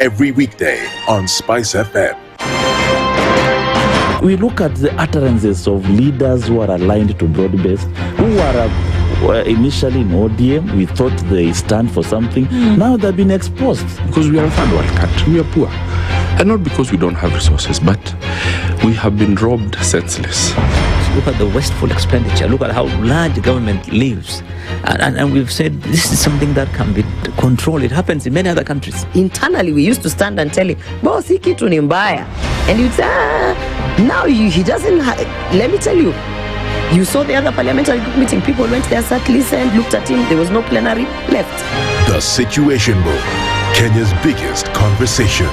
every weekday on SpiceFM. We look at the utterances of leaders who are aligned to broad-based, who are initially in ODM. We thought they stand for something. Now they've been exposed. Because we are a third world country, we are poor. And not because we don't have resources, but we have been robbed senseless. Look at the wasteful expenditure. Look at how large government lives. And we've said this is something that can be controlled. It happens in many other countries. Internally, we used to stand and tell him, boss, hii kitu ni mbaya. And you'd say, now he doesn't, let me tell you, you saw the other parliamentary group meeting. People went there, sat, listened, looked at him. There was no plenary, left. The Situation Room, Kenya's biggest conversation.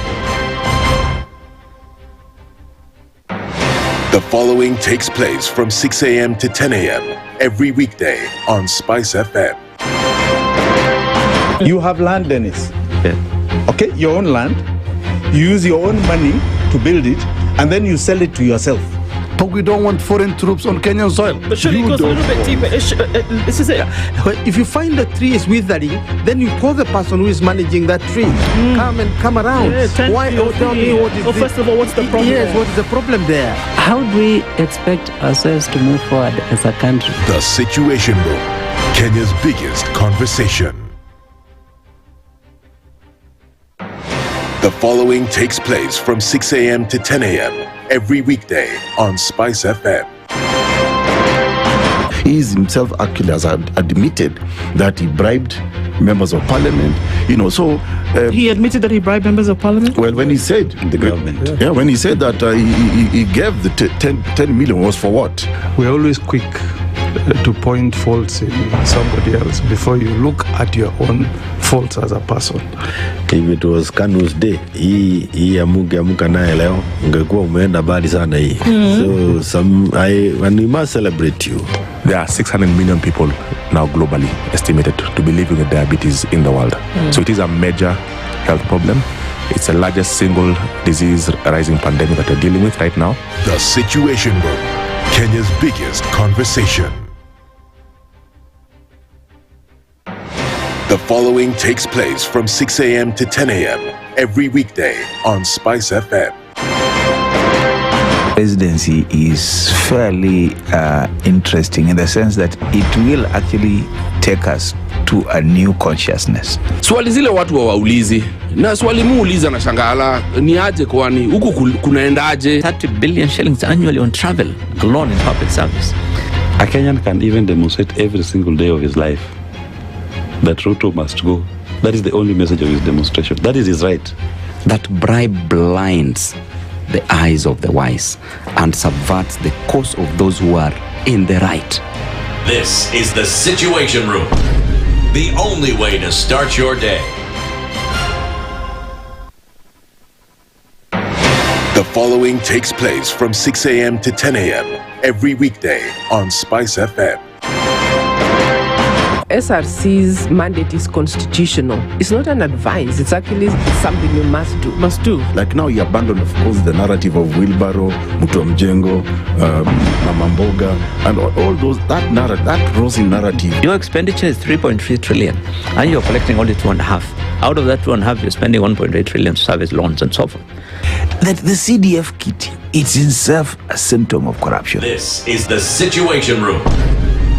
The following takes place from 6 a.m. to 10 a.m. every weekday on SpiceFM. You have land, Dennis. Yeah. Okay, your own land. You use your own money to build it, and then you sell it to yourself. But we don't want foreign troops on Kenyan soil. But surely it goes a little bit deeper. This is it. If you find the tree is withering, then you call the person who is managing that tree. Come around. Yeah, Why? Tell me what is first of all, what's the problem? Yes, what is the problem there? How do we expect ourselves to move forward as a country? The Situation Room, Kenya's biggest conversation. The following takes place from 6 a.m. to 10 a.m. every weekday on SpiceFM. He is himself actually has admitted that he bribed members of parliament, so... he admitted that he bribed members of parliament? Well, when he said... The government. Yeah, when he said that he gave the 10 million was for what? We're always quick to point faults in somebody else before you look at your own faults as a person. If it was Kanu's day, hii amuka naye leo, ungekuwa umeenda bali sana hii. So and we must celebrate you. There are 600 million people now globally estimated to be living with diabetes in the world. So it is a major health problem. It's the largest single disease rising pandemic that we're dealing with right now. The Situation Room, Kenya's biggest conversation. The following takes place from 6 a.m. to 10 a.m. every weekday on SpiceFM. Presidency is fairly interesting in the sense that it will actually take us to a new consciousness. Swali zile watu waulizi na swali muuliza na shangala ni aje kwani huku kunaendaje? 30 billion shillings annually on travel alone in public service. A Kenyan can even demonstrate every single day of his life that Ruto must go. That is the only message of his demonstration. That is his right. That bribe blinds the eyes of the wise and subverts the cause of those who are in the right. This is the Situation Room, the only way to start your day. The following takes place from 6 a.m. to 10 a.m. every weekday on SpiceFM. SRC's mandate is constitutional. It's not an advice. It's actually something you must do. Like now, he abandoned, of course, the narrative of wheelbarrow, Mutomjengo, Mamamboga, and all those, that rosy narrative. Your expenditure is 3.3 trillion, and you're collecting only 2.5. Out of that 2.5, you're spending 1.8 trillion to service loans and so forth. That the CDF kit, it's itself a symptom of corruption. This is the Situation Room,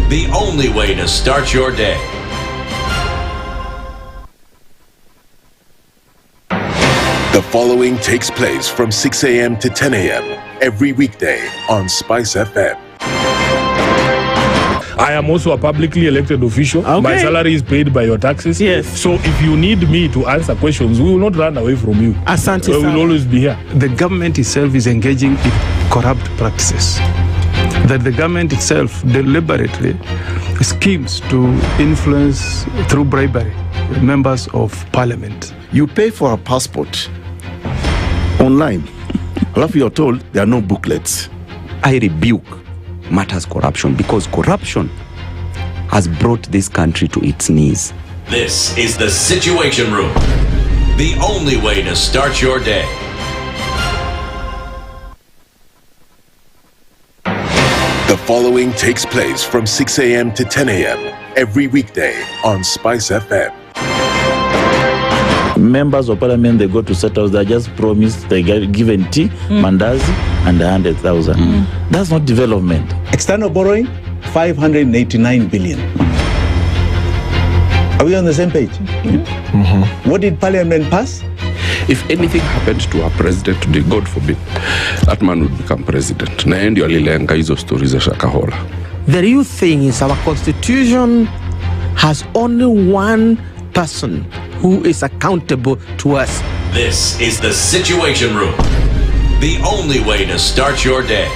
the only way to start your day. The following takes place from 6 a.m. to 10 a.m. every weekday on SpiceFM. I am also a publicly elected official. Okay. My salary is paid by your taxes. Yes. So if you need me to answer questions, we will not run away from you. Asante, we will always be here. The government itself is engaging in corrupt practices. That the government itself deliberately schemes to influence through bribery members of parliament. You pay for a passport online. Alafu you're told there are no booklets. I rebuke matters corruption because corruption has brought this country to its knees. This is the Situation Room, the only way to start your day. The following takes place from 6 a.m. to 10 a.m. every weekday on SpiceFM. members of parliament, they go to settle, they're just promised, they get given tea, mandazi, and 100,000. That's not development. External borrowing, 589 billion. Are we on the same page? What did parliament pass? If anything happened to our president today, God forbid, that man would become president. Na ndio alilenga hizo stories za Shakahola. The real thing is our constitution has only one person who is accountable to us. This is the Situation Room, the only way to start your day.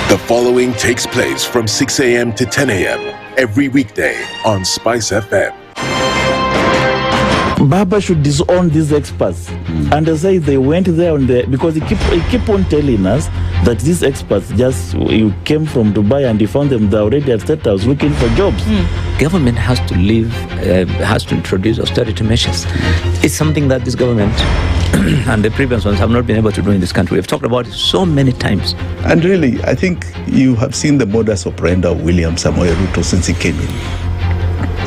The following takes place from 6 a.m. to 10 a.m. every weekday on SpiceFM. Baba should disown these experts and say they went there on the, because he keep on telling us that these experts you came from Dubai and you found them there already at State House looking for jobs. Government has to has to introduce austerity measures. It's something that this government and the previous ones have not been able to do in this country. We've talked about it so many times. And really, I think you have seen the modus operandi of William Samoei Ruto since he came in.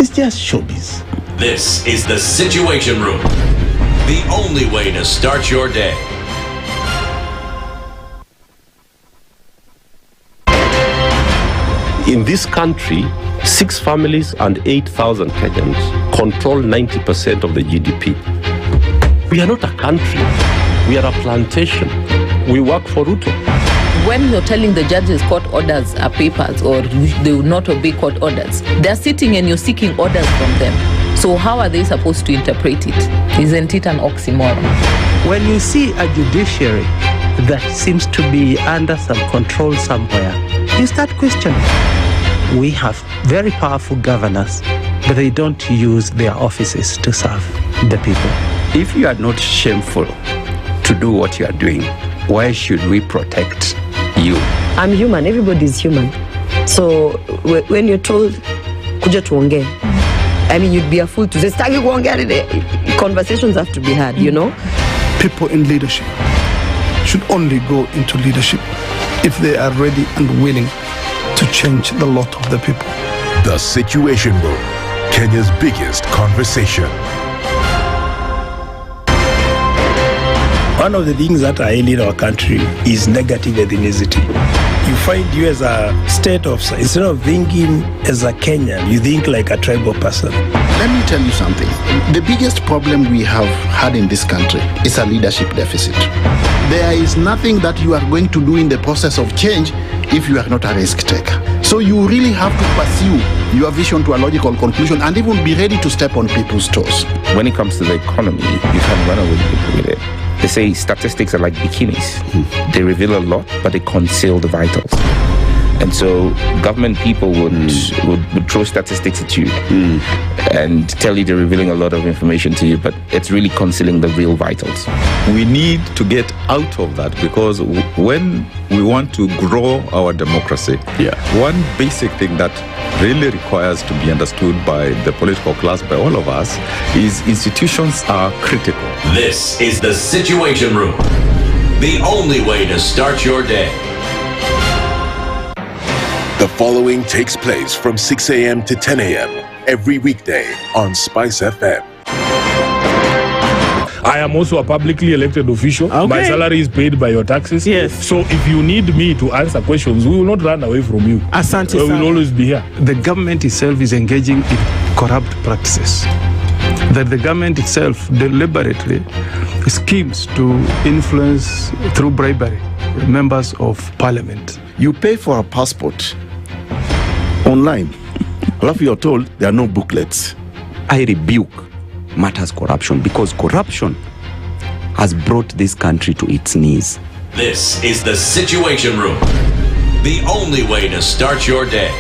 It's just showbiz. This is the Situation Room, the only way to start your day. In this country, 6 families and 8,000 Kenyans control 90% of the GDP. We are not a country. We are a plantation. We work for Ruto. When you're telling the judges court orders are papers or they will not obey court orders, they're sitting and you're seeking orders from them. So how are they supposed to interpret it? Isn't it an oxymoron? When you see a judiciary that seems to be under some control somewhere, you start questioning. We have very powerful governors, but they don't use their offices to serve the people. If you are not shameful to do what you are doing, why should we protect you? I'm human. Everybody's human. So when you're told, kuja tuongee, I mean, you'd be a fool to say, stagi kuongea today. Conversations have to be had, you know? People in leadership should only go into leadership if they are ready and willing to change the lot of the people. The Situation Room, Kenya's biggest conversation. One of the things that are ailing our country is negative ethnicity. You find you as a state officer, instead of thinking as a Kenyan, you think like a tribal person. Let me tell you something. The biggest problem we have had in this country is a leadership deficit. There is nothing that you are going to do in the process of change if you are not a risk taker. So you really have to pursue your vision to a logical conclusion and even be ready to step on people's toes. When it comes to the economy, you can run away with it. They say statistics are like bikinis. They reveal a lot, but they conceal the vitals. And so government people would throw statistics at you and tell you they're revealing a lot of information to you, but it's really concealing the real vitals. We need to get out of that, because when we want to grow our democracy, one basic thing that really requires to be understood by the political class, by all of us, is institutions are critical. This is the Situation Room, the only way to start your day. The following takes place from 6 a.m. to 10 a.m. every weekday on SpiceFM. I am also a publicly elected official. Okay. My salary is paid by your taxes. Yes. So if you need me to answer questions, we will not run away from you. Asante We will sana. always be here. The government itself is engaging in corrupt practices. That the government itself deliberately schemes to influence through bribery members of parliament. You pay for a passport online. Alafu you're told there are no booklets. I rebuke matters corruption, because corruption has brought this country to its knees. This is the Situation Room, the only way to start your day.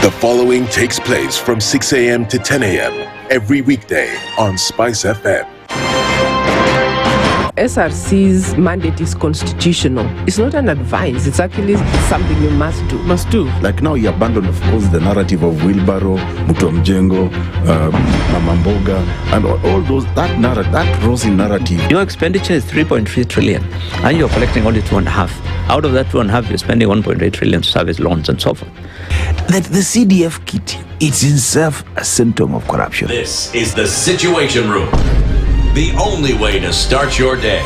The following takes place from 6 a.m. to 10 a.m. every weekday on SpiceFM. SRC's mandate is constitutional. It's not an advice. It's actually something you must do. Must do. Like now you abandon, of course, the narrative of wheelbarrow, Mutanu, Mamamboga, and all those, that rosy narrative. Your expenditure is 3.3 trillion and you're collecting only 2.5. Out of that 2.5, you're spending 1.8 trillion to service loans and so forth. That the CDF kit, it's itself a symptom of corruption. This is the Situation Room, the only way to start your day.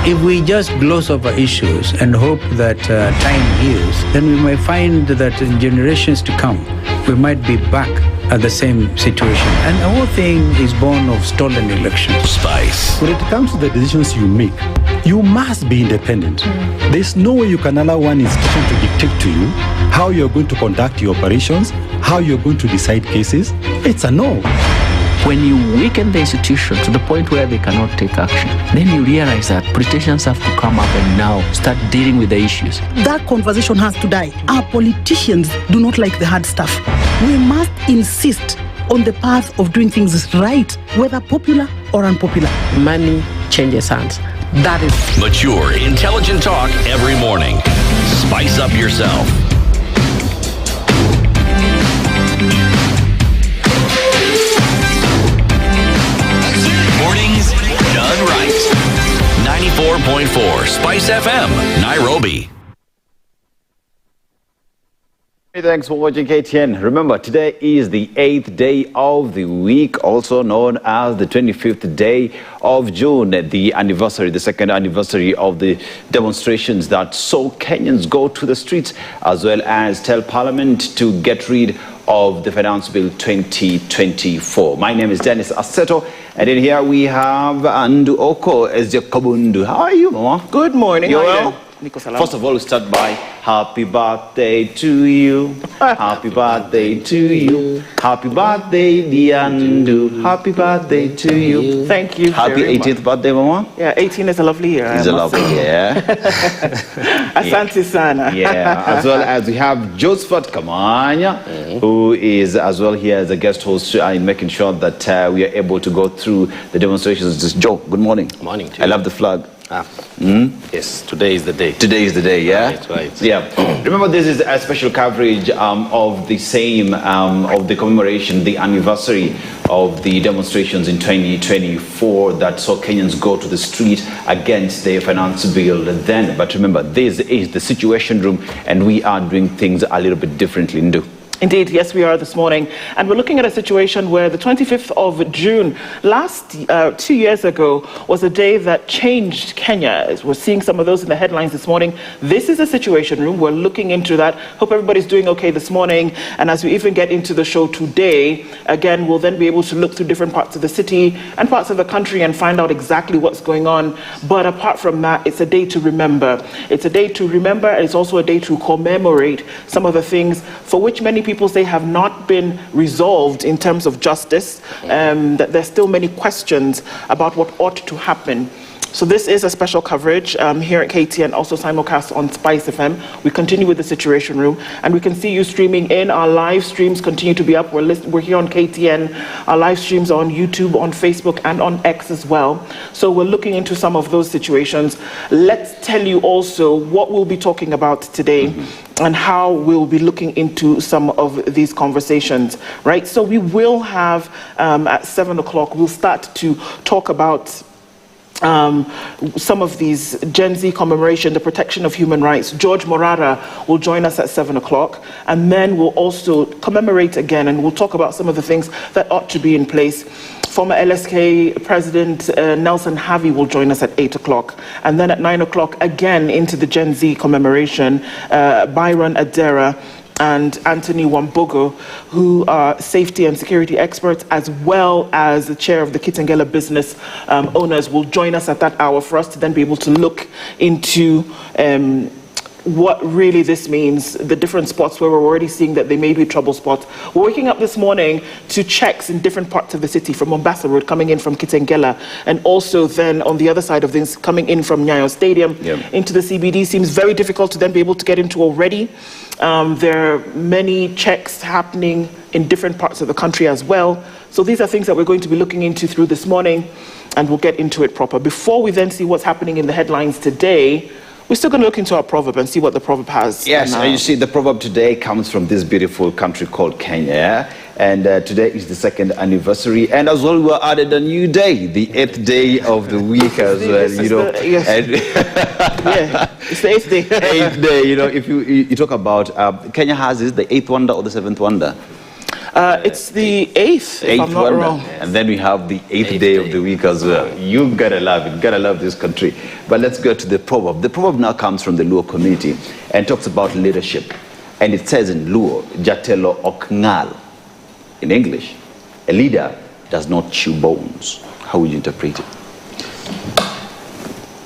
If we just gloss over issues and hope that time heals, then we might find that in generations to come, we might be back at the same situation. And the whole thing is born of stolen elections. Spice. When it comes to the decisions you make, you must be independent. There's no way you can allow one institution to dictate to you how you're going to conduct your operations, how you're going to decide cases. It's a no. When you weaken the institution to the point where they cannot take action, then you realize that politicians have to come up and now start dealing with the issues. That conversation has to die. Our politicians do not like the hard stuff. We must insist on the path of doing things right, whether popular or unpopular. Money changes hands. That is mature, intelligent talk every morning. Spice up yourself. Mornings done right. 94.4 Spice FM, Nairobi. Hey, thanks for watching KTN. Remember, today is the 8th day of the week, also known as the 25th day of June, the anniversary, the second anniversary of the demonstrations that saw Kenyans go to the streets, as well as tell Parliament to get rid of the Finance Bill 2024. My name is Dennis Aseto, and in here we have Nduh Okoh as your Kabundu. How are you, Mama? Good morning. You How well? you doing? First of all, we start by happy birthday to you. Happy birthday to you. Happy birthday, dear Nduh. Happy birthday to you. Thank you. Happy very 18th much. birthday, Mama. Yeah, 18 is a lovely year. It's a lovely year. Asante sana. Yeah, as well as we have Josphat Kamanya, who is as well here as a guest host in making sure that we are able to go through the demonstrations. Just Joe, good morning. Morning to you. I love the flag. Yes, today is the day. Today is the day, yeah? Right. Yeah. Remember, this is a special coverage of the same, of the commemoration, the anniversary of the demonstrations in 2024 that saw Kenyans go to the street against the finance bill then. But remember, this is the Situation Room, and we are doing things a little bit differently. Nduh. Indeed, yes, we are this morning. And we're looking at a situation where the 25th of June, 2 years ago, was a day that changed Kenya. We're seeing some of those in the headlines this morning. This is a Situation Room. We're looking into that. Hope everybody's doing okay this morning. And as we even get into the show today, again, we'll then be able to look through different parts of the city and parts of the country and find out exactly what's going on. But apart from that, it's a day to remember. It's a day to remember, and it's also a day to commemorate some of the things for which many people say have not been resolved in terms of justice, that there's still many questions about what ought to happen. So this is a special coverage here at KTN, also simulcast on SpiceFM. We continue with the Situation Room, and we can see you streaming in. Our live streams continue to be up. We're here on KTN. Our live streams are on YouTube, on Facebook, and on X as well. So we're looking into some of those situations. Let's tell you also what we'll be talking about today and how we'll be looking into some of these conversations, right? So we will have, at 7 o'clock, we'll start to talk about some of these Gen Z commemoration, the protection of human rights. George Morara will join us at 7 o'clock, and then we'll also commemorate again, and we'll talk about some of the things that ought to be in place. Former LSK President Nelson Havi will join us at 8 o'clock, and then at 9 o'clock again into the Gen Z commemoration, Byron Adera and Anthony Wambogo, who are safety and security experts, as well as the chair of the Kitengela Business Owners, will join us at that hour for us to then be able to look into what really this means, the different spots where we're already seeing that they may be trouble spots. We're waking up this morning to checks in different parts of the city, from Mombasa Road coming in from Kitengela, and also then on the other side of things coming in from Nyayo Stadium into the CBD. Seems very difficult to then be able to get into already. There are many checks happening in different parts of the country as well. So these are things that we're going to be looking into through this morning, and we'll get into it proper. Before we then see what's happening in the headlines today, we're still going to look into our proverb and see what the proverb has. Yes, and you see, the proverb today comes from this beautiful country called Kenya. And today is the 2nd anniversary. And as well, we added a new day, the 8th day of the week as well, you know. Yeah, it's the 8th day. 8th day, you know, if you talk about, Kenya has, is the 8th wonder or the 7th wonder? It's the 8th, if I'm not wrong. And then we have the 8th day of the week as well. You gotta love it, gotta love this country. But let's go to the proverb. The proverb now comes from the Luo community and talks about leadership. And it says in Luo, Jatelo okngal. In English, a leader does not chew bones. How would you interpret it?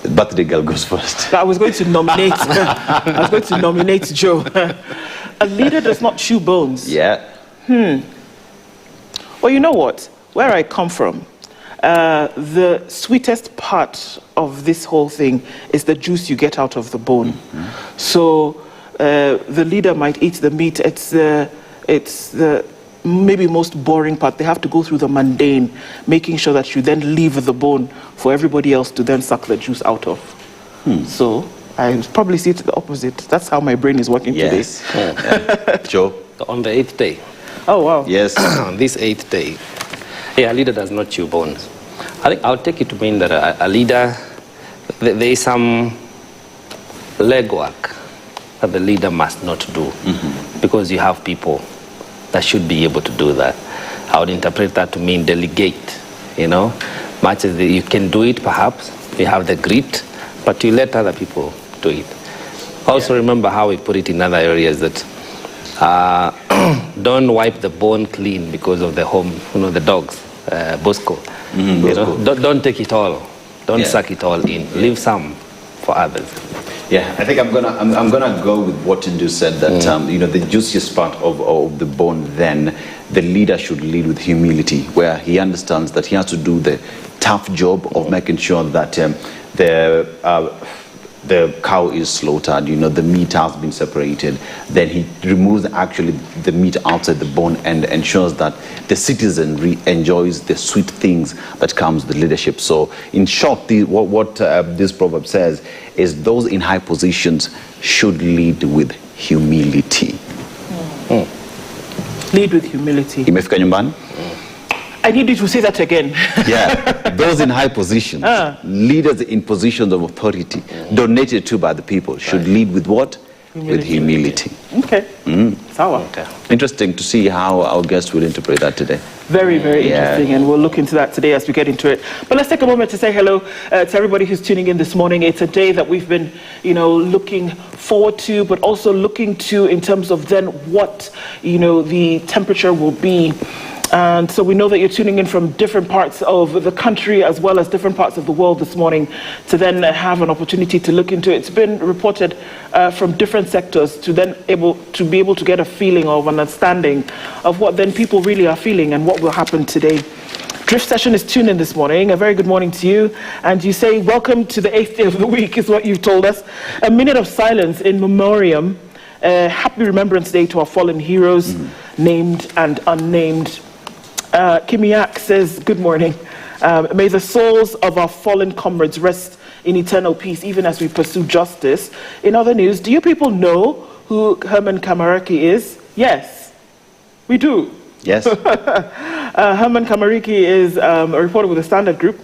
The birthday girl goes first. I was going to nominate. Joe. A leader does not chew bones. Yeah. Well, you know what? Where I come from, the sweetest part of this whole thing is the juice you get out of the bone. So the leader might eat the meat. It's the maybe most boring part. They have to go through the mundane, making sure that you then leave the bone for everybody else to then suck the juice out of. So I probably see it the opposite. That's how my brain is working today. Joe? On the 8th day. Oh, wow. Yes. On this 8th day, a leader does not chew bones. I think I'll take it to mean that a leader, there is some legwork that the leader must not do because you have people that should be able to do that. I would interpret that to mean delegate, you know, much as you can do it perhaps, you have the grit, but you let other people do it. Also remember how we put it in other areas that don't wipe the bone clean because of the home, you know, the dogs, Bosco. You know, don't take it all, don't suck it all in, leave some for others. Yeah, I think I'm gonna go with what Nduh said, that you know, the juiciest part of the bone, then the leader should lead with humility, where he understands that he has to do the tough job of making sure that the cow is slaughtered, you know, the meat has been separated. Then he removes actually the meat outside the bone and ensures that the citizenry enjoys the sweet things that comes with leadership. So in short, what this proverb says is those in high positions should lead with humility. Lead with humility. Imefika nyumbani? I need you to say that again. Yeah, those in high positions, leaders in positions of authority, donated to by the people, should lead with what? With humility. Okay. Sawa. Interesting to see how our guests will interpret that today. Very, very interesting, and we'll look into that today as we get into it. But let's take a moment to say hello to everybody who's tuning in this morning. It's a day that we've been, you know, looking forward to, but also looking to in terms of then what, you know, the temperature will be. And so we know that you're tuning in from different parts of the country as well as different parts of the world this morning to then have an opportunity to look into it. It's been reported from different sectors to then be able to get a feeling of an understanding of what then people really are feeling and what will happen today. Drift Session is tuned in this morning. A very good morning to you. And you say, welcome to the 8th day of the week is what you've told us. A minute of silence in memoriam. Happy Remembrance Day to our fallen heroes, named and unnamed. Kimiak says, good morning. May the souls of our fallen comrades rest in eternal peace, even as we pursue justice. In other news, do you people know who Herman Kamaraki is? Yes, we do. Yes. Herman Kamaraki is a reporter with the Standard Group.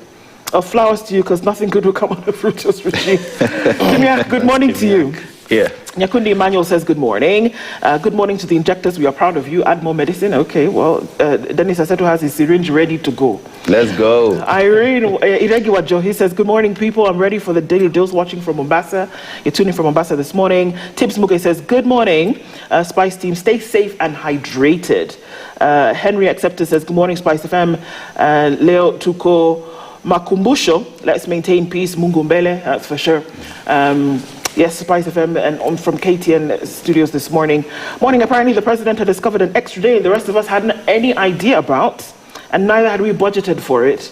Flowers to you, because nothing good will come out of Ruto's regime. Kimiak, good morning to you. Yeah. Nyakundi Emmanuel says, good morning. Good morning to the injectors. We are proud of you. Add more medicine. Okay, well, Dennis Aseto has his syringe ready to go. Let's go. Irene Iregiwajo, he says, good morning, people. I'm ready for the daily dose watching from Mombasa. You're tuning from Mombasa this morning. Tips Muge says, good morning, Spice team. Stay safe and hydrated. Henry Acceptor says, good morning, SpiceFM. Leo Tuko Makumbusho, let's maintain peace. Mungumbele, that's for sure. Yes, SpiceFM and from KTN studios this morning. Apparently the president had discovered an extra day the rest of us hadn't any idea about, and neither had we budgeted for it.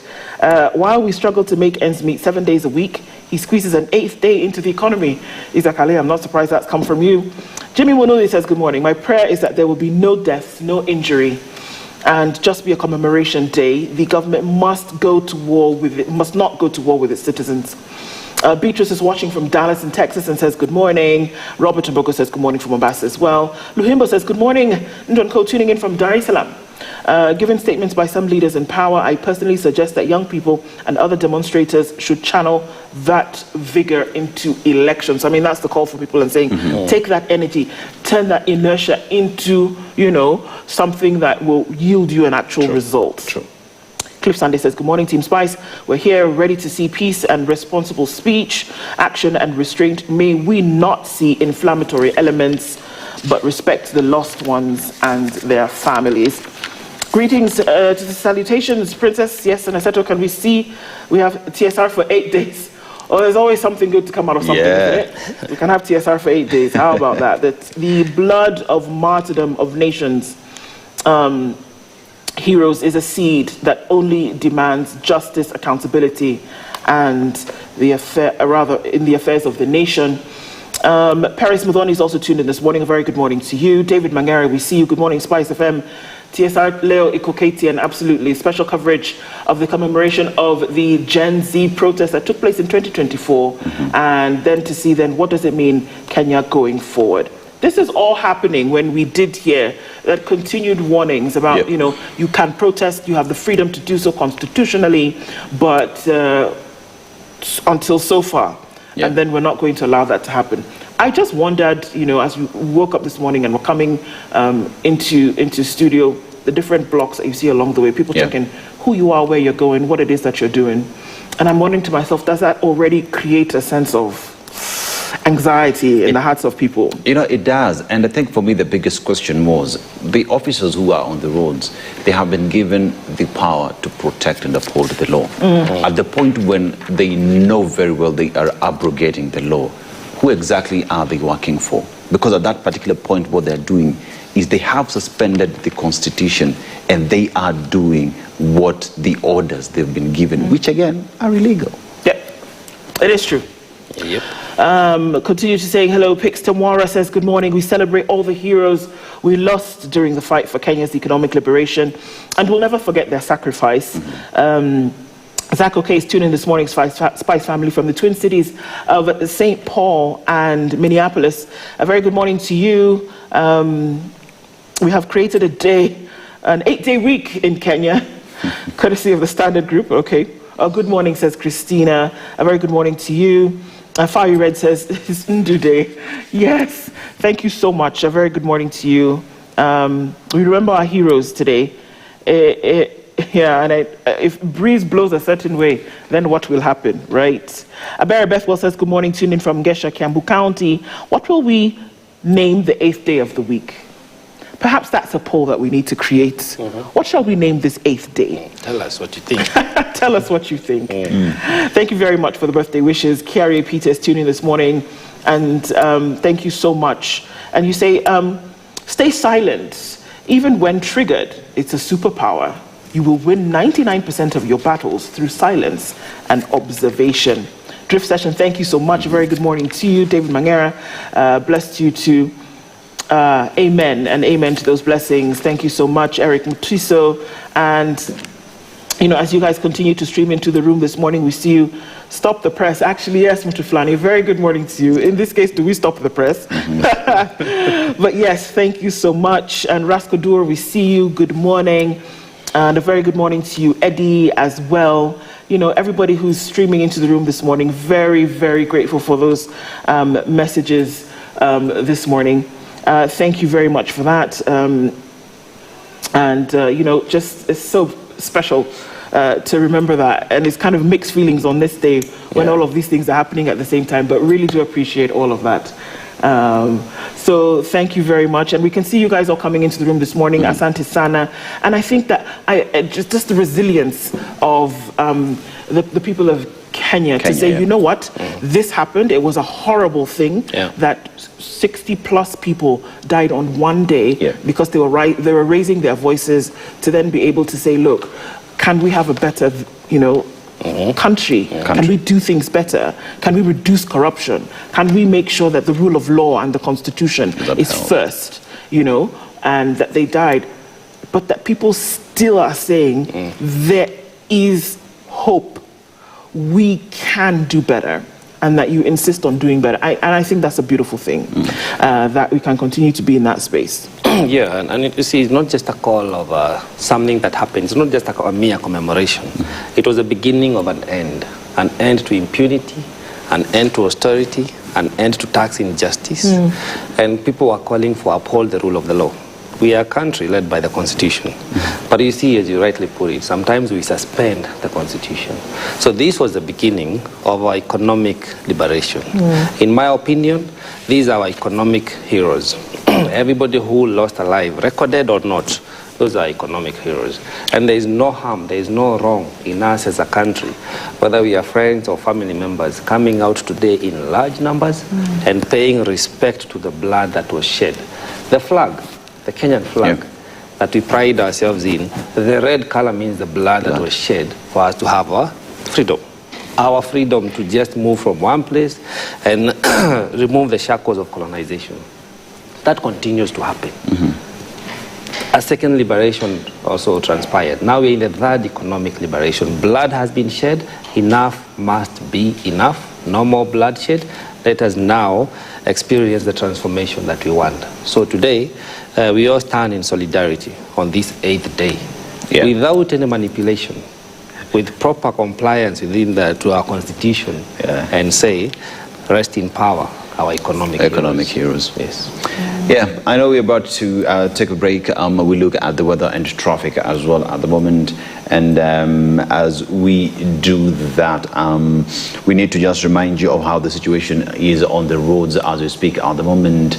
While we struggle to make ends meet 7 days a week, he squeezes an 8th day into the economy. Isaac Ali, I'm not surprised that's come from you. Jimmy Monoli says, good morning. My prayer is that there will be no deaths, no injury, and just be a commemoration day. The government must not go to war with its citizens. Beatrice is watching from Dallas in Texas and says, good morning. Robert Mboko says, good morning from Mombasa as well. Luhimbo says, good morning. Nduh tuning in from Dar es Salaam. Given statements by some leaders in power, I personally suggest that young people and other demonstrators should channel that vigor into elections. I mean, that's the call for people and saying, take that energy, turn that inertia into, something that will yield you an actual result. True. Cliff Sunday says, good morning, Team Spice. We're here ready to see peace and responsible speech, action and restraint. May we not see inflammatory elements, but respect the lost ones and their families. Greetings to the salutations, Princess. Yes, and Aseto, can we see we have TSR for 8 days? Oh, there's always something good to come out of something, isn't it? We can have TSR for 8 days. How about that? That the blood of martyrdom of nations, heroes, is a seed that only demands justice, accountability, and the in the affairs of the nation. Paris Mudhoni is also tuned in this morning. A very good morning to you. David Mangere, we see you. Good morning, Spice FM. TSR Leo Ikoketian, absolutely. Special coverage of the commemoration of the Gen Z protest that took place in 2024. And then to see then what does it mean Kenya going forward. This is all happening when we did hear that continued warnings about, you can protest, you have the freedom to do so constitutionally, but until so far. And then we're not going to allow that to happen. I just wondered, as we woke up this morning and we're coming into studio, the different blocks that you see along the way, people checking who you are, where you're going, what it is that you're doing. And I'm wondering to myself, does that already create a sense of anxiety in the hearts of people? It does. And I think for me, the biggest question was the officers who are on the roads, they have been given the power to protect and uphold the law. At the point when they know very well they are abrogating the law, who exactly are they working for? Because at that particular point, what they're doing is they have suspended the Constitution and they are doing what the orders they've been given, which again are illegal. Yeah, it is true. Yep. Continue to say hello. Pix Tamwara says, good morning. We celebrate all the heroes we lost during the fight for Kenya's economic liberation, and we'll never forget their sacrifice. Zach Okoh is tuning in this morning, Spice family from the Twin Cities of St. Paul and Minneapolis. A very good morning to you. We have created an 8-day week in Kenya, courtesy of the Standard Group. Okay. Good morning, says Christina. A very good morning to you. Fiery Red says, it's Nduh Day. Yes, thank you so much. A very good morning to you. We remember our heroes today. If breeze blows a certain way, then what will happen, right? Barry Bethwell says, good morning, tuning in from Gesha, Kiambu County. What will we name the 8th day of the week? Perhaps that's a poll that we need to create. What shall we name this 8th day? Tell us what you think. Tell us what you think. Thank you very much for the birthday wishes. Kiari Peter is tuning this morning, and thank you so much. And you say, stay silent. Even when triggered, it's a superpower. You will win 99% of your battles through silence and observation. Drift Session, thank you so much. A very good morning to you. David Mangera, blessed you too. Amen and amen to those blessings. Thank you so much, Eric Mutiso. And as you guys continue to stream into the room this morning, we see you. Stop the press. Actually, yes, Mutuflani, very good morning to you. In this case, do we stop the press? But yes, thank you so much. And Raskodur, we see you. Good morning. And a very good morning to you, Eddie, as well. Everybody who's streaming into the room this morning, very, very grateful for those messages this morning. Thank you very much for that. Just it's so special to remember that. And it's kind of mixed feelings on this day when all of these things are happening at the same time, but really do appreciate all of that. So thank you very much. And we can see you guys all coming into the room this morning, Asante Sana. And I think that just the resilience of the people of Kenya to say, you know what, this happened. It was a horrible thing that 60 plus people died on one day because they were raising their voices to then be able to say, look, can we have a better, country? Can we do things better? Can we reduce corruption? Can we make sure that the rule of law and the Constitution is first, and that they died, but that people still are saying there is hope. We can do better, and that you insist on doing better. And I think that's a beautiful thing, that we can continue to be in that space. Yeah, and you see, it's not just a call of something that happened. It's not just a mere commemoration. It was the beginning of an end to impunity, an end to austerity, an end to tax injustice. And people were calling for uphold the rule of the law. We are a country led by the Constitution. But you see, as you rightly put it, sometimes we suspend the Constitution. So this was the beginning of our economic liberation. In my opinion, these are our economic heroes. Everybody who lost a life, recorded or not, those are economic heroes. And there is no harm, there is no wrong in us as a country, whether we are friends or family members, coming out today in large numbers and paying respect to the blood that was shed. The flag, the Kenyan flag that we pride ourselves in, the red color means the blood that was shed for us to have our freedom. Our freedom to just move from one place and remove the shackles of colonization. That continues to happen. A second liberation also transpired. Now we're in the third economic liberation. Blood has been shed. Enough must be enough. No more bloodshed. Let us now experience the transformation that we want. So today, we all stand in solidarity on this 8th day, without any manipulation, with proper compliance to our constitution, and say, rest in power, our economic heroes. Yes. Yeah, I know we're about to take a break. We look at the weather and traffic as well at the moment. And as we do that, we need to just remind you of how the situation is on the roads as we speak at the moment.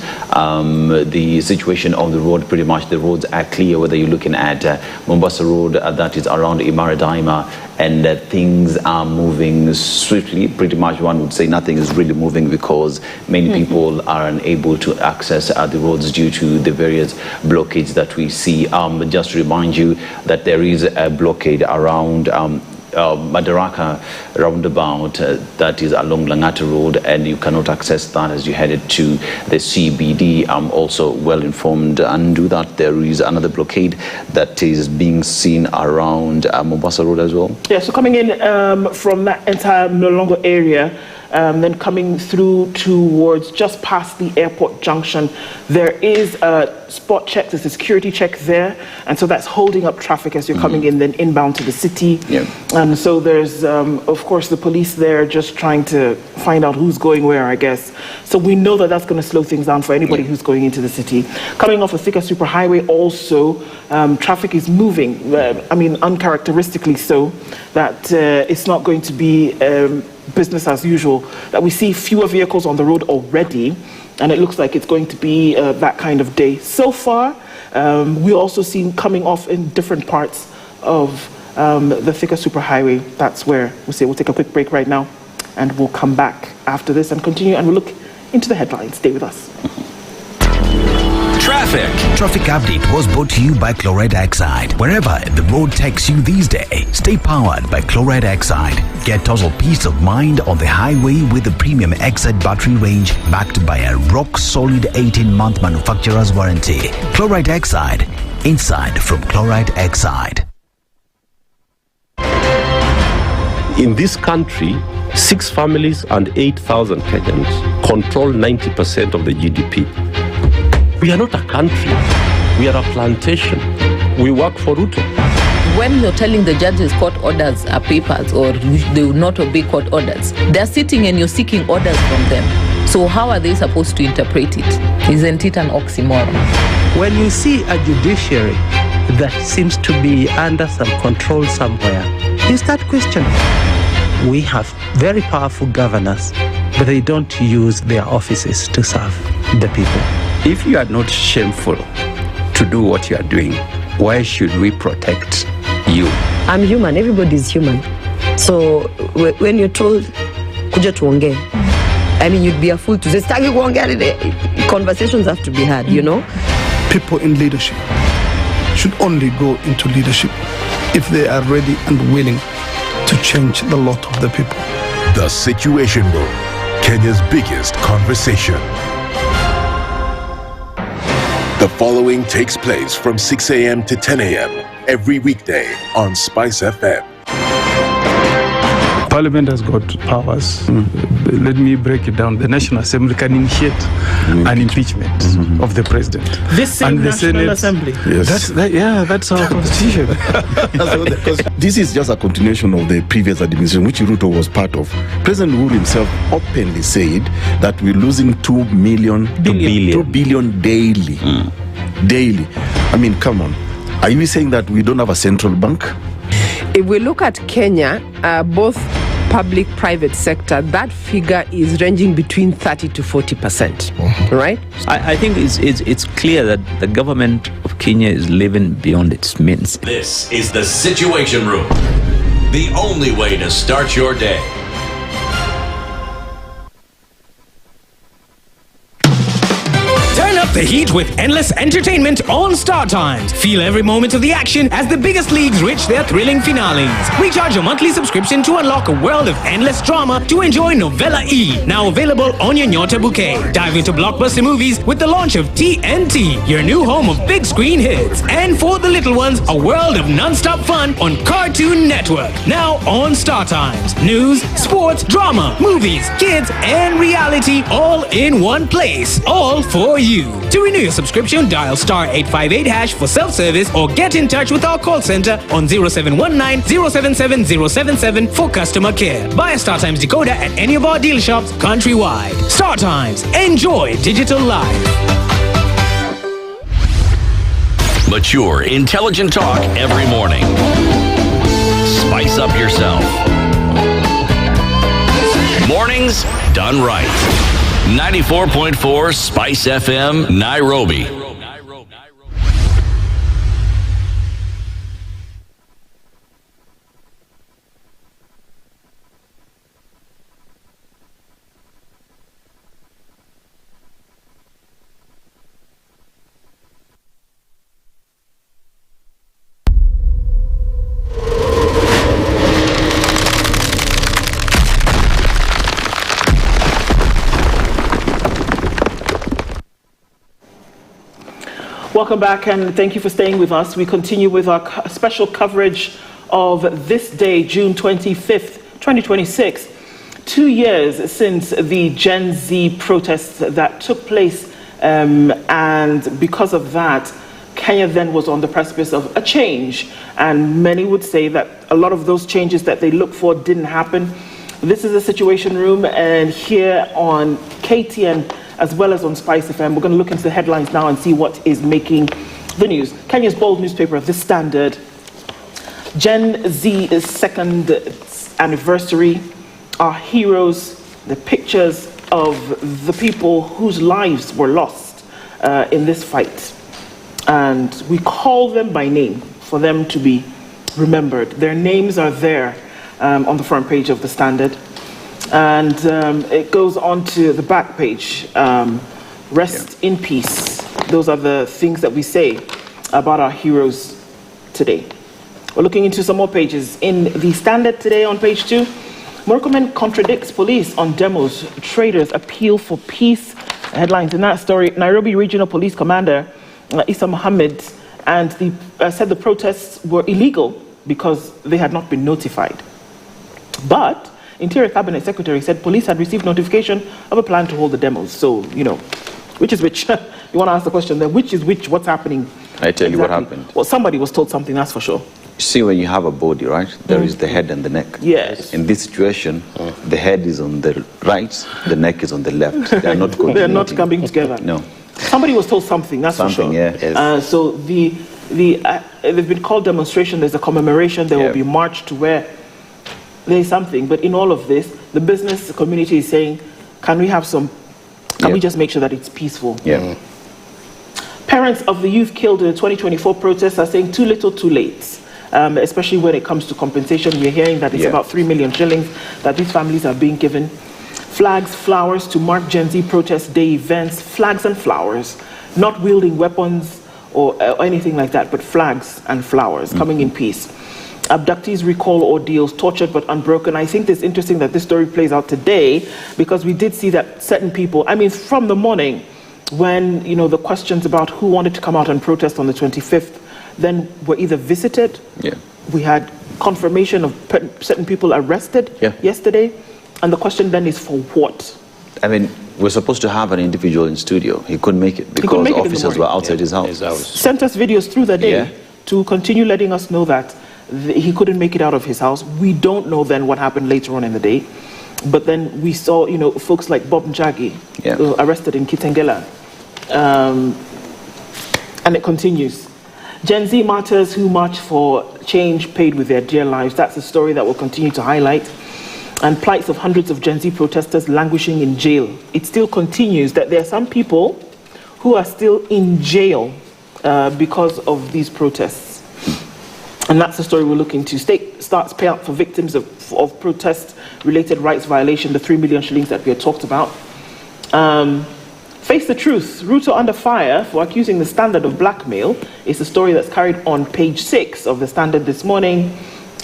The situation on the road, pretty much the roads are clear, whether you're looking at Mombasa Road, that is around Imara Daima, and things are moving swiftly. Pretty much one would say nothing is really moving because many people are unable to access the roads due to the various blockades that we see. Just to remind you that there is a blockade around Madaraka roundabout that is along Langata Road, and you cannot access that as you headed to the CBD. I'm also well informed and do that there is another blockade that is being seen around Mombasa Road as well. Yeah, so coming in from that entire Mlolongo area, then coming through towards just past the airport junction, there is a spot check, there's a security check there, and so that's holding up traffic as you're coming in, then inbound to the city. And so there's, of course, the police there just trying to find out who's going where, I guess. So we know that that's going to slow things down for anybody who's going into the city. Coming off a Thika Superhighway also, traffic is moving, I mean, uncharacteristically so, that it's not going to be business as usual, that we see fewer vehicles on the road already, and it looks like it's going to be that kind of day. So far, we also see coming off in different parts of the Thika Superhighway. That's where we'll say we'll take a quick break right now, and we'll come back after this and continue, and we'll look into the headlines. Stay with us. Traffic update was brought to you by Chloride Oxide. Wherever the road takes you these days, stay powered by Chloride Oxide. Get total peace of mind on the highway with the premium Oxide battery range backed by a rock-solid 18-month manufacturer's warranty. Chloride Oxide, inside from Chloride Oxide. In this country, 6 families and 8,000 Kenyans control 90% of the GDP. We are not a country. We are a plantation. We work for Ruto. When you're telling the judges court orders are papers or they will not obey court orders, they're sitting and you're seeking orders from them. So how are they supposed to interpret it? Isn't it an oxymoron? When you see a judiciary that seems to be under some control somewhere, you start questioning. We have very powerful governors, but they don't use their offices to serve the people. If you are not shameful to do what you are doing, why should we protect you? I'm human. Everybody's human. So when you're told, kuja tuongee, I mean, you'd be a fool to say, staki kuongea. Conversations have to be had, you know? People in leadership should only go into leadership if they are ready and willing to change the lot of the people. The Situation Room, Kenya's biggest conversation. The following takes place from 6 a.m. to 10 a.m. every weekday on SpiceFM. Parliament has got powers. Let me break it down. The National Assembly can initiate an impeachment of the president. This same National Assembly. Yes. That's our constitution. This is just a continuation of the previous administration, which Ruto was part of. President Uhuru himself openly said that we're losing 2 billion daily. Daily. I mean, come on. Are you saying that we don't have a central bank? If we look at Kenya, both public-private sector, that figure is ranging between 30 to 40%, right? I think it's clear that the government of Kenya is living beyond its means. This is the Situation Room, the only way to start your day. The heat with endless entertainment on Star Times. Feel every moment of the action as the biggest leagues reach their thrilling finales. Recharge your monthly subscription to unlock a world of endless drama to enjoy Novella E, now available on your Nyota bouquet. Dive into blockbuster movies with the launch of TNT, your new home of big screen hits. And for the little ones, a world of non-stop fun on Cartoon Network, now on Star Times. News, sports, drama, movies, kids, and reality all in one place. All for you. To renew your subscription, dial *858# for self-service or get in touch with our call center on 0719 077 077 for customer care. Buy a StarTimes decoder at any of our deal shops countrywide. StarTimes. Enjoy digital life. Mature, intelligent talk every morning. Spice up yourself. Mornings done right. 94.4 Spice FM, Nairobi. Welcome back, and thank you for staying with us. We continue with our special coverage of this day, June 25th, 2026. 2 years since the Gen Z protests that took place, and because of that, Kenya then was on the precipice of a change. And many would say that a lot of those changes that they looked for didn't happen. This is the Situation Room, and here on KTN, as well as on SpiceFM, we're going to look into the headlines now and see what is making the news. Kenya's bold newspaper, The Standard. Gen Z's second anniversary. Our heroes, the pictures of the people whose lives were lost in this fight. And we call them by name for them to be remembered. Their names are there on the front page of The Standard. And it goes on to the back page. Rest in peace. Those are the things that we say about our heroes today. We're looking into some more pages. In The Standard today on page 2, Murkomen contradicts police on demos. Traders appeal for peace. Headlines in that story. Nairobi Regional Police Commander Issa Mohammed said the protests were illegal because they had not been notified. But Interior Cabinet Secretary said police had received notification of a plan to hold the demos. So, which is which? You want to ask the question then, which is which? What's happening? I tell you what happened. Well, somebody was told something, that's for sure. You see, when you have a body, right, there is the head and the neck. Yes. In this situation, the head is on the right, the neck is on the left. They are not going. They are not coming together. No. Somebody was told something, that's for sure. Yeah. So they've been called demonstration. There's a commemoration. There will be march to where there's something. But in all of this, the business community is saying, can we just make sure that it's peaceful? Yeah. Parents of the youth killed in the 2024 protests are saying too little, too late. Especially when it comes to compensation. We're hearing that it's about 3 million shillings that these families are being given. Flags, flowers to mark Gen Z protest day events. Flags and flowers, not wielding weapons or anything like that, but flags and flowers coming in peace. Abductees recall ordeals, tortured but unbroken. I think it's interesting that this story plays out today because we did see that certain people, from the morning when, the questions about who wanted to come out and protest on the 25th, then were either visited we had confirmation of certain people arrested yesterday, and the question then is for what? I mean, we're supposed to have an individual in studio. He couldn't make it because officers were outside his house. Sent us videos through the day to continue letting us know that he couldn't make it out of his house. We don't know then what happened later on in the day. But then we saw, folks like Bob Njagi arrested in Kitengela. And it continues. Gen Z martyrs who march for change paid with their dear lives. That's a story that we'll continue to highlight. And plights of hundreds of Gen Z protesters languishing in jail. It still continues that there are some people who are still in jail because of these protests. And that's the story we're looking to. State starts payout for victims of protest-related rights violation, the 3 million shillings that we had talked about. Face the truth. Ruto under fire for accusing the Standard of blackmail is the story that's carried on page 6 of the Standard this morning.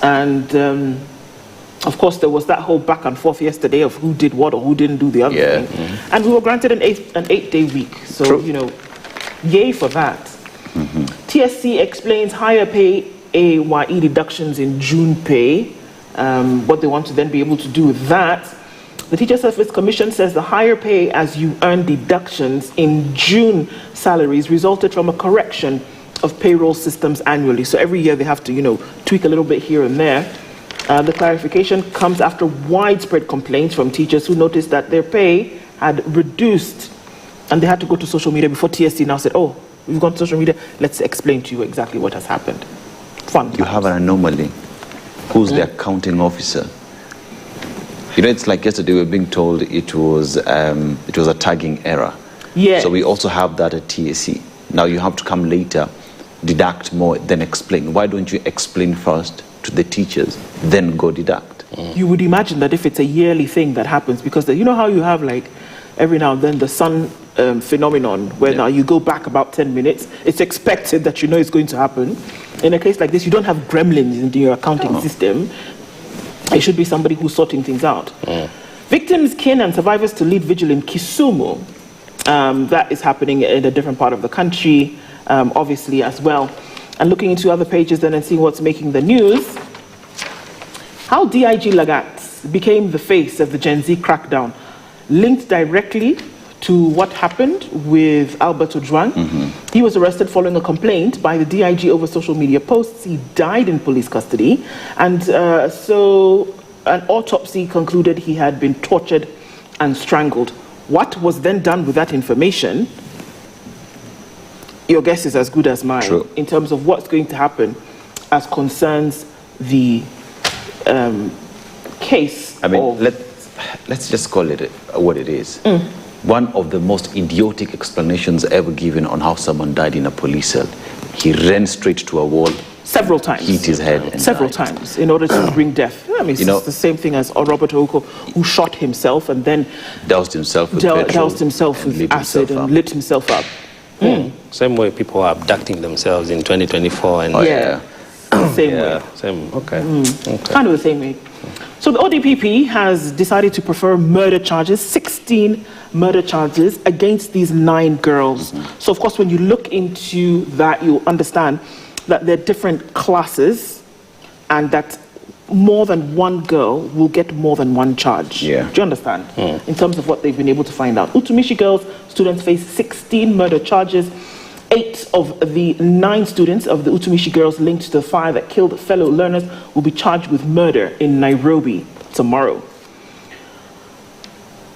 And of course, there was that whole back and forth yesterday of who did what or who didn't do the other thing. And we were granted an 8-day week. So, yay for that. TSC explains higher pay AYE deductions in June pay, what they want to then be able to do with that. The Teacher Service Commission says the higher pay as you earn deductions in June salaries resulted from a correction of payroll systems annually. So every year they have to, tweak a little bit here and there. The clarification comes after widespread complaints from teachers who noticed that their pay had reduced and they had to go to social media before TSC now said, oh, we've gone to social media, let's explain to you exactly what has happened. Fun. You have an anomaly. Who's the accounting officer? It's like yesterday we were being told it was a tagging error. Yeah. So we also have that at TSC. Now you have to come later, deduct more, then explain. Why don't you explain first to the teachers, then go deduct? You would imagine that if it's a yearly thing that happens, because you know how you have like every now and then the sun phenomenon where now you go back about 10 minutes, it's expected that it's going to happen. In a case like this, you don't have gremlins in your accounting system. It should be somebody who's sorting things out. Victims, kin and survivors to lead vigil in Kisumu. That is happening in a different part of the country, obviously as well. And looking into other pages then and seeing what's making the news. How DIG Lagat became the face of the Gen Z crackdown, linked directly to what happened with Albert Ojwang. He was arrested following a complaint by the DIG over social media posts. He died in police custody. And so an autopsy concluded he had been tortured and strangled. What was then done with that information? Your guess is as good as mine in terms of what's going to happen as concerns the case. I mean, let's just call it what it is. One of the most idiotic explanations ever given on how someone died in a police cell. He ran straight to a wall. Several times. Hit his head. And several times in order to bring death. I mean, it's the same thing as Robert Okoh, who shot himself and then doused himself with petrol. Doused himself with acid and lit himself up. Same way people are abducting themselves in 2024. And same way. Kind of the same way. So the ODPP has decided to prefer murder charges, 16 murder charges against these 9 girls. So of course, when you look into that, you understand that there are different classes and that more than one girl will get more than one charge. Do you understand? In terms of what they've been able to find out. Utumishi girls, students face 16 murder charges. 8 of the 9 students of the Utumishi girls linked to the fire that killed fellow learners will be charged with murder in Nairobi tomorrow.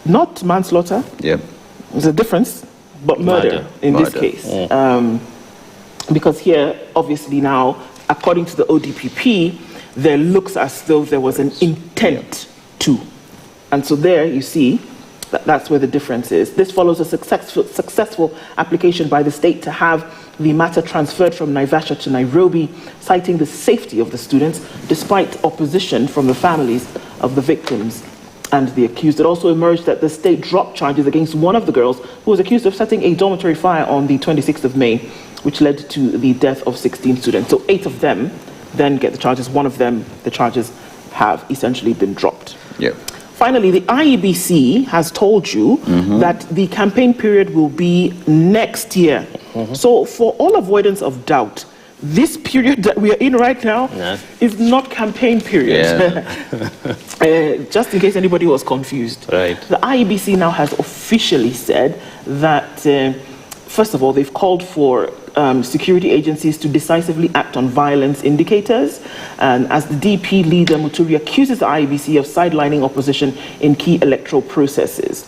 Not manslaughter. There's a difference, but murder in this case. Because here, obviously now, according to the ODPP, there looks as though there was an intent to. And so there you see, that's where the difference is. This follows a successful application by the state to have the matter transferred from Naivasha to Nairobi, citing the safety of the students, despite opposition from the families of the victims and the accused. It also emerged that the state dropped charges against one of the girls who was accused of setting a dormitory fire on the 26th of May, which led to the death of 16 students. So 8 of them then get the charges. One of them, the charges have essentially been dropped. Finally, the IEBC has told you that the campaign period will be next year. So for all avoidance of doubt, this period that we are in right now is not campaign period. Just in case anybody was confused. Right. The IEBC now has officially said that, first of all, they've called for security agencies to decisively act on violence indicators. And as the DP leader, Muturi accuses the IEBC of sidelining opposition in key electoral processes.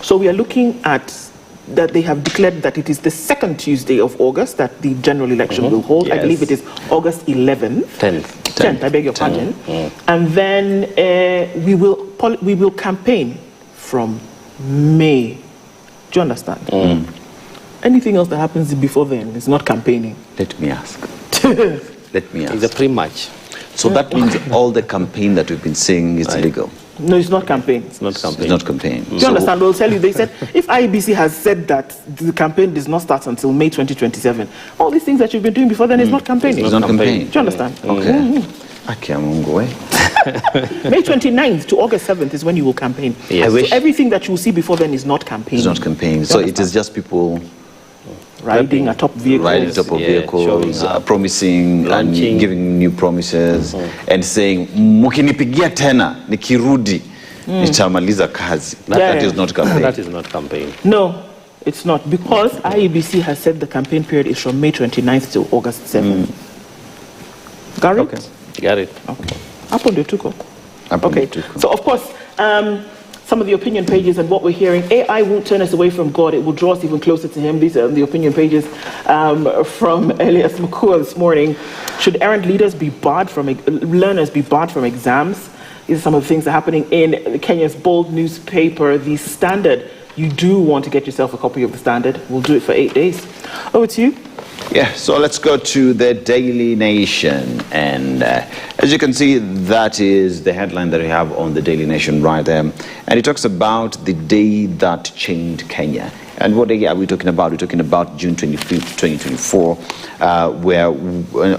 So we are looking at that they have declared that it is the second Tuesday of August that the general election will hold. I believe it is August 11th. 10th, I beg your pardon. And then we will campaign from May. Do you understand? Anything else that happens before then is not campaigning. Let me ask. Let me ask. It's a pre-match. So that means all the campaign that we've been seeing is illegal. No, it's not campaign. It's not campaign. It's not campaign. Do you understand? They'll tell you, they said, if IEBC has said that the campaign does not start until May 2027, all these things that you've been doing before then is not campaigning. It's not campaign. Do you understand? Okay. Okay, I'm going. May 29th to August 7th is when you will campaign. Yes. So everything that you will see before then is not campaign. It's not campaign. So it is just people riding atop vehicles. Riding atop of vehicles, promising launching, and giving new promises, and saying, mukinipigia tena, nikirudi, nitamaliza kazi. That is not campaign. That is not campaign. No, it's not. Because IEBC has said the campaign period is from May 29th to August 7th. Got it? Okay. Got it. Okay. Up on the Tuko. Okay. So, of course, some of the opinion pages and what we're hearing, AI won't turn us away from God. It will draw us even closer to Him. These are the opinion pages from Elias Mukua this morning. Should errant leaders be barred from, learners be barred from exams? These are some of the things that are happening in Kenya's bold newspaper, The Standard. You do want to get yourself a copy of The Standard. We'll do it for 8 days. Over to you. Yeah, so let's go to the Daily Nation. And as you can see, that is the headline that we have on the Daily Nation right there. And it talks about the day that changed Kenya. And what day are we talking about? We're talking about June 25th, 2024, where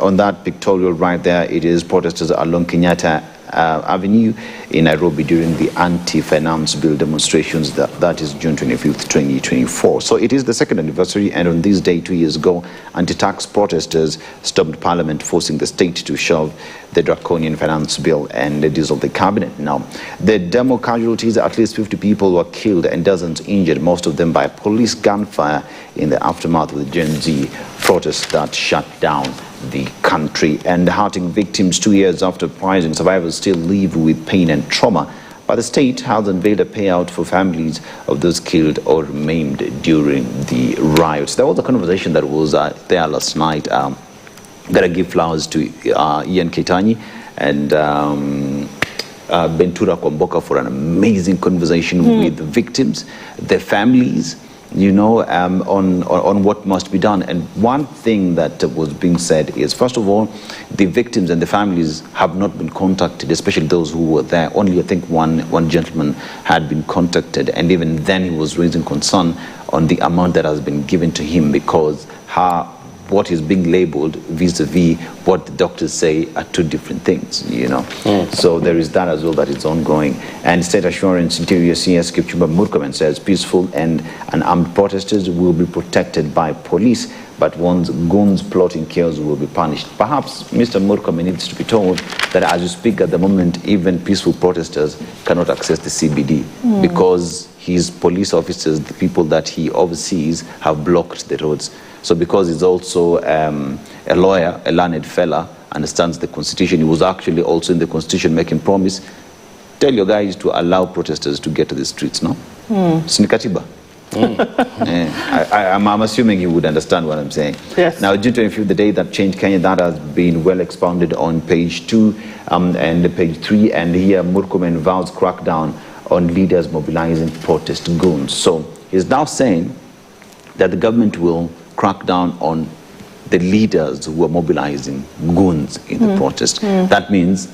on that pictorial right there, it is protesters along Kenyatta Avenue in Nairobi during the anti-finance bill demonstrations. That is June 25th, 2024. So it is the second anniversary, and on this day 2 years ago, anti-tax protesters stormed Parliament, forcing the state to shelve the draconian finance bill and dissolve the cabinet. Now, the demo casualties, at least 50 people were killed and dozens injured, most of them by police gunfire in the aftermath of the Gen Z protests that shut down the country. And hurting victims 2 years after uprising, survivors still live with pain and trauma. But the state has unveiled a payout for families of those killed or maimed during the riots. There was a conversation that was there last night. Gotta give flowers to Ian Ketanyi and Bentura Kwamboka for an amazing conversation with the victims, their families, you know, on what must be done. And one thing that was being said is, first of all, the victims and the families have not been contacted, especially those who were there. Only, I think, one gentleman had been contacted, and even then he was raising concern on the amount that has been given to him, because what is being labeled vis-a-vis what the doctors say are two different things, you know. So there is that as well, that is ongoing. And State Assurance Interior CS Kipchumba Murkomen says peaceful and unarmed protesters will be protected by police, but once goons plotting chaos will be punished. Perhaps Mr. Murkomen needs to be told that as you speak at the moment, even peaceful protesters cannot access the CBD because his police officers, the people that he oversees, have blocked the roads. So because he's also a lawyer, a learned fella, understands the Constitution, he was actually also in the Constitution making promise, tell your guys to allow protesters to get to the streets, no? Sinikatiba. I'm assuming you would understand what I'm saying. Yes. Now, June 25th, the day that changed Kenya, that has been well expounded on page 2 and page 3, and here Murkomen vows crackdown on leaders mobilizing protest goons. So he's now saying that the government will crack down on the leaders who are mobilizing goons in the protest. That means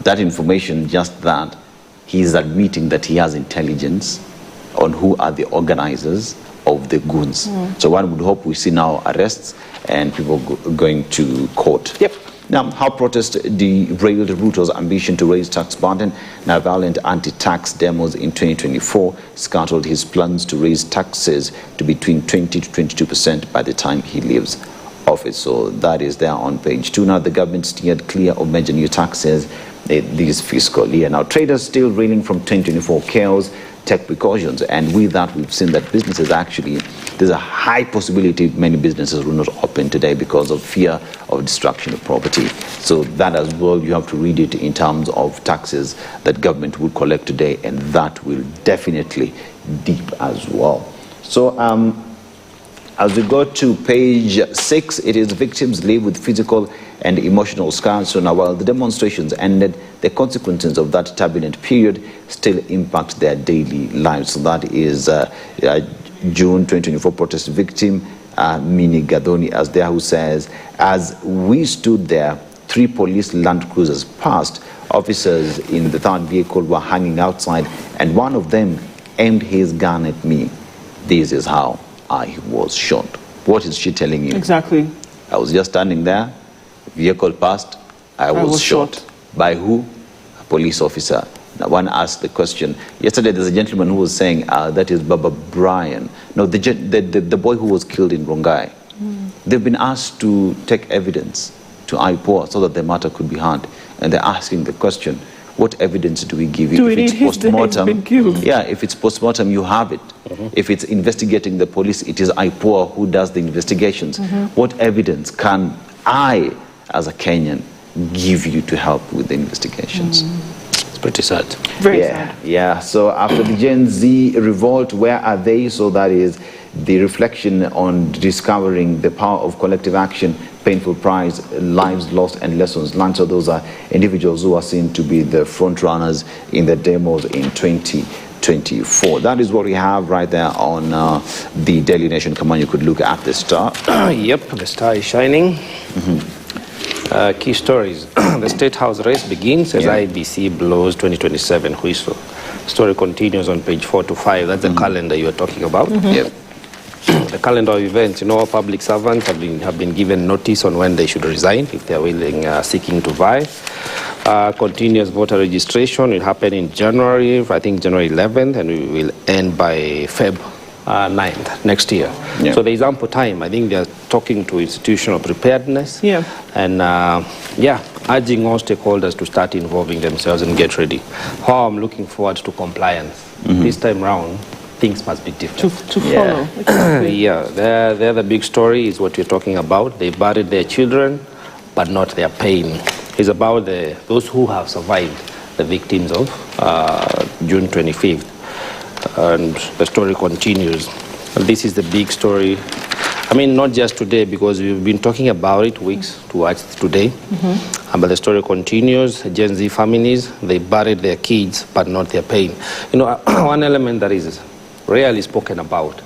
that information, just that, he is admitting that he has intelligence on who are the organizers of the goons. So one would hope we see now arrests and people going to court. Yep. Now, how protest derailed Ruto's ambition to raise tax burden. Now, violent anti-tax demos in 2024 scuttled his plans to raise taxes to between 20 to 22% by the time he leaves office. So that is there on page 2. Now, the government steered clear of major new taxes this fiscal year. Now, traders still reeling from 2024 chaos, take precautions, and with that we've seen that businesses actually, there's a high possibility many businesses will not open today because of fear of destruction of property. So that as well, you have to read it in terms of taxes that government will collect today, and that will definitely dip as well. So as we go to page 6, it is victims live with physical and emotional scars. So now, while the demonstrations ended, the consequences of that turbulent period still impact their daily lives. So that is June 2024 protest victim Mini Gadoni as there, who says, as we stood there, 3 police Land Cruisers passed. Officers in the 3rd vehicle were hanging outside, and one of them aimed his gun at me. This is how I was shot. What is she telling you? Exactly. I was just standing there, vehicle passed, I was shot. By who? A police officer. Now, one asked the question. Yesterday, there's a gentleman who was saying that is Baba Brian. No, the boy who was killed in Mungai. They've been asked to take evidence to IPOA so that the matter could be heard. And they're asking the question, what evidence do we give you? If it's post-mortem, yeah, if it's post-mortem, you have it. If it's investigating the police, it is IPOA who does the investigations. What evidence can I, as a Kenyan, give you to help with the investigations? It's pretty sad. Very sad. Yeah, so after the Gen Z revolt, where are they? So that is the reflection on discovering the power of collective action, painful price, lives lost, and lessons learned. So those are individuals who are seen to be the front runners in the demos in 2024. That is what we have right there on the Daily Nation. Kamanya, you could look at the star. Yep, the star is shining. Key stories. The State House race begins as IBC blows 2027 whistle. Story continues on page 4 to 5. That's the calendar you were talking about. Yep. The calendar of events, all public servants have been given notice on when they should resign if they are willing, seeking to vie. Continuous voter registration will happen in January, I think January 11th, and we will end by Feb 9th next year. So there is ample time. I think they are talking to institutional preparedness and urging all stakeholders to start involving themselves and get ready. How I'm looking forward to compliance. This time round, things must be different. To follow. They're the big story is what you're talking about. They buried their children, but not their pain. It's about those who have survived, the victims of June 25th. And the story continues. And this is the big story. I mean, not just today, because we've been talking about it weeks towards today. But the story continues. Gen Z families, they buried their kids, but not their pain. One element that is rarely spoken about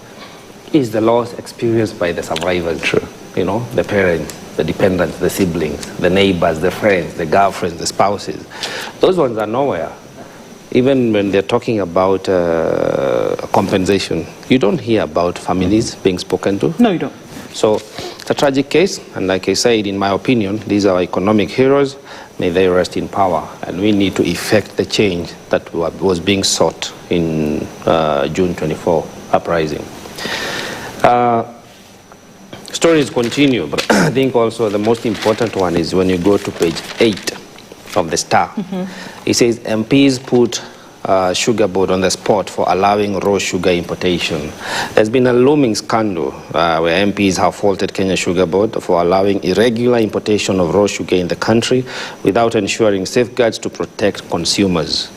is the loss experienced by the survivors. True. The parents, the dependents, the siblings, the neighbors, the friends, the girlfriends, the spouses. Those ones are nowhere. Even when they're talking about compensation, you don't hear about families being spoken to. No, you don't. So it's a tragic case, and like I said, in my opinion, these are economic heroes. May they rest in power, and we need to effect the change that was being sought in June 24 uprising. Stories continue, but I think also the most important one is when you go to page 8 of the Star. It says MPs put sugar board on the spot for allowing raw sugar importation. There's been a looming scandal where MPs have faulted Kenya Sugar Board for allowing irregular importation of raw sugar in the country without ensuring safeguards to protect consumers.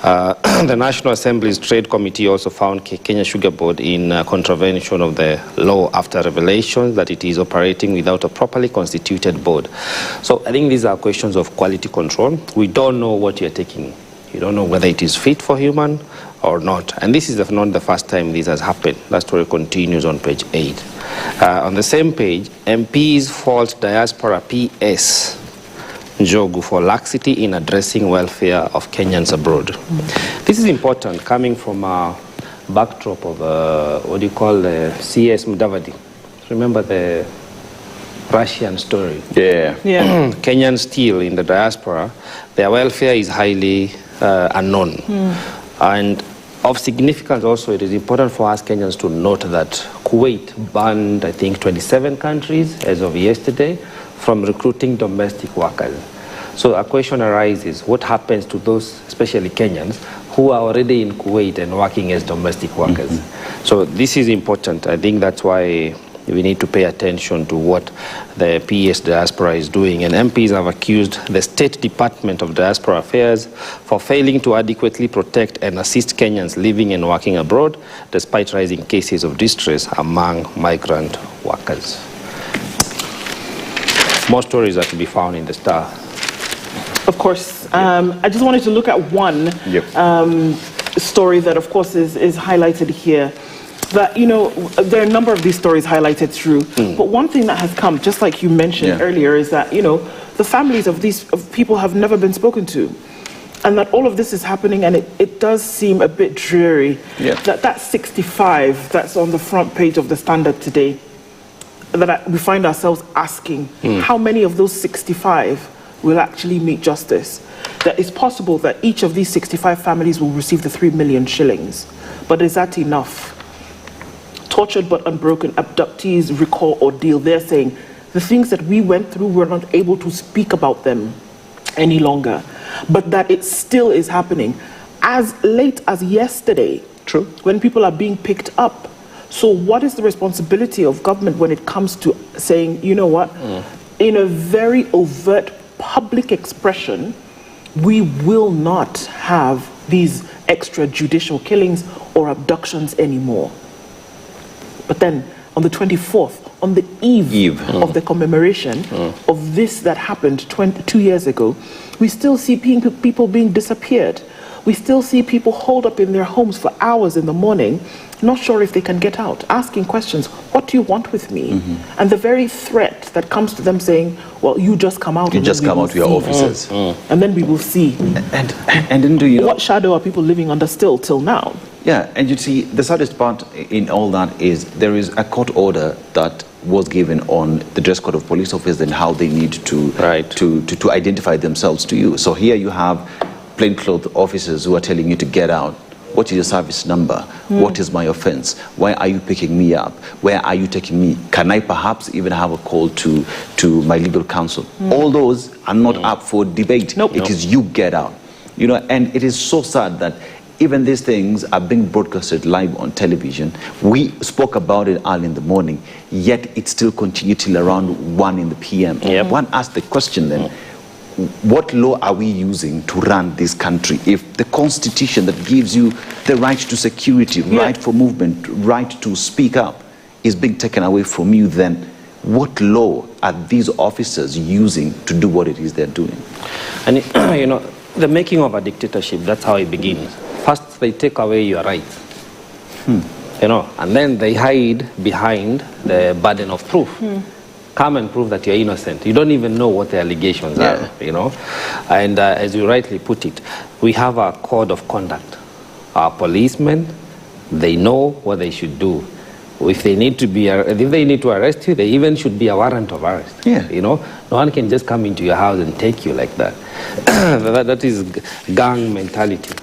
The National Assembly's Trade Committee also found Kenya Sugar Board in contravention of the law after revelations that it is operating without a properly constituted board. So I think these are questions of quality control. We don't know what you're taking. You don't know whether it is fit for human or not. And this is not the first time this has happened. That story continues on page 8. On the same page, MPs fault diaspora PS Njogu for laxity in addressing welfare of Kenyans abroad. This is important, coming from a backdrop of CS Mudavadi. Remember the Russian story? Kenyans still in the diaspora, their welfare is highly unknown. And Of significance also, it is important for us Kenyans to note that Kuwait banned, I think, 27 countries as of yesterday from recruiting domestic workers. So a question arises, what happens to those, especially Kenyans, who are already in Kuwait and working as domestic workers? So this is important. I think that's why we need to pay attention to what the PS diaspora is doing. And MPs have accused the State Department of Diaspora Affairs for failing to adequately protect and assist Kenyans living and working abroad, despite rising cases of distress among migrant workers. More stories are to be found in the Star. Of course. I just wanted to look at one story that, of course, is highlighted here. That, you know, there are a number of these stories highlighted through. But one thing that has come, just like you mentioned earlier, is that, you know, the families of these people have never been spoken to. And that all of this is happening, and it does seem a bit dreary. That 65 that's on the front page of the Standard today, that we find ourselves asking, how many of those 65 will actually meet justice? That it's possible that each of these 65 families will receive the 3 million shillings. But is that enough? Tortured but unbroken, abductees recall ordeal. They're saying the things that we went through, we're not able to speak about them any longer. But that it still is happening. As late as yesterday, when people are being picked up. So what is the responsibility of government when it comes to saying, you know what, in a very overt public expression, we will not have these extrajudicial killings or abductions anymore? But then on the 24th, on the eve of the commemoration of this that happened 2 years ago, we still see people being disappeared. We still see people holed up in their homes for hours in the morning, not sure if they can get out, asking questions, what do you want with me? And the very threat that comes to them saying, well, you just come out. You just come out to your offices. And then we will see. And then do you know, what shadow are people living under still till now? Yeah, and you see, the saddest part in all that is there is a court order that was given on the dress code of police officers and how they need to identify themselves to you. So here you have plainclothes officers who are telling you to get out. What is your service number? What is my offense? Why are you picking me up? Where are you taking me? Can I perhaps even have a call to my legal counsel? All those are not up for debate. It is you get out. You know, and it is so sad that even these things are being broadcasted live on television. We spoke about it early in the morning, yet it still continued till around 1 in the PM. One asked the question then, what law are we using to run this country? If the constitution that gives you the right to security, right for movement, right to speak up is being taken away from you, then what law are these officers using to do what it is they're doing? And you know, the making of a dictatorship, that's how it begins. First, they take away your rights, you know, and then they hide behind the burden of proof. Come and prove that you're innocent. You don't even know what the allegations are, you know. And as you rightly put it, we have a code of conduct. Our policemen, they know what they should do. If they need to arrest you, they even should be a warrant of arrest. You know, no one can just come into your house and take you like that. That is gang mentality.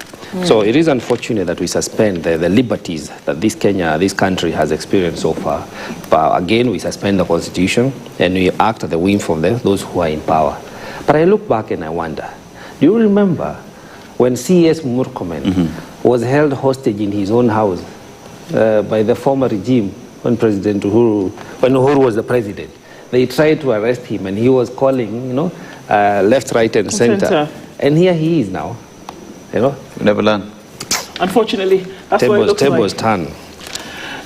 So it is unfortunate that we suspend the liberties that this country has experienced so far. But again, we suspend the constitution and we act at the whim of those who are in power. But I look back and I wonder, do you remember when C.S. Murkomen was held hostage in his own house by the former regime when Uhuru was the president? They tried to arrest him and he was calling, you know, left, right and center. And here he is now. You know, you never learn. Unfortunately, that's what it looks like. Tables turn.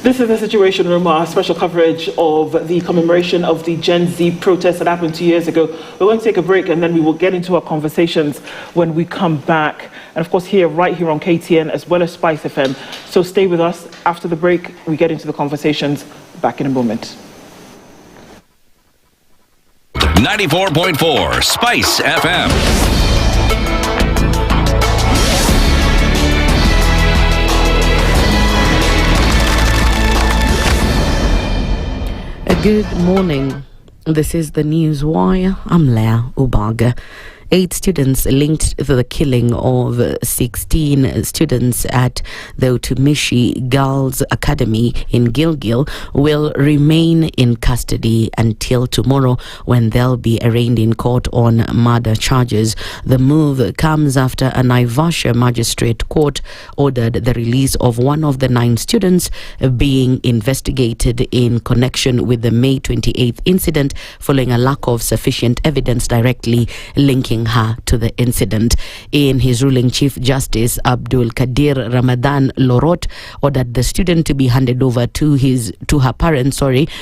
This is the Situation Room, our special coverage of the commemoration of the Gen Z protest that happened 2 years ago. We're going to take a break and then we will get into our conversations when we come back. And of course, right here on KTN as well as SpiceFM. So stay with us. After the break, we get into the conversations. Back in a moment. 94.4 Spice FM. Good morning. This is the News Wire. I'm Leah Ubaga. 8 students linked to the killing of 16 students at the Utumishi Girls Academy in Gilgil will remain in custody until tomorrow, when they'll be arraigned in court on murder charges. The move comes after a Naivasha magistrate court ordered the release of one of the 9 students being investigated in connection with the May 28th incident, following a lack of sufficient evidence directly linking her to the incident. In his ruling, Chief Justice Abdul Kadir Ramadan Lorot ordered the student to be handed over to her parents,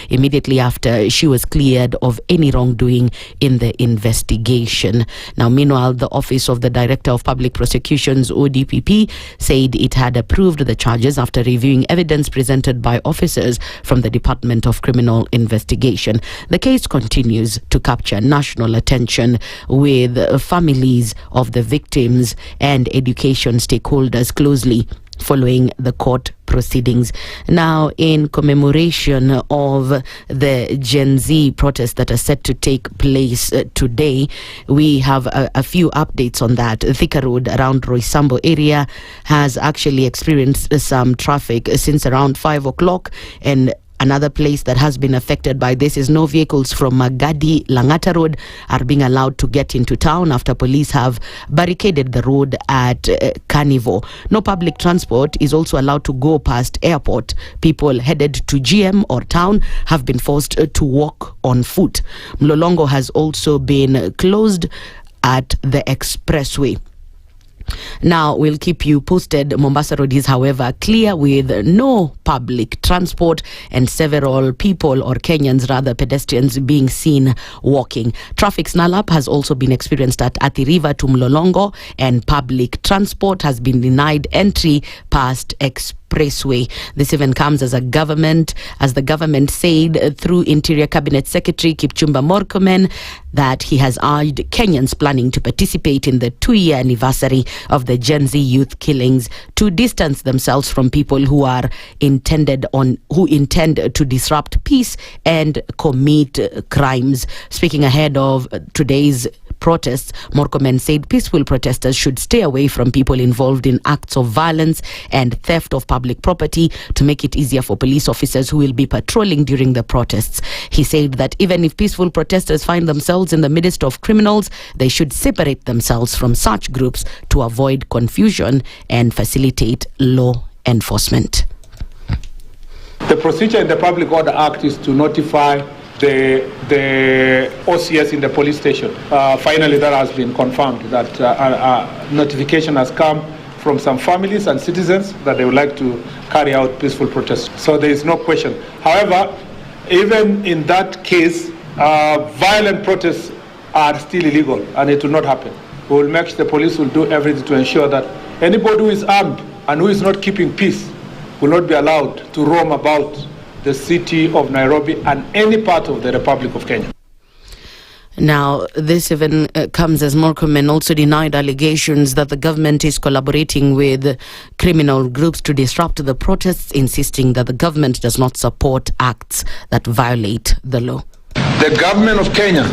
immediately after she was cleared of any wrongdoing in the investigation. Now, meanwhile, the Office of the Director of Public Prosecutions, ODPP, said it had approved the charges after reviewing evidence presented by officers from the Department of Criminal Investigation. The case continues to capture national attention, with families of the victims and education stakeholders closely following the court proceedings. Now, in commemoration of the Gen Z protests that are set to take place today, we have a few updates on that. Thika Road around Roysambo area has actually experienced some traffic since around 5 o'clock, and another place that has been affected by this is no vehicles from Magadi Langata Road are being allowed to get into town after police have barricaded the road at Carnival. No public transport is also allowed to go past airport. People headed to GM or town have been forced to walk on foot. Mlolongo has also been closed at the expressway. Now, we'll keep you posted. Mombasa Road is, however, clear with no public transport and several people, or Kenyans rather, pedestrians being seen walking. Traffic snarl-up has also been experienced at Athi River to Mlolongo, and public transport has been denied entry past expressway. This even comes as the government said through Interior Cabinet Secretary Kipchumba Murkomen that he has urged Kenyans planning to participate in the 2-year anniversary of the Gen Z youth killings to distance themselves from people who intend to disrupt peace and commit crimes. Speaking ahead of today's protests, Murkomen said peaceful protesters should stay away from people involved in acts of violence and theft of public property to make it easier for police officers who will be patrolling during the protests. He said that even if peaceful protesters find themselves in the midst of criminals, they should separate themselves from such groups to avoid confusion and facilitate law enforcement. The procedure in the Public Order Act is to notify the OCS in the police station. Finally, that has been confirmed, that notification has come from some families and citizens that they would like to carry out peaceful protests. So there is no question. However, even in that case, violent protests are still illegal and it will not happen. We will make sure the police will do everything to ensure that anybody who is armed and who is not keeping peace will not be allowed to roam about the city of Nairobi and any part of the Republic of Kenya. Now, this even comes as Murkomen also denied allegations that the government is collaborating with criminal groups to disrupt the protests, insisting that the government does not support acts that violate the law. The government of Kenya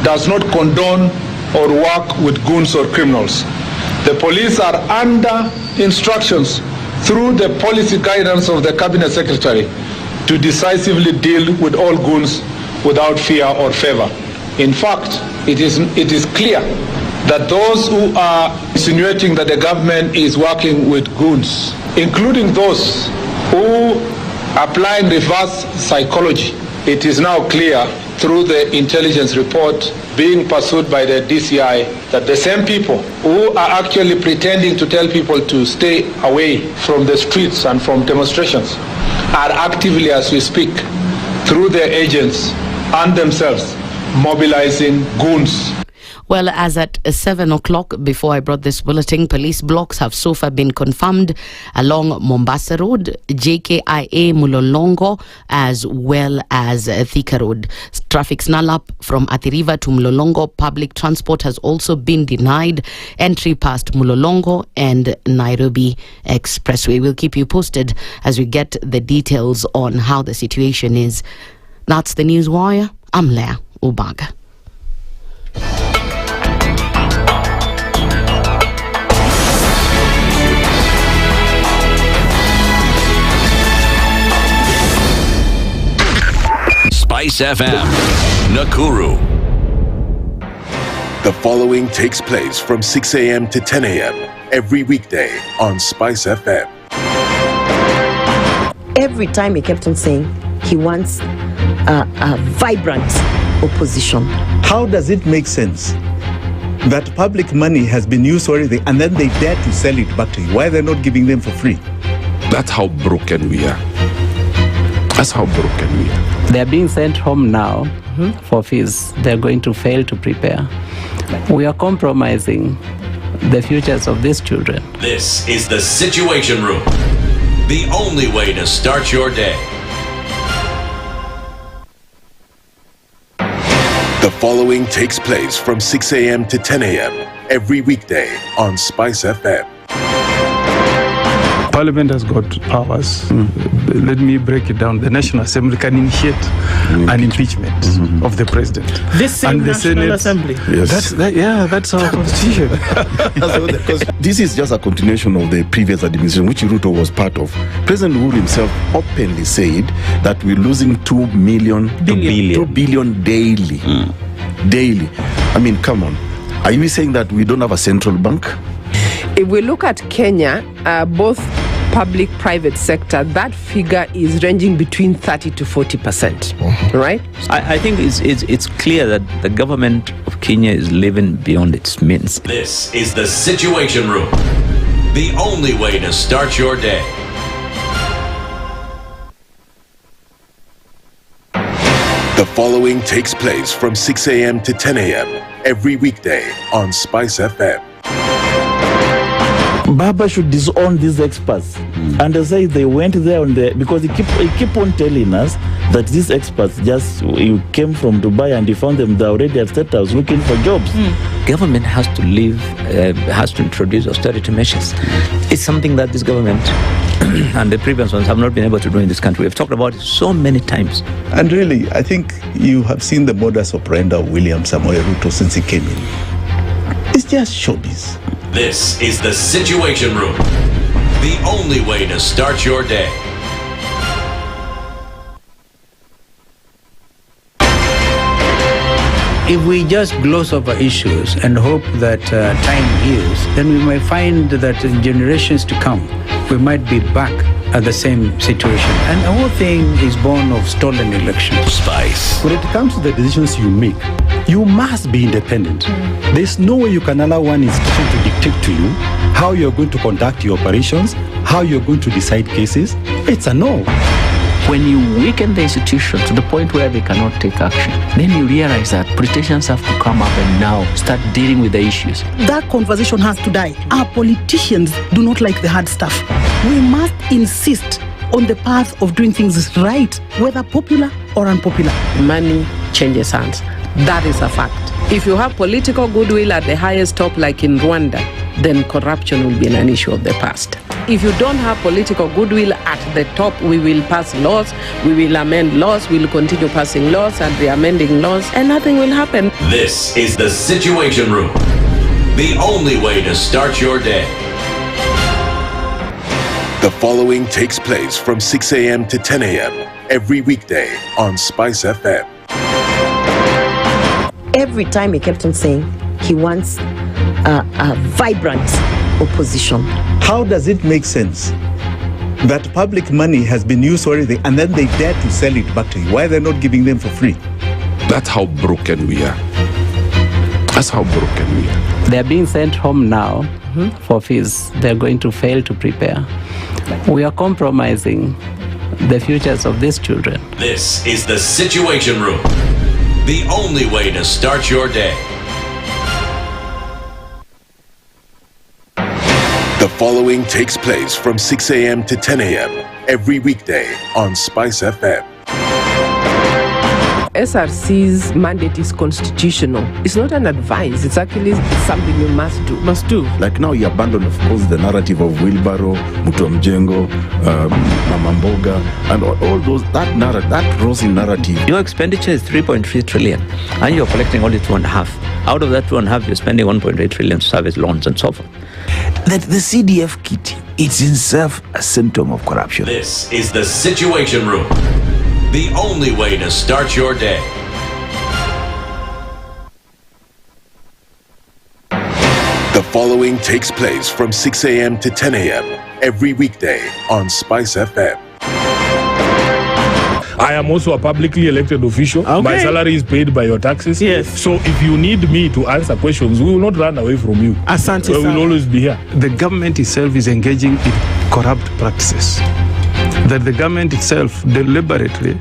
does not condone or work with goons or criminals. The police are under instructions through the policy guidance of the Cabinet Secretary to decisively deal with all goons without fear or favor. In fact, it is clear that those who are insinuating that the government is working with goons, including those who are applying reverse psychology, it is now clear through the intelligence report being pursued by the DCI that the same people who are actually pretending to tell people to stay away from the streets and from demonstrations are actively, as we speak, through their agents and themselves, mobilizing goons. Well, as at 7 o'clock, before I brought this bulletin, police blocks have so far been confirmed along Mombasa Road, JKIA Mlolongo, as well as Thika Road. Traffic snarl-up from Athi River to Mlolongo. Public transport has also been denied entry past Mlolongo and Nairobi Expressway. We'll keep you posted as we get the details on how the situation is. That's the News Wire. I'm Leah Ubaga. SpiceFM, Nakuru. The following takes place from 6 a.m. to 10 a.m. every weekday on SpiceFM. Every time he kept on saying he wants a vibrant opposition. How does it make sense that public money has been used already and then they dare to sell it back to you? Why are they not giving them for free? That's how broken we are. That's how broken we are. They are being sent home now for fees. They're going to fail to prepare. We are compromising the futures of these children. This is the Situation Room, the only way to start your day. The following takes place from 6 a.m. to 10 a.m. every weekday on SpiceFM. Parliament has got powers. Let me break it down. The National Assembly can initiate an impeachment of the president. This same National Assembly. Yes. That's our constitution. Because this is just a continuation of the previous administration, which Ruto was part of. President Uhuru himself openly said that we're losing 2 billion daily. Daily. I mean, come on. Are you saying that we don't have a central bank? If we look at Kenya, both public-private sector, that figure is ranging between 30 to 40%, right? I think it's clear that the government of Kenya is living beyond its means. This is the Situation Room, the only way to start your day. The following takes place from 6 a.m. to 10 a.m. every weekday on SpiceFM. Baba should disown these experts and they say they went there on the, because he keep on telling us that these experts you came from Dubai and you found them there already at State House looking for jobs. Government has to has to introduce austerity measures. It's something that this government and the previous ones have not been able to do in this country. We've talked about it so many times. And really, I think you have seen the modus operandi of William Samoei Ruto since he came in. It's just showbiz. This is the Situation Room, the only way to start your day. If we just gloss over issues and hope that time heals, then we might find that in generations to come, we might be back at the same situation. And the whole thing is born of stolen elections. Spice. When it comes to the decisions you make, you must be independent. There's no way you can allow one institution to dictate to you how you're going to conduct your operations, how you're going to decide cases. It's a no. When you weaken the institution to the point where they cannot take action, then you realize that politicians have to come up and now start dealing with the issues. That conversation has to die. Our politicians do not like the hard stuff. We must insist on the path of doing things right, whether popular or unpopular. Money changes hands. That is a fact. If you have political goodwill at the highest top, like in Rwanda, then corruption will be an issue of the past. If you don't have political goodwill at the top, we will pass laws, we will amend laws, we will continue passing laws and re-amending laws, and nothing will happen. This is the Situation Room, the only way to start your day. The following takes place from 6 a.m. to 10 a.m. every weekday on SpiceFM. Every time he kept on saying he wants a vibrant opposition. How does it make sense that public money has been used already and then they dare to sell it back to you? Why are they not giving them for free? That's how broken we are. That's how broken we are. They are being sent home now for fees. They're going to fail to prepare. We are compromising the futures of these children. This is the Situation Room, the only way to start your day. The following takes place from 6 a.m. to 10 a.m. every weekday on SpiceFM. SRC's mandate is constitutional. It's not an advice. It's actually something you must do. Like now you abandon, of course, the narrative of Wheelbarrow, Mutomjengo, Mamamboga, and all those, that rosy narrative. Your expenditure is 3.3 trillion and you're collecting only 2.5. Out of that 2.5, you're spending 1.8 trillion to service loans and so forth. That the CDF kit is itself a symptom of corruption. This is the Situation Room, the only way to start your day. The following takes place from 6 a.m. to 10 a.m. every weekday on SpiceFM. I am also a publicly elected official. Okay. My salary is paid by your taxes. Yes. So if you need me to answer questions, we will not run away from you. Asante We will always be here. The government itself is engaging in corrupt practices. That the government itself deliberately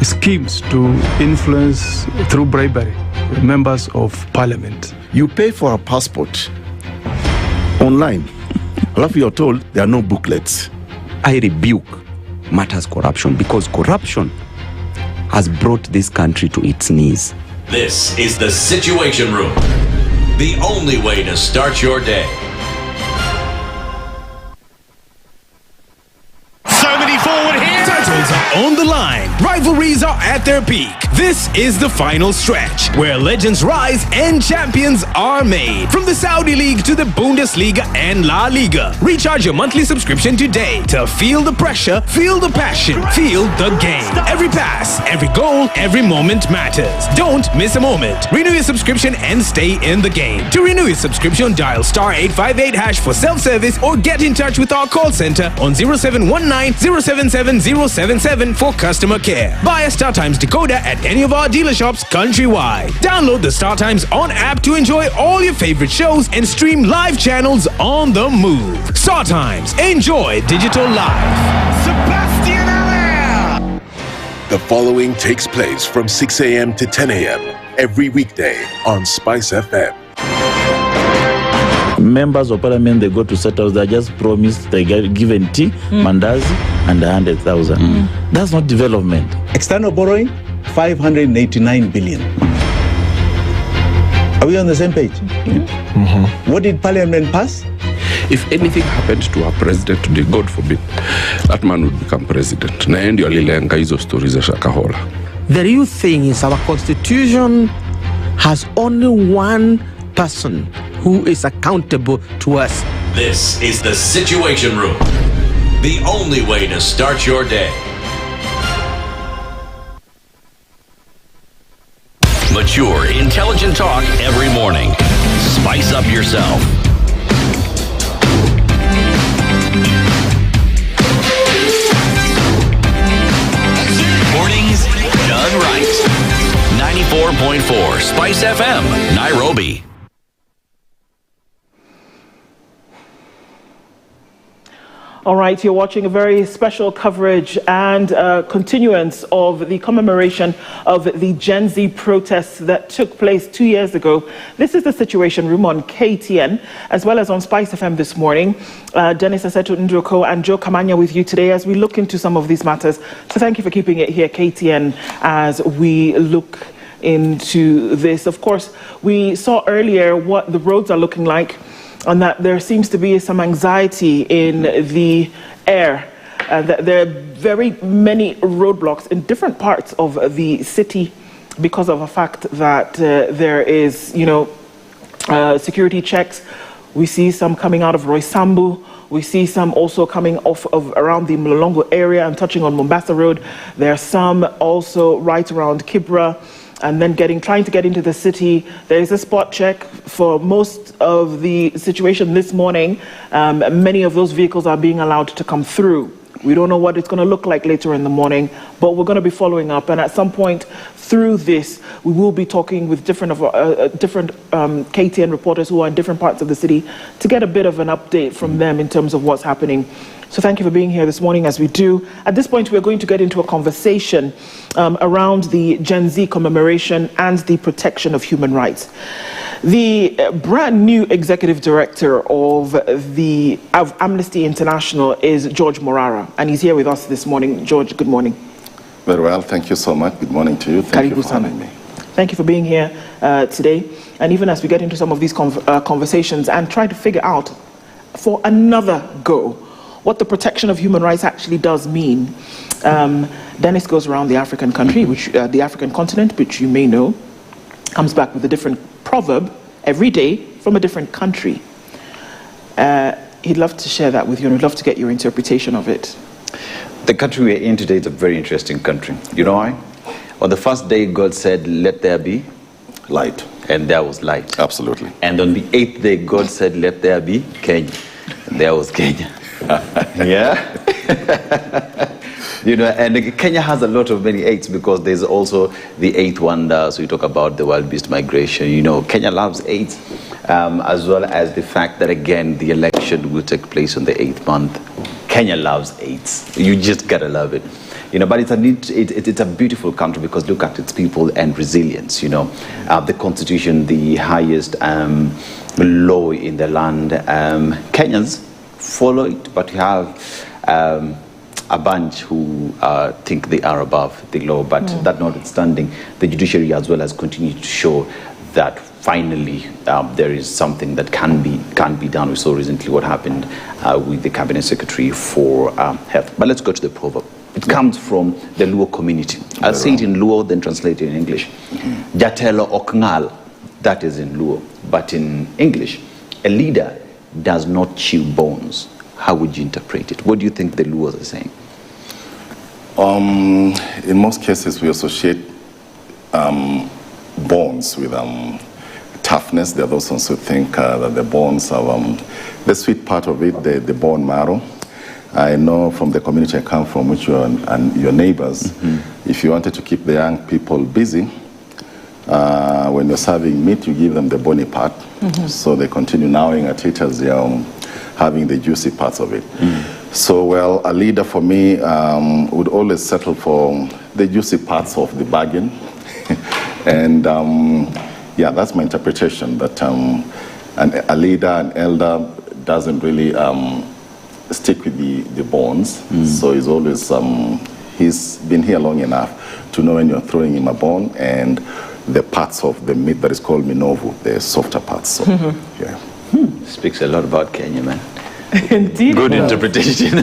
schemes to influence through bribery members of parliament. You pay for a passport online. Alafu you're told there are no booklets. I rebuke matters corruption because corruption has brought this country to its knees. This is the Situation Room, the only way to start your day. So many forward here. Titles are on the line. Rivalries are at their peak. This is the final stretch where legends rise and champions are made. From the Saudi League to the Bundesliga and La Liga. Recharge your monthly subscription today to feel the pressure, feel the passion, feel the game. Every pass, every goal, every moment matters. Don't miss a moment. Renew your subscription and stay in the game. To renew your subscription, dial *858# for self-service or get in touch with our call center on 0719 077 077 for customer care. Buy a StarTimes decoder at any of our dealer shops countrywide. Download the StarTimes On app to enjoy all your favorite shows and stream live channels on the move. StarTimes. Enjoy digital life. The following takes place from 6 a.m. to 10 a.m. every weekday on SpiceFM. Members of parliament, they go to settle, they just promised they get given tea, mandazi, and 100,000. That's not development. External borrowing, 589 billion. Are we on the same page? What did parliament pass? If anything happened to our president today, God forbid, that man would become president. Na ndio alilenga hizo stories za Shakahola. The real thing is our constitution has only one person who is accountable to us. This is the Situation Room, the only way to start your day. Mature, intelligent talk every morning. Spice up yourself. Mornings done right. 94.4 Spice FM, Nairobi. All right, you're watching a very special coverage and continuance of the commemoration of the Gen Z protests that took place 2 years ago. This is the Situation Room on KTN, as well as on Spice FM this morning. Dennis Aseto, Nduh, and Joe Kamanya with you today as we look into some of these matters. So thank you for keeping it here, KTN, as we look into this. Of course, we saw earlier what the roads are looking like, and that there seems to be some anxiety in the air. That there are very many roadblocks in different parts of the city because of the fact that there is, security checks. We see some coming out of Roysambu. We see some also coming off of around the Mlolongo area and touching on Mombasa Road. There are some also right around Kibra, and then trying to get into the city. There is a spot check for most of the situation this morning. Many of those vehicles are being allowed to come through. We don't know what it's going to look like later in the morning, but we're going to be following up. And at some point through this, we will be talking with different KTN reporters who are in different parts of the city to get a bit of an update from them in terms of what's happening. So thank you for being here this morning as we do. At this point, we're going to get into a conversation around the Gen Z commemoration and the protection of human rights. The brand new executive director of Amnesty International is George Morara, and he's here with us this morning. George, good morning. Very well, thank you so much. Good morning to you. Thank you for having me. Thank you for being here today. And even as we get into some of these conversations and try to figure out for another go what the protection of human rights actually does mean. Dennis goes around the African country, the African continent, which you may know, comes back with a different proverb every day from a different country. He'd love to share that with you, and we'd love to get your interpretation of it. The country we're in today is a very interesting country. You know why? On the first day, God said, let there be light. And there was light. Absolutely. And on the 8th day, God said, let there be Kenya. And there was Kenya. Yeah? You know, and Kenya has a lot of many 8s because there's also the 8th wonder. So you talk about the wild beast migration. You know, Kenya loves 8s, as well as the fact that, again, the election will take place on the 8th month. Kenya loves 8s. You just gotta love it. You know, but it's a beautiful country because look at its people and resilience, you know. The constitution, the highest law in the land. Kenyans follow it, but you have a bunch who think they are above the law. But that notwithstanding, the judiciary as well has continued to show that finally there is something that can be done. We saw recently what happened with the cabinet secretary for health. But let's go to the proverb. It comes from the Luo community. I'll say it in Luo, then translate it in English. Jatelo okngal, that is in Luo. But in English, a leader does not chew bones. How would you interpret it? What do you think the Luos are saying? In most cases, we associate bones with toughness. There are those ones who think that the bones are the sweet part of it, the bone marrow. I know from the community I come from, which you and your neighbors, if you wanted to keep the young people busy, when you're serving meat, you give them the bony part, so they continue gnawing at it as they're having the juicy parts of it. So, well, a leader for me would always settle for the juicy parts of the bargain. And yeah, that's my interpretation, that a leader, an elder, doesn't really stick with the bones. So he's always, he's been here long enough to know when you're throwing him a bone and the parts of the meat that is called minovu, the softer parts. So, yeah. Speaks a lot about Kenya, man. Indeed. Good interpretation.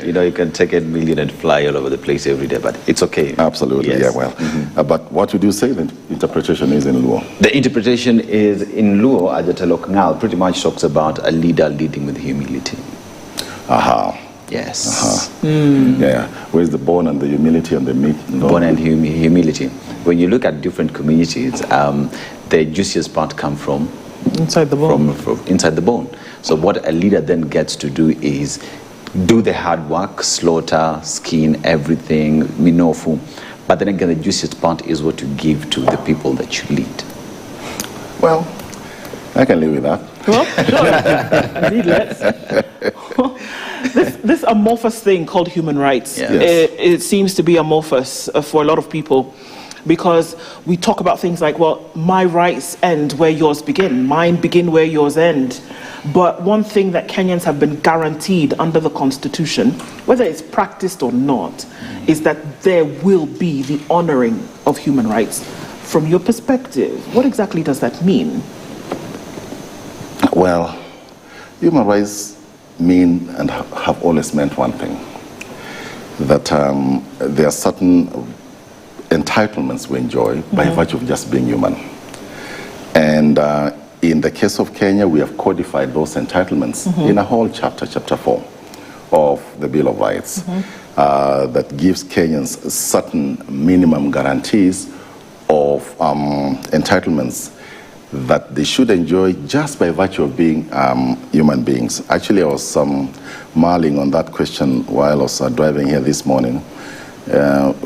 You know, you can take 1 million and fly all over the place every day, but it's okay. Absolutely, yes. Yeah, well. But what would you say the interpretation is in Luo? The interpretation is in Luo, Ajatelo Ngal pretty much talks about a leader leading with humility. Aha. Yes. Yeah. Where's the bone and the humility and the meat? Bone and humility. When you look at different communities, the juiciest part come from inside the bone. From inside the bone. So what a leader then gets to do is do the hard work, slaughter, skin, everything, minofu. But then again, the juiciest part is what you give to the people that you lead. Well, I can live with that. Well, sure. Indeed, let's. This amorphous thing called human rights, it seems to be amorphous for a lot of people, because we talk about things like, well, my rights end where yours begin, mine begin where yours end. But one thing that Kenyans have been guaranteed under the Constitution, whether it's practiced or not, is that there will be the honoring of human rights. From your perspective, what exactly does that mean? Well, human rights mean and have always meant one thing, that there are certain entitlements we enjoy by virtue of just being human. And in the case of Kenya, we have codified those entitlements in a whole chapter 4 of the Bill of Rights, that gives Kenyans certain minimum guarantees of entitlements that they should enjoy just by virtue of being human beings. Actually, I was mulling on that question while I was driving here this morning.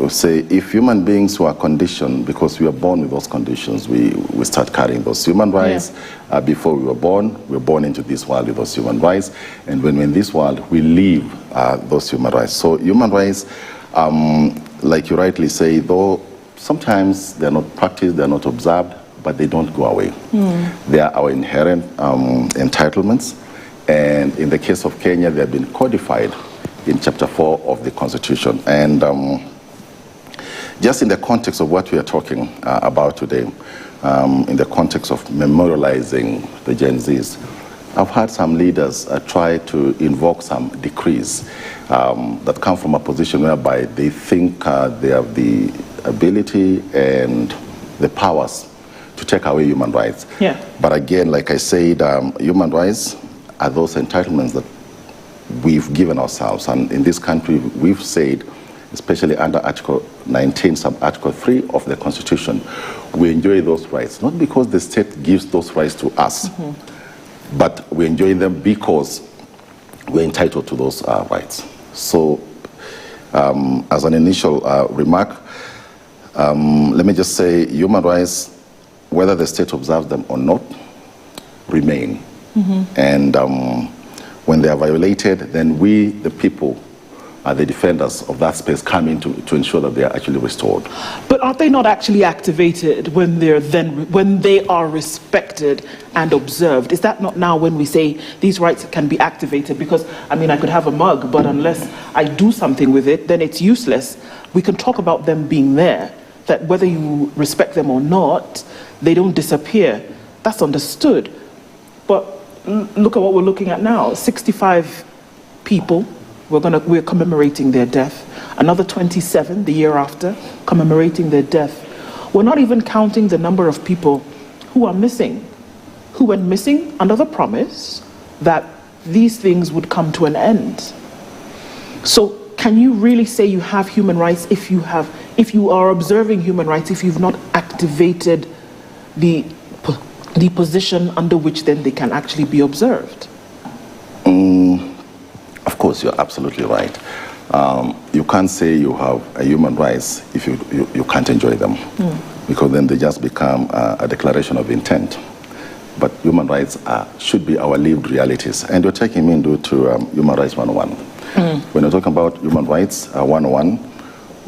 Say, if human beings were conditioned, because we are born with those conditions, we start carrying those human rights. Before we were born into this world with those human rights. And when we're in this world, we live those human rights. So human rights, like you rightly say, though sometimes they're not practiced, they're not observed, but they don't go away. They are our inherent entitlements. And in the case of Kenya, they have been codified in Chapter 4 of the Constitution. And just in the context of what we are talking about today, in the context of memorializing the Gen Zs, I've had some leaders try to invoke some decrees that come from a position whereby they think they have the ability and the powers to take away human rights. But again, like I said, human rights are those entitlements that we've given ourselves. And in this country, we've said, especially under Article 19, sub-Article 3 of the Constitution, we enjoy those rights, not because the state gives those rights to us, but we enjoy them because we're entitled to those rights. So, as an initial remark, let me just say human rights, whether the state observes them or not, remain. And when they are violated, then we, the people, the defenders of that space, come in to ensure that they are actually restored. But aren't they not actually activated when they are respected and observed? Is that not now when we say these rights can be activated? Because, I mean, I could have a mug, but unless I do something with it, then it's useless. We can talk about them being there, that whether you respect them or not, they don't disappear. That's understood. But look at what we're looking at now. 65 people. We're commemorating their death. Another 27 the year after, commemorating their death. We're not even counting the number of people who are missing, who went missing under the promise that these things would come to an end. So can you really say you have human rights if you are observing human rights, if you've not activated the position under which then they can actually be observed? Of course, you're absolutely right. You can't say you have a human rights if you can't enjoy them, because then they just become a declaration of intent. But human rights should be our lived realities. And you're taking me into Human Rights 101. When you're talking about Human Rights 101,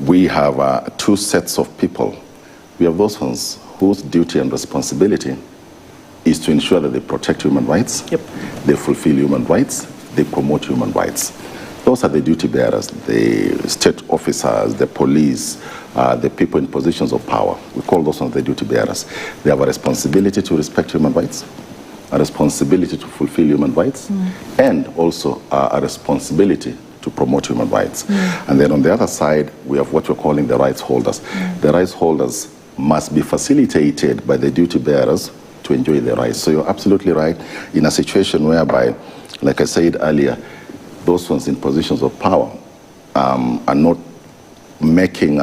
we have two sets of people. We have those ones whose duty and responsibility is to ensure that they protect human rights, they fulfill human rights, they promote human rights. Those are the duty bearers, the state officers, the police, the people in positions of power. We call those ones the duty bearers. They have a responsibility to respect human rights, a responsibility to fulfill human rights, and also a responsibility to promote human rights. And then on the other side, we have what we're calling the rights holders. The rights holders must be facilitated by the duty bearers to enjoy their rights. So you're absolutely right. In a situation whereby, like I said earlier, those ones in positions of power are not making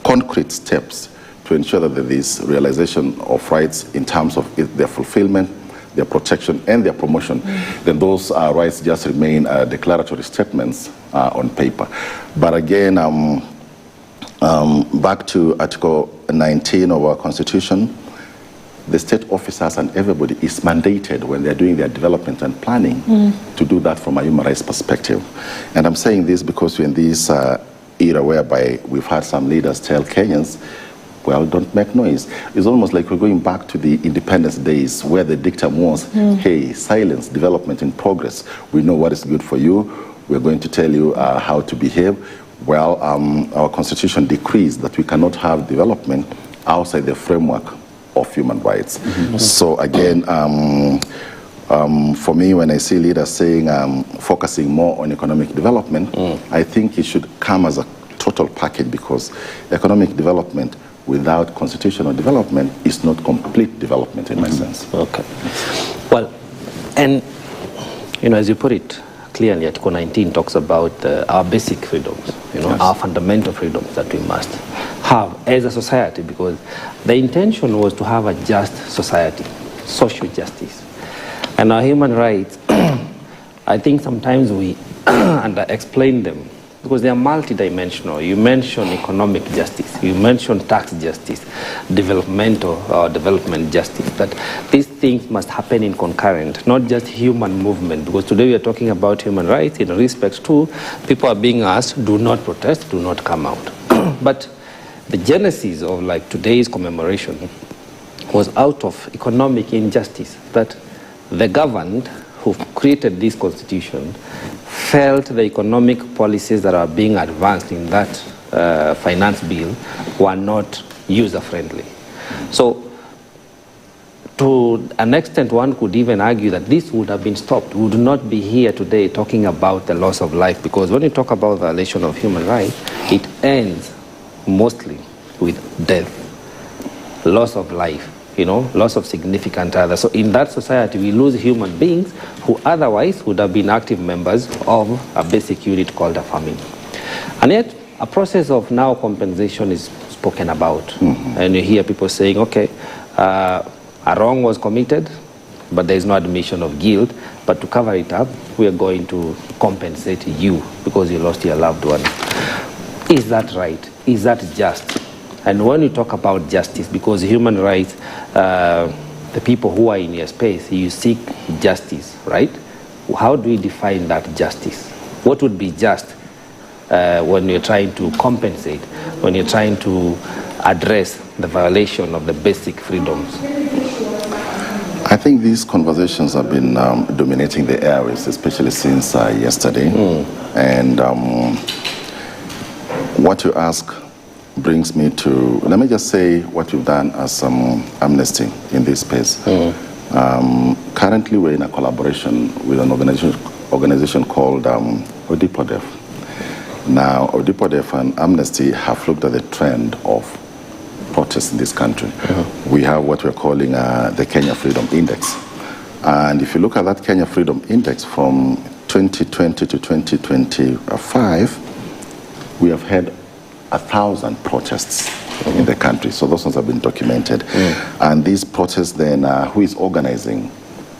concrete steps to ensure that there is realization of rights in terms of their fulfillment, their protection, and their promotion, then those rights just remain declaratory statements on paper. But again, back to Article 19 of our Constitution, the state officers and everybody is mandated when they're doing their development and planning to do that from a human rights perspective. And I'm saying this because we're in this era whereby we've had some leaders tell Kenyans, well, don't make noise. It's almost like we're going back to the independence days where the dictum was, hey, silence, development in progress. We know what is good for you. We're going to tell you how to behave. Well, our constitution decrees that we cannot have development outside the framework of human rights. So again, for me, when I see leaders saying focusing more on economic development, I think it should come as a total package, because economic development without constitutional development is not complete development in my sense. Okay. Well, and as you put it clearly, Article 19 talks about our basic freedoms, our fundamental freedoms that we must have as a society, because the intention was to have a just society, social justice. And our human rights, I think sometimes we under-explain them, because they are multidimensional. You mention economic justice, you mention tax justice, developmental or development justice, that these things must happen in concurrent, not just human movement, because today we are talking about human rights in respect to people are being asked, do not protest, do not come out. But the genesis of today's commemoration was out of economic injustice, that the governed who created this constitution felt the economic policies that are being advanced in that finance bill were not user-friendly. So to an extent, one could even argue that this would have been stopped. We would not be here today talking about the loss of life, because when you talk about violation of human rights, it ends mostly with death, loss of life, loss of significant others. So in that society, we lose human beings who otherwise would have been active members of a basic unit called a family. And yet, a process of now compensation is spoken about. And you hear people saying, okay, a wrong was committed, but there is no admission of guilt. But to cover it up, we are going to compensate you because you lost your loved one. Is that right? Is that just? And when you talk about justice, because human rights, the people who are in your space, you seek justice, right? How do we define that justice? What would be just when you're trying to compensate, when you're trying to address the violation of the basic freedoms? I think these conversations have been dominating the airwaves, especially since yesterday. And what you ask brings me to, let me just say what we've done as Amnesty in this space. Currently, we're in a collaboration with an organization called Odipodef. Now, Odipodef and Amnesty have looked at the trend of protests in this country. We have what we're calling the Kenya Freedom Index. And if you look at that Kenya Freedom Index from 2020 to 2025, we have had 1,000 protests in the country. So those ones have been documented. And these protests then, who is organizing?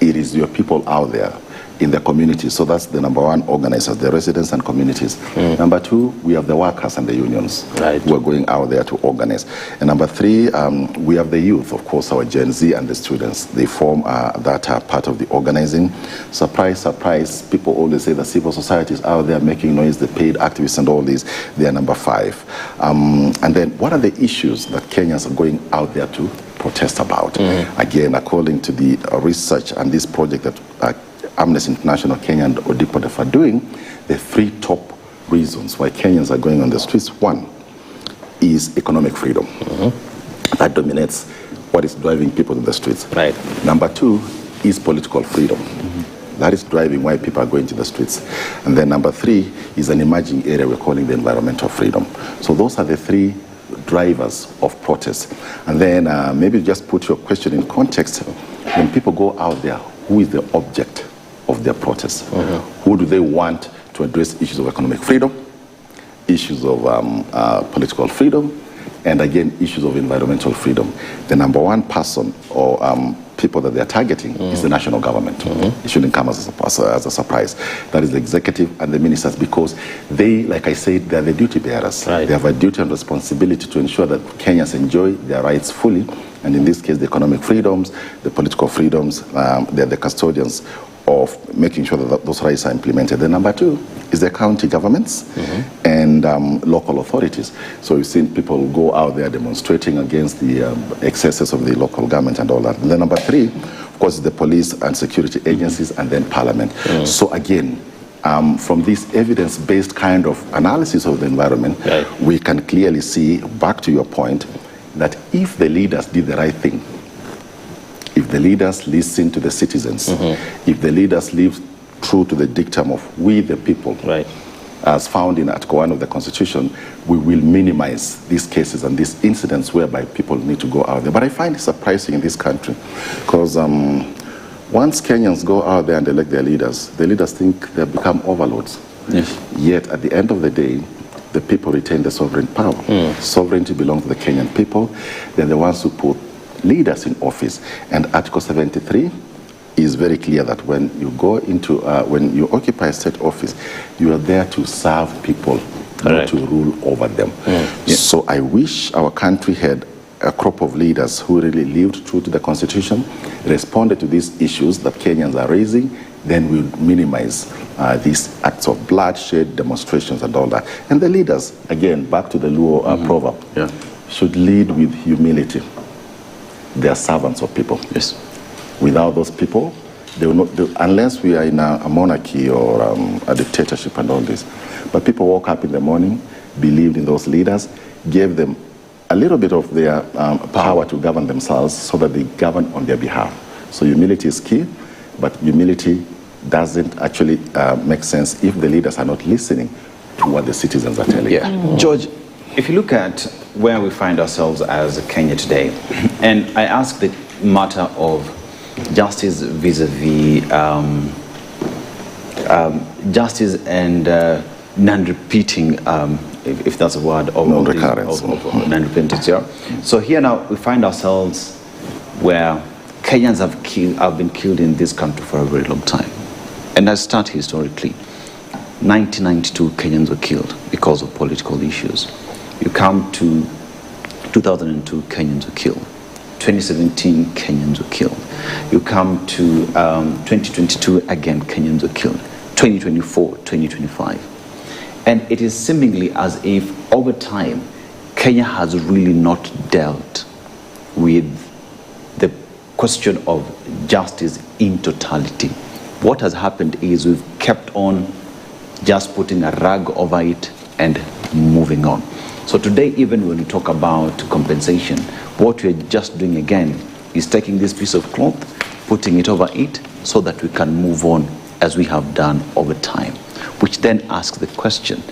It is your people out there in the community. So that's the number one, organizers, the residents and communities. Number two, we have the workers and the unions who are going out there to organize. And number three, we have the youth, of course, our Gen Z and the students. They form that part of the organizing. Surprise, surprise, people always say that civil society is out there making noise, the paid activists and all these. They are number five. And then what are the issues that Kenyans are going out there to protest about? Again, according to the research and this project that Amnesty International Kenya and Odipodef are doing, the three top reasons why Kenyans are going on the streets. One is economic freedom. That dominates what is driving people to the streets. Number two is political freedom. That is driving why people are going to the streets. And then number three is an emerging area we're calling the environmental freedom. So those are the three drivers of protest. And then maybe just put your question in context. When people go out there, who is the object of their protests? Who do they want to address issues of economic freedom, issues of political freedom, and again, issues of environmental freedom? The number one person or people that they're targeting is the national government. It shouldn't come as a surprise. That is the executive and the ministers, because they, like I said, they're the duty bearers. They have a duty and responsibility to ensure that Kenyans enjoy their rights fully, and in this case, the economic freedoms, the political freedoms, they're the custodians of making sure that those rights are implemented. The number two is the county governments and local authorities. So we've seen people go out there demonstrating against the excesses of the local government and all that. And then number three, of course, is the police and security agencies and then parliament. So again, from this evidence-based kind of analysis of the environment, we can clearly see, back to your point, that if the leaders did the right thing, if the leaders listen to the citizens, if the leaders live true to the dictum of we the people, as found in Article 1 of the Constitution, we will minimize these cases and these incidents whereby people need to go out there. But I find it surprising in this country, because once Kenyans go out there and elect their leaders, the leaders think they've become overlords. Yet at the end of the day, the people retain the sovereign power. Sovereignty belongs to the Kenyan people. They're the ones who put leaders in office. And Article 73 is very clear that when you go into, when you occupy a state office, you are there to serve people, not to rule over them. So I wish our country had a crop of leaders who really lived true to the Constitution, responded to these issues that Kenyans are raising, then we'll minimize these acts of bloodshed, demonstrations and all that. And the leaders, again, back to the Luo proverb, should lead with humility. They are servants of people. Without those people, they will not, unless we are in a monarchy or a dictatorship and all this. But people woke up in the morning, believed in those leaders, gave them a little bit of their power to govern themselves so that they govern on their behalf. So humility is key, but humility doesn't actually make sense if the leaders are not listening to what the citizens are telling them. George, if you look at where we find ourselves as Kenya today, and I ask that matter of justice vis-a-vis justice and non-repeating, if that's a word, of non-recurrence. Of non-repentance. Yeah? So here now we find ourselves where Kenyans have been killed in this country for a very long time. And I start historically. 1992 Kenyans were killed because of political issues. You come to 2002, Kenyans were killed. 2017, Kenyans were killed. You come to 2022, again, Kenyans were killed. 2024, 2025. And it is seemingly as if over time, Kenya has really not dealt with the question of justice in totality. What has happened is we've kept on just putting a rug over it and moving on. So today, even when we talk about compensation, what we're just doing again is taking this piece of cloth, putting it over it so that we can move on as we have done over time, which then asks the question,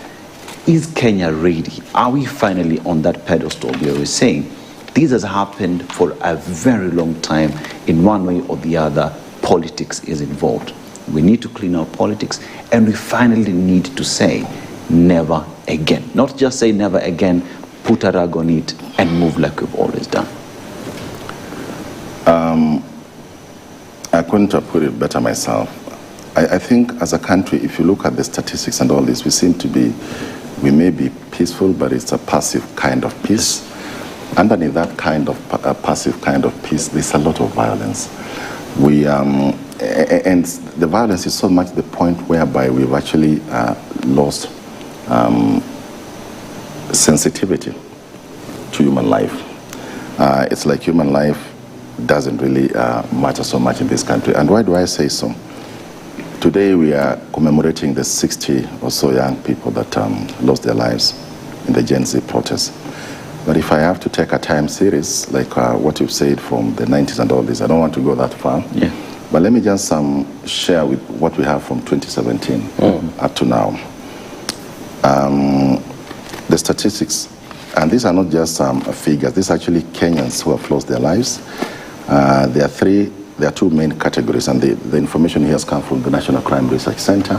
is Kenya ready? Are we finally on that pedestal where we're saying, this has happened for a very long time, in one way or the other, politics is involved. We need to clean our politics, and we finally need to say, never again. Not just say never again, put a rug on it, and move like we've always done. I couldn't have put it better myself. I think as a country, if you look at the statistics and all this, we may be peaceful, but it's a passive kind of peace. Underneath that kind of passive kind of peace, there's a lot of violence. And the violence is so much the point whereby we've actually lost sensitivity to human life. It's like human life doesn't really matter so much in this country. And why do I say so? Today we are commemorating the 60 or so young people that lost their lives in the Gen Z protests. But if I have to take a time series, like what you've said from the 90s and all this, I don't want to go that far. Yeah. But let me just share with what we have from 2017 up to now. The statistics, and these are not just figures, these are actually Kenyans who have lost their lives. There are two main categories, and the information here has come from the National Crime Research Center.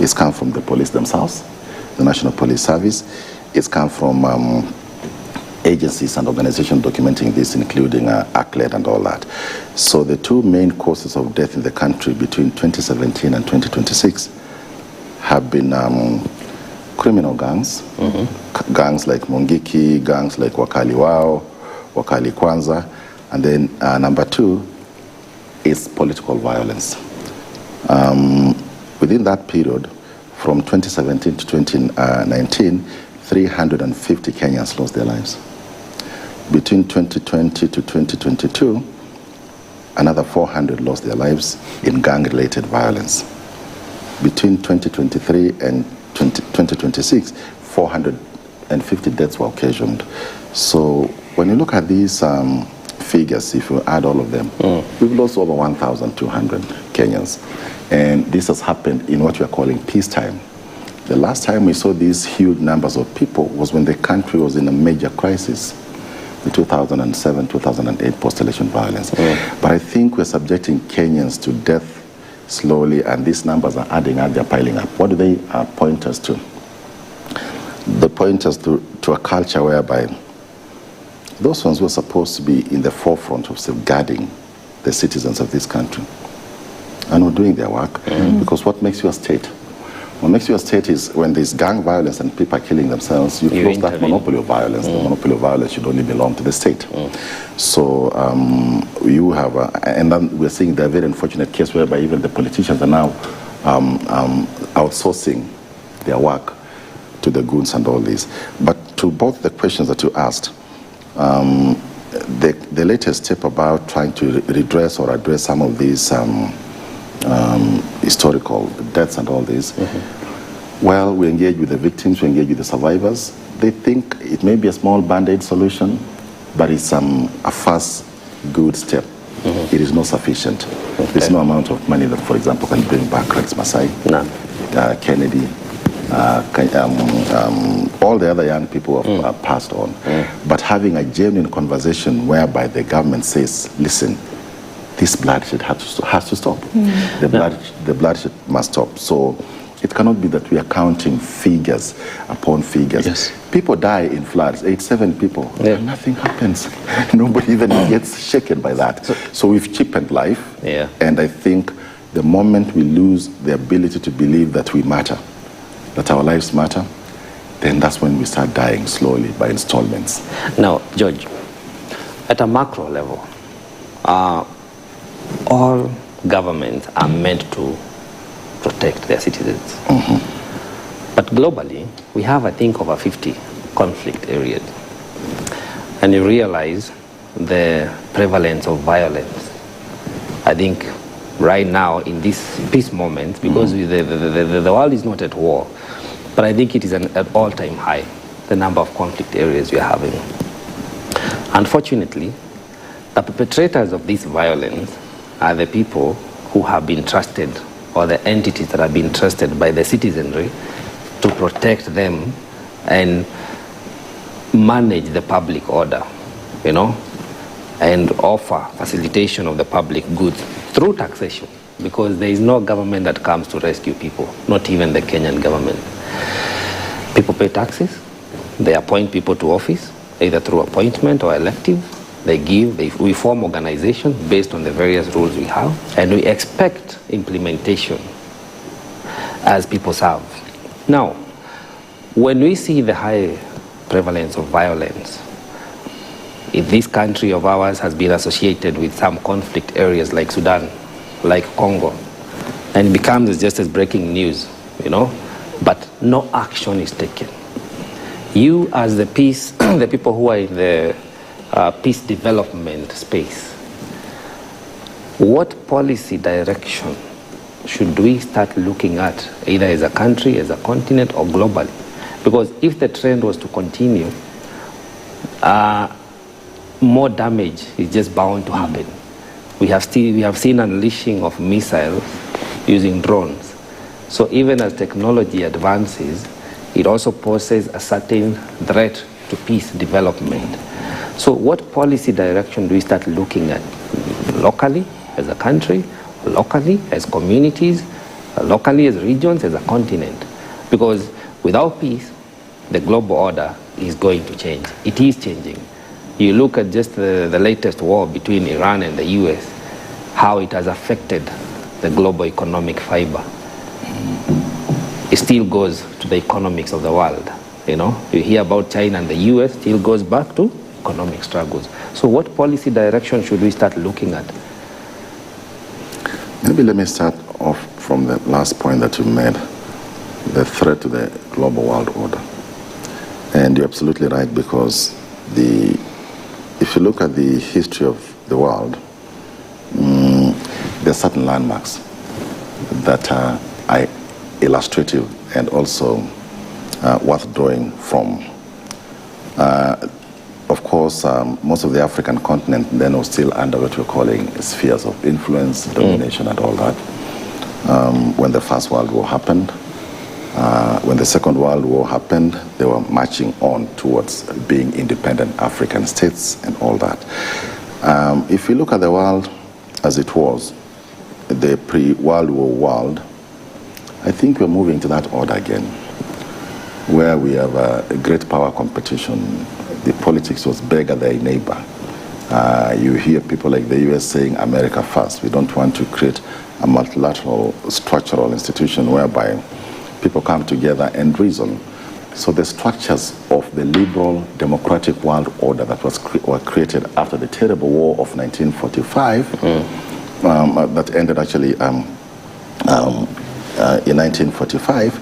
It's come from the police themselves, the National Police Service. It's come from agencies and organizations documenting this, including ACLED and all that. So the two main causes of death in the country between 2017 and 2026 have been criminal gangs, gangs like Mungiki, gangs like Wakali Wao, Wakali Kwanza, and then number two is political violence. Within that period, from 2017 to 2019, 350 Kenyans lost their lives. Between 2020 to 2022, another 400 lost their lives in gang-related violence. Between 2023 and 2026, 450 deaths were occasioned. So when you look at these figures, if you add all of them, we've lost over 1,200 Kenyans. And this has happened in what we are calling peacetime. The last time we saw these huge numbers of people was when the country was in a major crisis, the 2007-2008 post-election violence. But I think we're subjecting Kenyans to death slowly, and these numbers are adding up, they're piling up. What do they point us to? They point us to a culture whereby those ones who are supposed to be in the forefront of safeguarding the citizens of this country are not doing their work. Because what makes you a state? What makes you a state is when there's gang violence and people are killing themselves, you've lost that monopoly of violence. The monopoly of violence should only belong to the state. So you have, and then we're seeing the very unfortunate case whereby even the politicians are now outsourcing their work to the goons and all this. But to both the questions that you asked, the latest step about trying to redress or address some of these historical deaths and all this, well, we engage with the victims, we engage with the survivors. They think it may be a small band-aid solution, but it's a first good step. It is not sufficient. There's no amount of money that, for example, can bring back Rex Masai, Kennedy, All the other young people have passed on. But having a genuine conversation whereby the government says, listen, this bloodshed has to stop. The bloodshed must stop. So it cannot be that we are counting figures upon figures. People die in floods, 87 people. Nothing happens. Nobody even gets shaken by that. So we've cheapened life. And I think the moment we lose the ability to believe that we matter, that our lives matter, then that's when we start dying slowly by installments. Now, George, at a macro level, all governments are meant to protect their citizens. But globally, we have, I think, over 50 conflict areas. And you realize the prevalence of violence. I think right now, in this peace moment, because the world is not at war, but I think it is an all-time high, the number of conflict areas we are having. Unfortunately, the perpetrators of this violence are the people who have been trusted, or the entities that have been trusted by the citizenry to protect them and manage the public order, you know, and offer facilitation of the public goods through taxation, because there is no government that comes to rescue people, not even the Kenyan government. People pay taxes, they appoint people to office, either through appointment or elective. We form organizations based on the various rules we have, and we expect implementation as people serve. Now, when we see the high prevalence of violence, if this country of ours has been associated with some conflict areas like Sudan, like Congo, and it becomes just as breaking news, you know, but no action is taken. You as the peace, the people who are in the peace development space, what policy direction should we start looking at, either as a country, as a continent, or globally? Because if the trend was to continue, more damage is just bound to happen. We have seen unleashing of missiles using drones. So even as technology advances, it also poses a certain threat to peace development. So what policy direction do we start looking at locally as a country, locally as communities, locally as regions, as a continent? Because without peace, the global order is going to change. It is changing. You look at just the latest war between Iran and the US, how it has affected the global economic fiber. It still goes to the economics of the world. You know, you hear about China and the US, still goes back to economic struggles. So what policy direction should we start looking at? Maybe let me start off from the last point that you made, the threat to the global world order. And you're absolutely right, because if you look at the history of the world, there are certain landmarks that are illustrative and also worth drawing from. Of course, most of the African continent then was still under what we're calling spheres of influence, domination, and all that. When the First World War happened, when the Second World War happened, they were marching on towards being independent African states and all that. If you look at the world as it was, the pre-World War world, I think we're moving to that order again, where we have a great power competition. The politics was beggar thy neighbor. You hear people like the US saying America first. We don't want to create a multilateral structural institution whereby people come together and reason. So the structures of the liberal democratic world order that were created after the terrible war of 1945, that ended actually in 1945,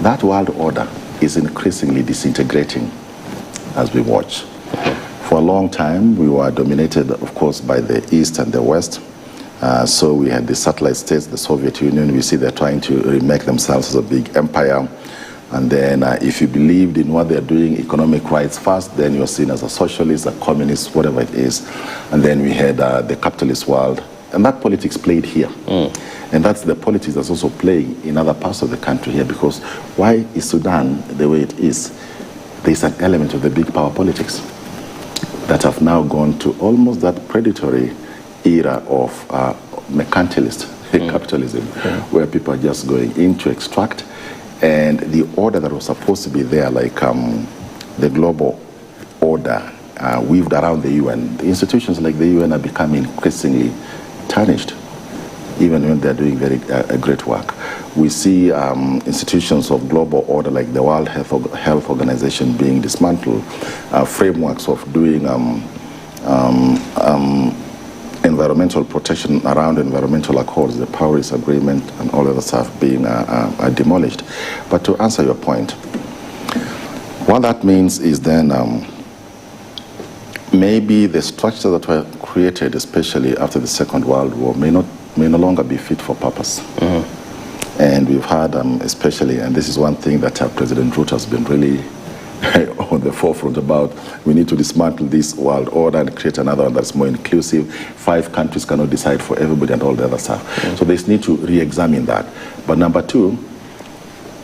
that world order is increasingly disintegrating as we watch. For a long time, we were dominated, of course, by the East and the West. So we had the satellite states, the Soviet Union. We see they're trying to remake themselves as a big empire. And then if you believed in what they're doing, economic rights first, then you're seen as a socialist, a communist, whatever it is. And then we had the capitalist world And that politics played here. And that's the politics that's also playing in other parts of the country here, because why is Sudan the way it is? There's an element of the big power politics that have now gone to almost that predatory era of mercantilist capitalism, where people are just going in to extract, and the order that was supposed to be there, like the global order weaved around the UN, the institutions like the UN are becoming increasingly tarnished, even when they're doing very great work. We see institutions of global order like the World Health Organization being dismantled, frameworks of doing environmental protection around environmental accords, the Paris Agreement and all other stuff being demolished. But to answer your point, what that means is then maybe the structures that were created, especially after the Second World War, may no longer be fit for purpose. And we've had, especially, and this is one thing that President Ruto has been really on the forefront about, we need to dismantle this world order and create another one that's more inclusive. 5 countries cannot decide for everybody and all the other stuff. So there's need to re-examine that. But number 2,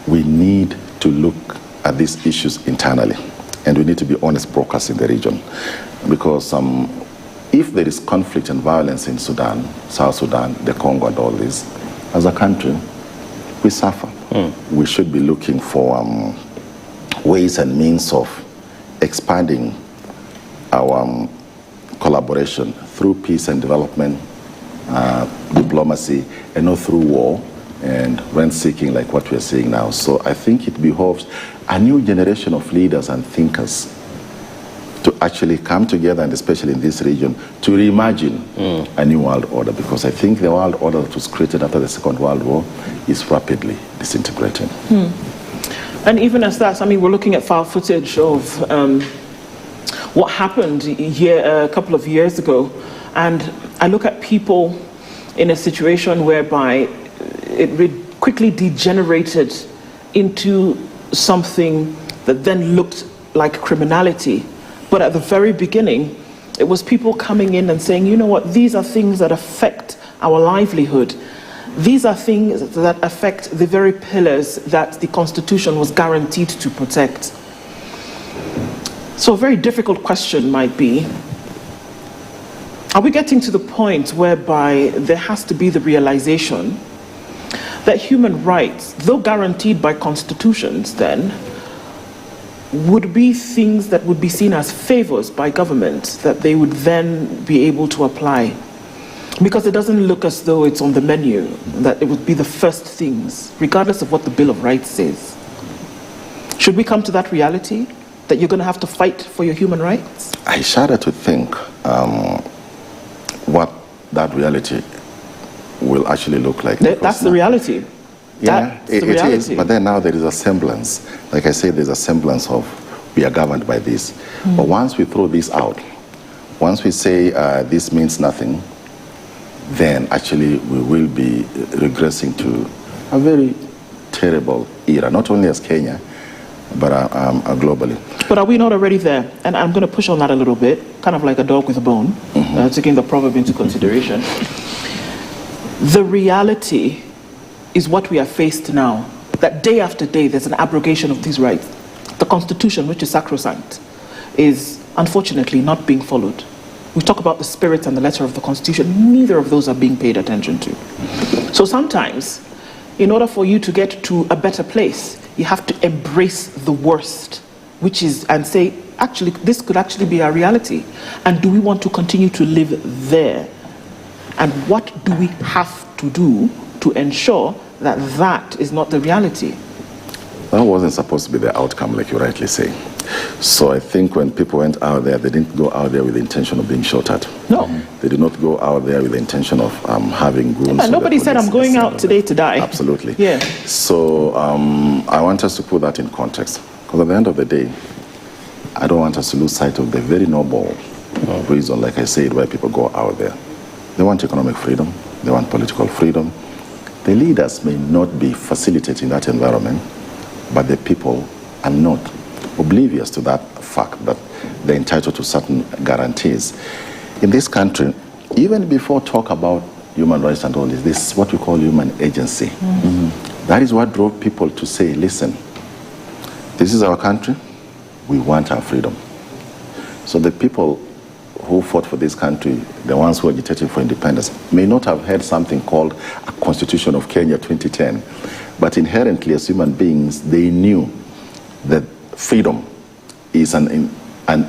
we need to look at these issues internally. And we need to be honest brokers in the region. Because if there is conflict and violence in Sudan, South Sudan, the Congo and all this, as a country, we suffer. We should be looking for ways and means of expanding our collaboration through peace and development, diplomacy, and not through war and rent-seeking like what we're seeing now. So I think it behoves a new generation of leaders and thinkers to actually come together, and especially in this region, to reimagine a new world order, because I think the world order that was created after the Second World War is rapidly disintegrating. And even as that, I mean, we're looking at file footage of what happened a couple of years ago, and I look at people in a situation whereby it quickly degenerated into something that then looked like criminality. But at the very beginning, it was people coming in and saying, you know what, these are things that affect our livelihood. These are things that affect the very pillars that the Constitution was guaranteed to protect. So a very difficult question might be, are we getting to the point whereby there has to be the realization that human rights, though guaranteed by constitutions then, would be things that would be seen as favors by government that they would then be able to apply? Because it doesn't look as though it's on the menu, that it would be the first things, regardless of what the Bill of Rights says. Should we come to that reality, that you're going to have to fight for your human rights? I shudder to think what that reality will actually look like. That's the reality. Yeah, it is. But then now there is a semblance. Like I said, there's a semblance of we are governed by this. But once we throw this out, once we say this means nothing, then actually we will be regressing to a very terrible era, not only as Kenya, but globally. But are we not already there? And I'm going to push on that a little bit, kind of like a dog with a bone, taking the proverb into consideration. The reality is what we are faced now, that day after day there's an abrogation of these rights. The Constitution, which is sacrosanct, is unfortunately not being followed. We talk about the spirit and the letter of the Constitution, neither of those are being paid attention to. So sometimes, in order for you to get to a better place, you have to embrace the worst, which is, and say, actually, this could actually be our reality. And do we want to continue to live there? And what do we have to do to ensure that that is not the reality? That wasn't supposed to be the outcome, like you rightly say. So I think when people went out there, they didn't go out there with the intention of being shot at. No. They did not go out there with the intention of having goons. And nobody said, I'm going out today to die. Absolutely. Yeah. So I want us to put that in context. Because at the end of the day, I don't want us to lose sight of the very noble reason, like I said, why people go out there. They want economic freedom. They want political freedom. The leaders may not be facilitating that environment, but the people are not oblivious to that fact that they're entitled to certain guarantees. In this country, even before talk about human rights and all this. This is what we call human agency. That is what drove people to say, listen, this is our country, we want our freedom. So the people who fought for this country, the ones who agitated for independence, may not have had something called a Constitution of Kenya 2010, but inherently as human beings, they knew that freedom is an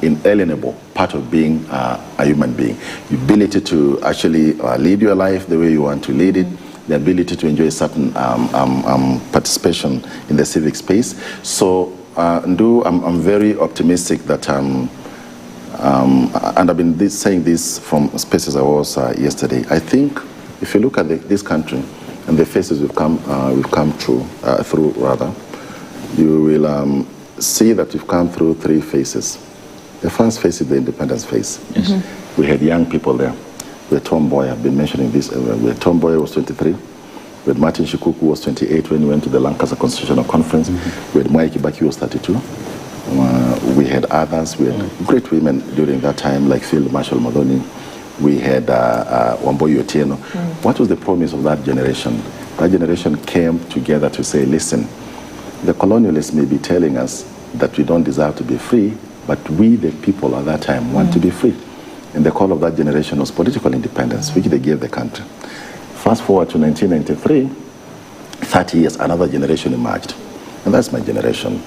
inalienable part of being a human being. The ability to actually lead your life the way you want to lead it, the ability to enjoy certain participation in the civic space. So, Nduh, I'm very optimistic that, and I've been saying this from spaces I was yesterday. I think if you look at this country and the phases we've come through, you will see that we've come through 3 phases. The first phase is the independence phase. Yes. We had young people there. We had Tom Mboya, I've been mentioning this. We had Tom Mboya was 23. We had Martin Shikuku who was 28 when he went to the Lancaster Constitutional Conference. We had Mwai Kibaki who was 32. We had others. We had great women during that time like Field Marshal Modoni. We had Wamboyi Otieno. What was the promise of that generation? That generation came together to say, listen, the colonialists may be telling us that we don't deserve to be free, but we, the people at that time, want to be free. And the call of that generation was political independence, which they gave the country. Fast forward to 1993, 30 years, another generation emerged. And that's my generation.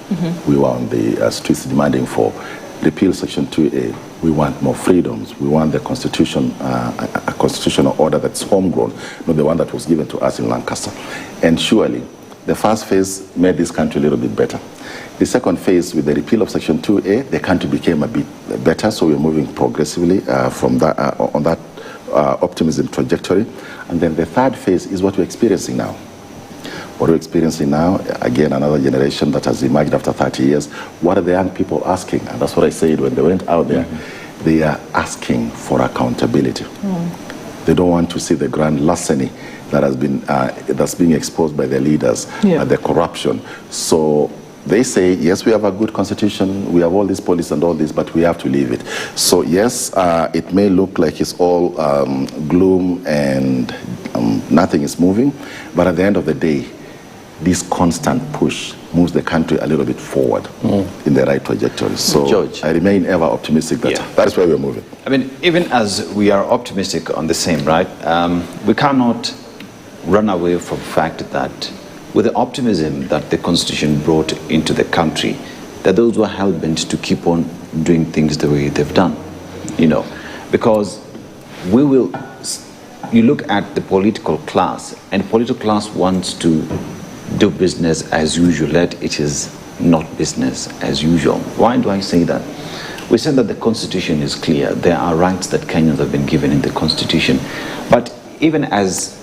We were on the streets demanding for repeal Section 2A. We want more freedoms. We want the constitution, a constitutional order that's homegrown, not the one that was given to us in Lancaster. And surely, the first phase made this country a little bit better. The second phase, with the repeal of Section 2A, the country became a bit better, so we're moving progressively from that, on that optimism trajectory. And then the third phase is what we're experiencing now. What we're experiencing now, again, another generation that has emerged after 30 years. What are the young people asking? And that's what I said when they went out there. They are asking for accountability. They don't want to see the grand larceny that has been that's being exposed by their leaders, the corruption. So they say, yes, we have a good constitution, we have all these policies and all this, but we have to leave it. So yes, it may look like it's all gloom and nothing is moving, but at the end of the day, this constant push moves the country a little bit forward in the right trajectory. So George, I remain ever optimistic that that's where we're moving. I mean, even as we are optimistic on the same, right, we cannot run away from the fact that with the optimism that the Constitution brought into the country, that those who are hell-bent to keep on doing things the way they've done, you know, because we will, you look at the political class, and the political class wants to do business as usual, yet it is not business as usual. Why do I say that? We said that the Constitution is clear. There are rights that Kenyans have been given in the Constitution. But even as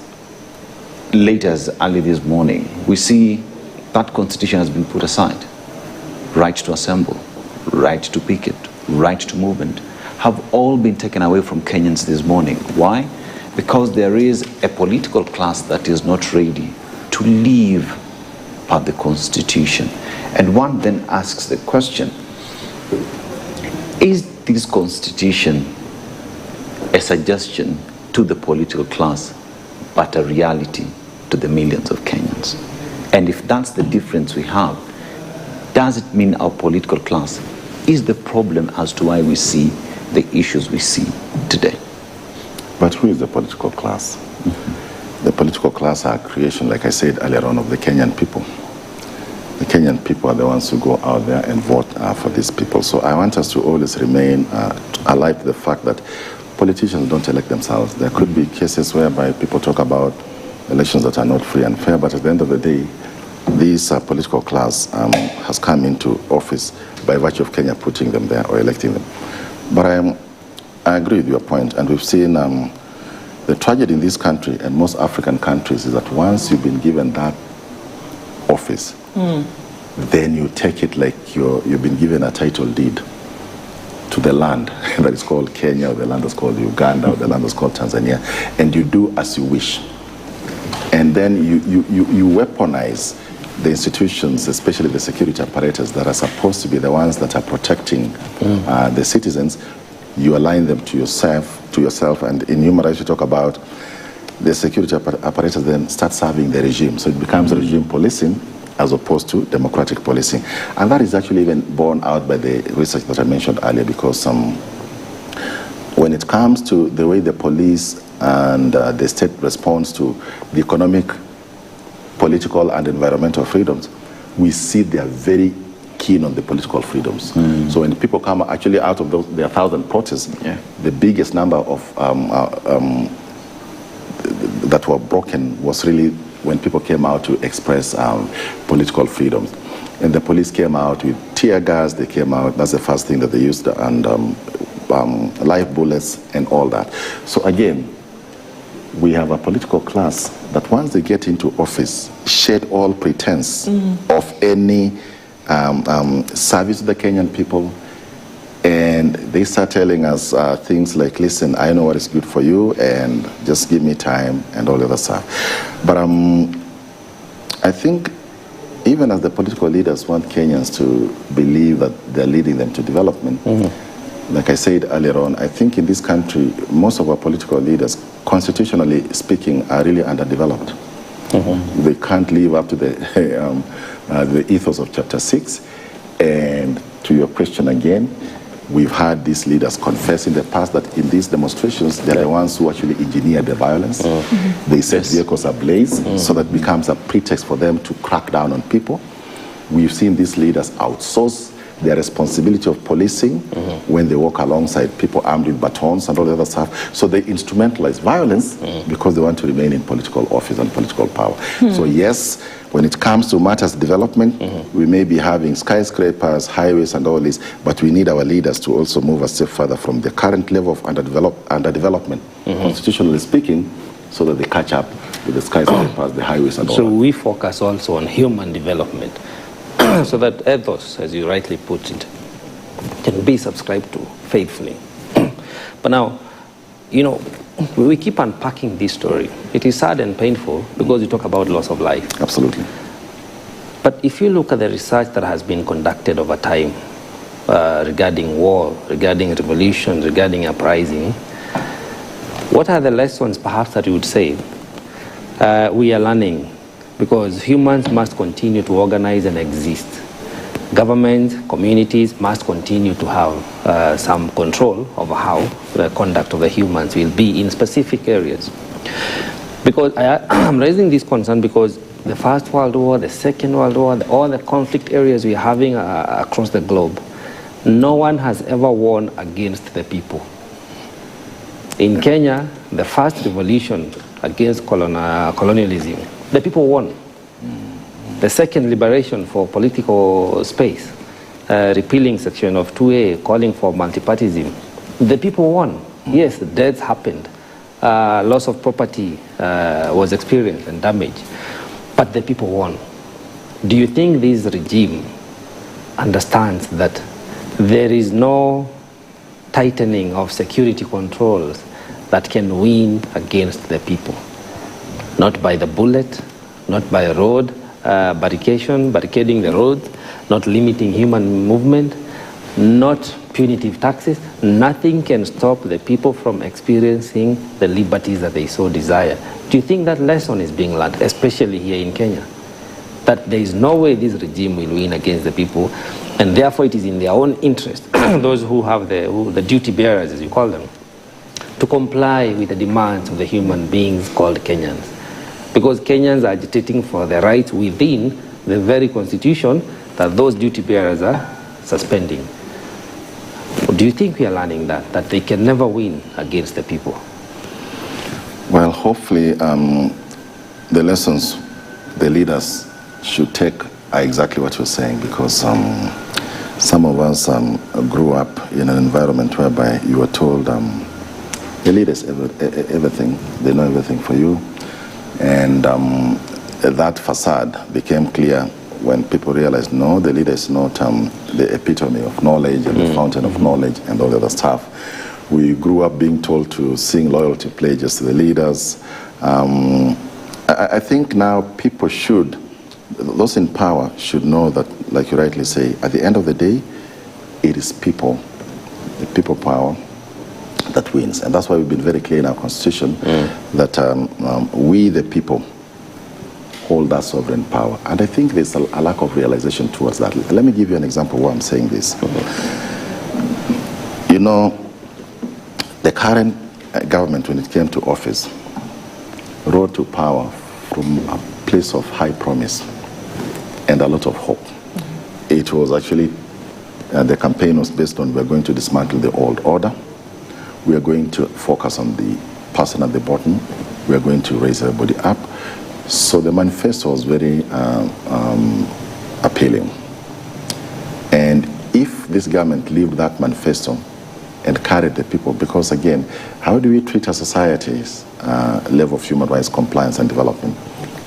late as early this morning, we see that Constitution has been put aside. Right to assemble, right to picket, right to movement have all been taken away from Kenyans this morning. Why? Because there is a political class that is not ready to live by the Constitution. And one then asks the question, is this Constitution a suggestion to the political class, but a reality to the millions of Kenyans? And if that's the difference we have, does it mean our political class is the problem as to why we see the issues we see today? But who is the political class? The political class are a creation, like I said earlier on, of the Kenyan people. The Kenyan people are the ones who go out there and vote for these people. So I want us to always remain alive to the fact that politicians don't elect themselves. There could be cases whereby people talk about elections that are not free and fair, but at the end of the day, this political class has come into office by virtue of Kenya putting them there or electing them. But I agree with your point, and we've seen the tragedy in this country and most African countries is that once you've been given that office, then you take it like you've been given a title deed to the land that is called Kenya, or the land that's called Uganda, or the land that's called Tanzania, and you do as you wish. And then you weaponize the institutions, especially the security apparatus that are supposed to be the ones that are protecting the citizens. You align them to yourself, and in human rights we talk about the security apparatus then start serving the regime. So it becomes regime policing as opposed to democratic policing. And that is actually even borne out by the research that I mentioned earlier, because when it comes to the way the police and the state responds to the economic, political, and environmental freedoms, we see they are very keen on the political freedoms. So when people come actually out of their 1,000 protests, the biggest number of that were broken was really when people came out to express political freedoms. And the police came out with tear gas, they came out, that's the first thing that they used, and live bullets and all that. So again, we have a political class that once they get into office, shed all pretense of any service to the Kenyan people, and they start telling us things like, listen, I know what is good for you, and just give me time, and all the other stuff. But I think even as the political leaders want Kenyans to believe that they're leading them to development, like I said earlier on, I think in this country, most of our political leaders, constitutionally speaking, are really underdeveloped. They can't live up to the ethos of Chapter 6. And to your question again, we've had these leaders confess in the past that in these demonstrations, they're the ones who actually engineered the violence. They set vehicles ablaze, so that becomes a pretext for them to crack down on people. We've seen these leaders outsource their responsibility of policing when they walk alongside people armed with batons and all the other stuff. So they instrumentalize violence because they want to remain in political office and political power. So yes, when it comes to matters development, we may be having skyscrapers, highways and all this, but we need our leaders to also move a step further from the current level of underdevelopment, constitutionally speaking, so that they catch up with the skyscrapers, the highways and all that. So we focus also on human development, so that ethos, as you rightly put it, can be subscribed to faithfully. But now, you know, we keep unpacking this story. It is sad and painful because you talk about loss of life. Absolutely. But if you look at the research that has been conducted over time regarding war, regarding revolution, regarding uprising, what are the lessons perhaps that you would say we are learning? Because humans must continue to organize and exist. Governments, communities must continue to have some control over how the conduct of the humans will be in specific areas. Because I'm raising this concern because the First World War, the Second World War, all the conflict areas we're having across the globe, no one has ever won against the people. In Kenya, the first revolution against colonialism, the people won. The second liberation for political space, repealing section of 2A, calling for multipartyism, the people won. Yes, deaths happened. Loss of property was experienced and damage, but the people won. Do you think this regime understands that there is no tightening of security controls that can win against the people? Not by the bullet, not by a road, barricading the road, not limiting human movement, not punitive taxes. Nothing can stop the people from experiencing the liberties that they so desire. Do you think that lesson is being learned, especially here in Kenya? That there is no way this regime will win against the people, and therefore it is in their own interest, those who have the duty bearers, as you call them, to comply with the demands of the human beings called Kenyans. Because Kenyans are agitating for the rights within the very constitution that those duty bearers are suspending. Do you think we are learning that they can never win against the people? Well, hopefully the lessons the leaders should take are exactly what you're saying, because some of us grew up in an environment whereby you were told the leaders everything, they know everything for you. And that facade became clear when people realized, no, the leader is not the epitome of knowledge and the fountain of knowledge and all the other stuff. We grew up being told to sing loyalty pledges to the leaders. I think now people should, those in power should know that, like you rightly say, at the end of the day, it is people, the people power, that wins. And that's why we've been very clear in our constitution that we, the people, hold that sovereign power. And I think there's a lack of realization towards that. Let me give you an example why I'm saying this. You know, the current government, when it came to office, rode to power from a place of high promise and a lot of hope. It was actually, the campaign was based on, we're going to dismantle the old order, we are going to focus on the person at the bottom, we are going to raise everybody up. So the manifesto was very appealing. And if this government lived that manifesto and carried the people, because again, how do we treat a society's level of human rights compliance and development?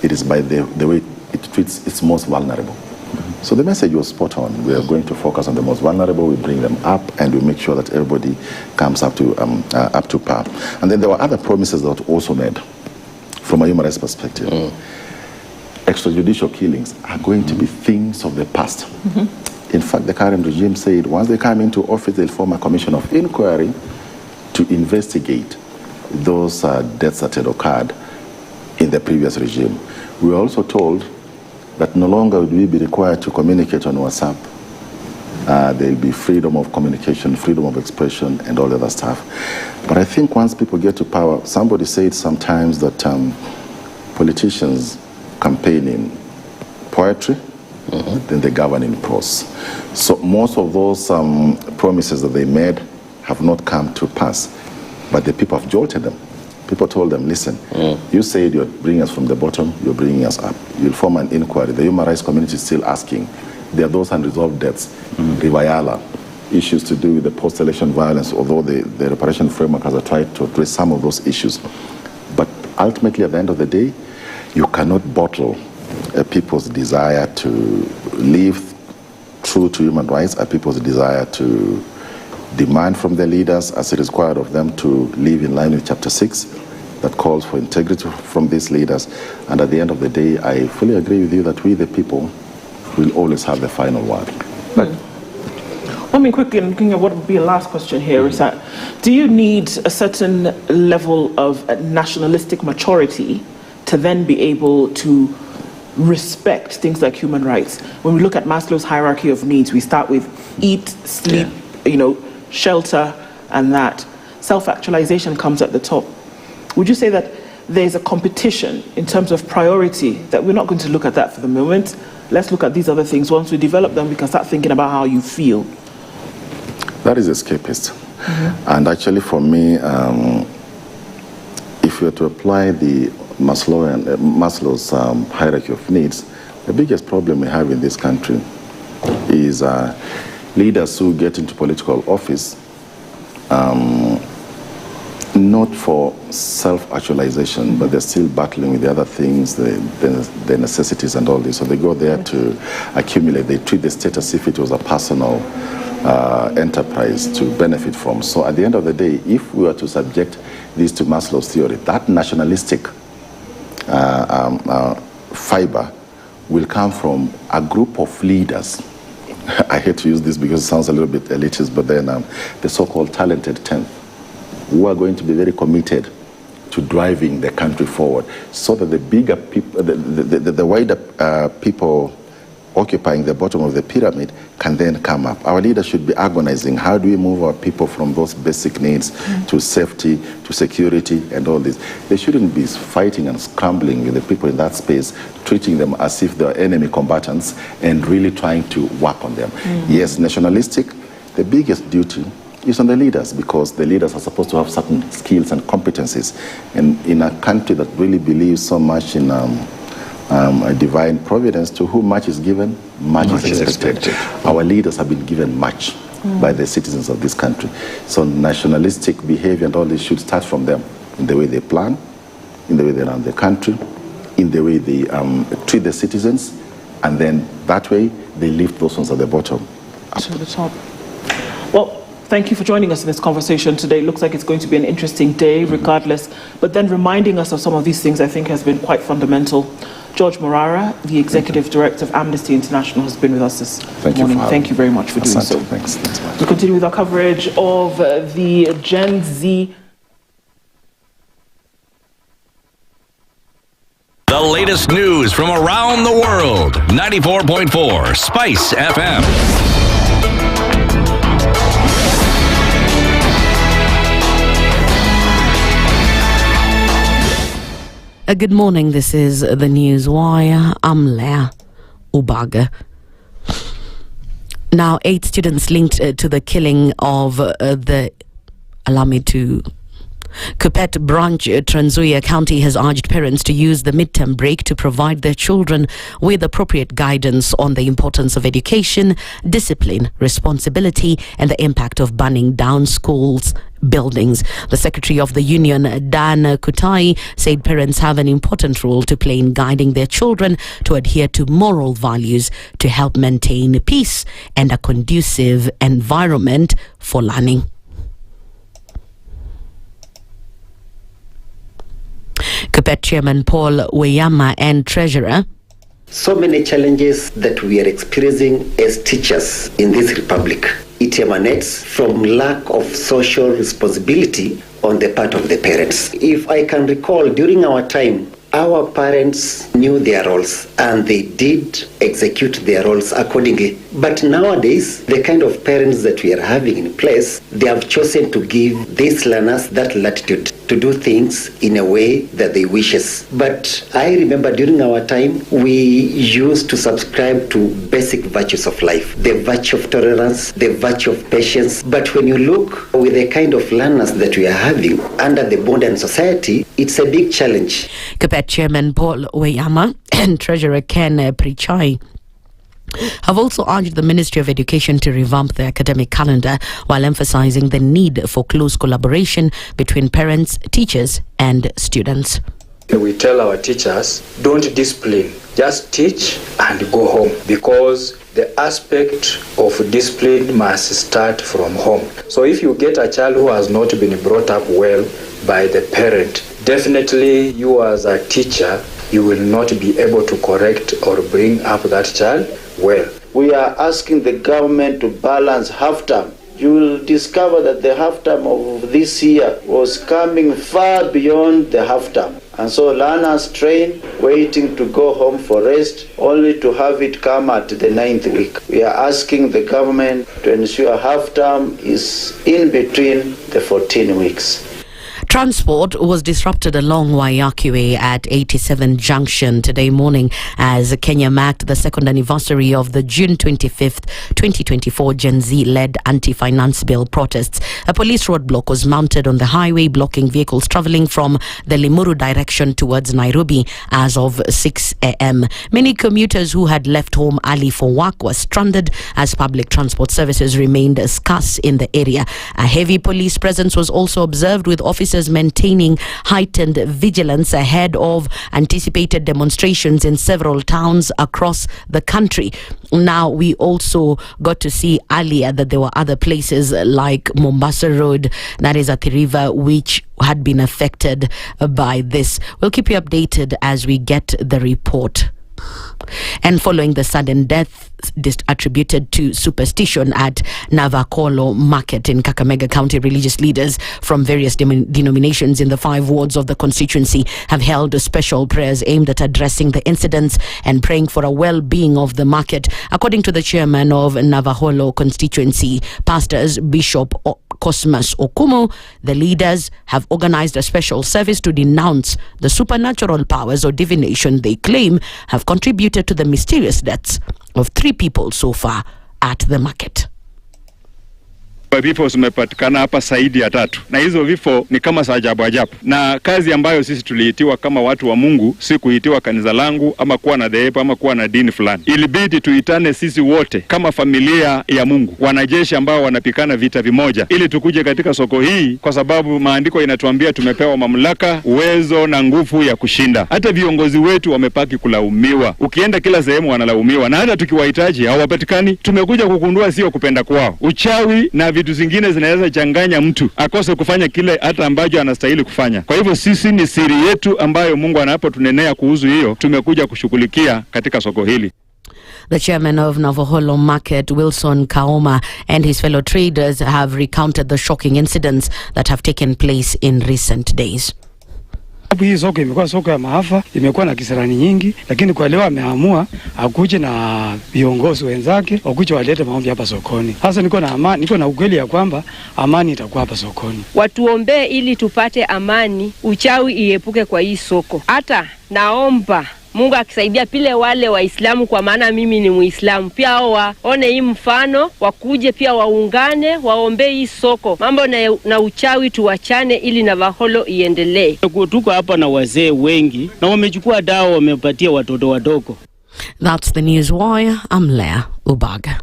It is by the way it treats its most vulnerable. So the message was spot on. We are going to focus on the most vulnerable, we bring them up, and we make sure that everybody comes up to par. And then there were other promises that were also made from a human rights perspective. Extrajudicial killings are going to be things of the past. In fact, the current regime said once they come into office, they'll form a commission of inquiry to investigate those deaths that had occurred in the previous regime. We were also told that no longer would we be required to communicate on WhatsApp. There'll be freedom of communication, freedom of expression, and all the other stuff. But I think once people get to power, somebody said sometimes that politicians campaign in poetry, then they govern in prose. So most of those promises that they made have not come to pass, but the people have jolted them. People told them, listen, you said you're bringing us from the bottom, you're bringing us up. You'll form an inquiry. The human rights community is still asking. There are those unresolved deaths, Rivayala, issues to do with the post-election violence, although the reparation framework has tried to address some of those issues. But ultimately, at the end of the day, you cannot bottle people's desire to live true to human rights, a people's desire to demand from their leaders, as it is required of them, to live in line with Chapter 6 that calls for integrity from these leaders. And at the end of the day, I fully agree with you that we, the people, will always have the final word. I mean, quickly, looking at what would be a last question here is that, do you need a certain level of nationalistic maturity to then be able to respect things like human rights? When we look at Maslow's hierarchy of needs, we start with eat, sleep, shelter, and that. Self-actualization comes at the top. Would you say that there's a competition in terms of priority, that we're not going to look at that for the moment? Let's look at these other things. Once we develop them, we can start thinking about how you feel. That is escapist. And actually for me, if you were to apply the Maslow's hierarchy of needs, the biggest problem we have in this country is leaders who get into political office not for self-actualization, but they're still battling with the other things, the necessities and all this. So they go there to accumulate. They treat the state as if it was a personal enterprise to benefit from. So at the end of the day, if we were to subject this to Maslow's theory, that nationalistic fiber will come from a group of leaders. I hate to use this because it sounds a little bit elitist, but then the so-called talented 10th, who are going to be very committed to driving the country forward, so that the bigger people, the wider people occupying the bottom of the pyramid can then come up. Our leaders should be agonizing. How do we move our people from those basic needs to safety, to security, and all this? They shouldn't be fighting and scrambling with the people in that space, treating them as if they're enemy combatants and really trying to work on them. Yes, nationalistic, the biggest duty is on the leaders, because the leaders are supposed to have certain skills and competencies. And in a country that really believes so much in a divine providence, to whom much is given, much is expected. Our leaders have been given much by the citizens of this country. So nationalistic behavior and all this should start from them, in the way they plan, in the way they run the country, in the way they treat the citizens, and then that way they lift those ones at the bottom up to the top. Well, thank you for joining us in this conversation today. It looks like it's going to be an interesting day regardless, but then reminding us of some of these things I think has been quite fundamental George Morara, the Executive Director of Amnesty International, has been with us this morning. Thank you very much for doing so. Thanks. We continue with our coverage of the Gen Z. The latest news from around the world. 94.4 Spice FM. Good morning. This is the News Wire. I'm Leah Ubaga. Now, 8 students linked to the killing of Kupet branch, Trans Nzoia County has urged parents to use the midterm break to provide their children with appropriate guidance on the importance of education, discipline, responsibility, and the impact of burning down schools buildings. The Secretary of the Union, Dan Kutai, said parents have an important role to play in guiding their children to adhere to moral values to help maintain peace and a conducive environment for learning. Kupet Chairman Paul Weyama and Treasurer. So many challenges that we are experiencing as teachers in this republic. It emanates from lack of social responsibility on the part of the parents. If I can recall, during our time, our parents knew their roles and they did execute their roles accordingly. But nowadays, the kind of parents that we are having in place, they have chosen to give these learners that latitude to do things in a way that they wishes. But I remember during our time, we used to subscribe to basic virtues of life, the virtue of tolerance, the virtue of patience. But when you look with the kind of learners that we are having under the modern society, it's a big challenge. Kupet Chairman Paul Weyama and Treasurer Ken Prichai have also urged the Ministry of Education to revamp the academic calendar while emphasizing the need for close collaboration between parents, teachers, and students. We tell our teachers, don't discipline, just teach and go home, because the aspect of discipline must start from home. So if you get a child who has not been brought up well by the parent, definitely you as a teacher, you will not be able to correct or bring up that child well. We are asking the government to balance half-term. You will discover that the half-term of this year was coming far beyond the half-term. And so learners train, waiting to go home for rest, only to have it come at the 9th week. We are asking the government to ensure half-term is in between the 14 weeks. Transport was disrupted along Waiakwe at 87 Junction today morning as Kenya marked the second anniversary of the June 25th, 2024 Gen Z-led anti-finance bill protests. A police roadblock was mounted on the highway, blocking vehicles travelling from the Limuru direction towards Nairobi as of 6 a.m. Many commuters who had left home early for work were stranded as public transport services remained scarce in the area. A heavy police presence was also observed, with officers maintaining heightened vigilance ahead of anticipated demonstrations in several towns across the country. Now, we also got to see earlier that there were other places like Mombasa Road, that is at the river, which had been affected by this. We'll keep you updated as we get the report. And following the sudden death attributed to superstition at Navakolo Market in Kakamega County, religious leaders from various denominations in the 5 wards of the constituency have held special prayers aimed at addressing the incidents and praying for a well-being of the market. According to the chairman of Navakolo constituency, pastors Bishop Cosmas Okumo, the leaders have organized a special service to denounce the supernatural powers or divination they claim have contributed to the mysterious deaths of 3 people so far at the market. Vifo zimepatikana hapa zaidi ya 3, na hizo vifo ni kama ajabu ajabu, na kazi ambayo sisi tuliitiwa kama watu wa Mungu, si kuitiwa kanisa langu ama kuwa na dhehebu ama kuwa na dini fulani. Ilibidi tuitane sisi wote kama familia ya Mungu, wanajeshi ambao wanapikana vita vimoja, ili tukuje katika soko hii, kwa sababu maandiko inatuambia tumepewa mamlaka, uwezo na nguvu ya kushinda. Hata viongozi wetu wamepaki kulaumiwa, ukienda kila sehemu wanalaumiwa, na hata tukiwahitaji hawapatikani. Tumekuja kugundua sio kupenda kwao, uchawi na vitu zingine zinaweza changanya mtu akose kufanya kile hata ambacho anastahili kufanya. Kwa hivyo sisi ni siri yetu ambayo Mungu anapotunenea kuhusu hiyo, tumekuja kushughulikia katika soko hili. The chairman of Navoholo Market, Wilson Kaoma, and his fellow traders have recounted the shocking incidents that have taken place in recent days. Hii soko imekuwa soko ya maafa, imekuwa na kisirani nyingi, lakini kwa leo ameamua akuje na viongozi wenzake wakuje walete maombi hapa sokoni. Sasa niko na amani, niko na ukweli ya kwamba amani itakuwa hapa sokoni. Watuombee ili tupate amani, uchawi iepuke kwa hii soko. Hata naomba Mungu akisaidia pile wale Waislamu, kwa maana mimi ni Muislamu, pia hao waone hii mfano, wakuje pia waungane, waombe hii soko. Mambo na uchawi tuwachane ili Navakholo iendelee. Tuko hapa na wazee wengi na wamechukua dawa wamepatia watoto wadogo. That's the news wire. I'm Leah Ubaga.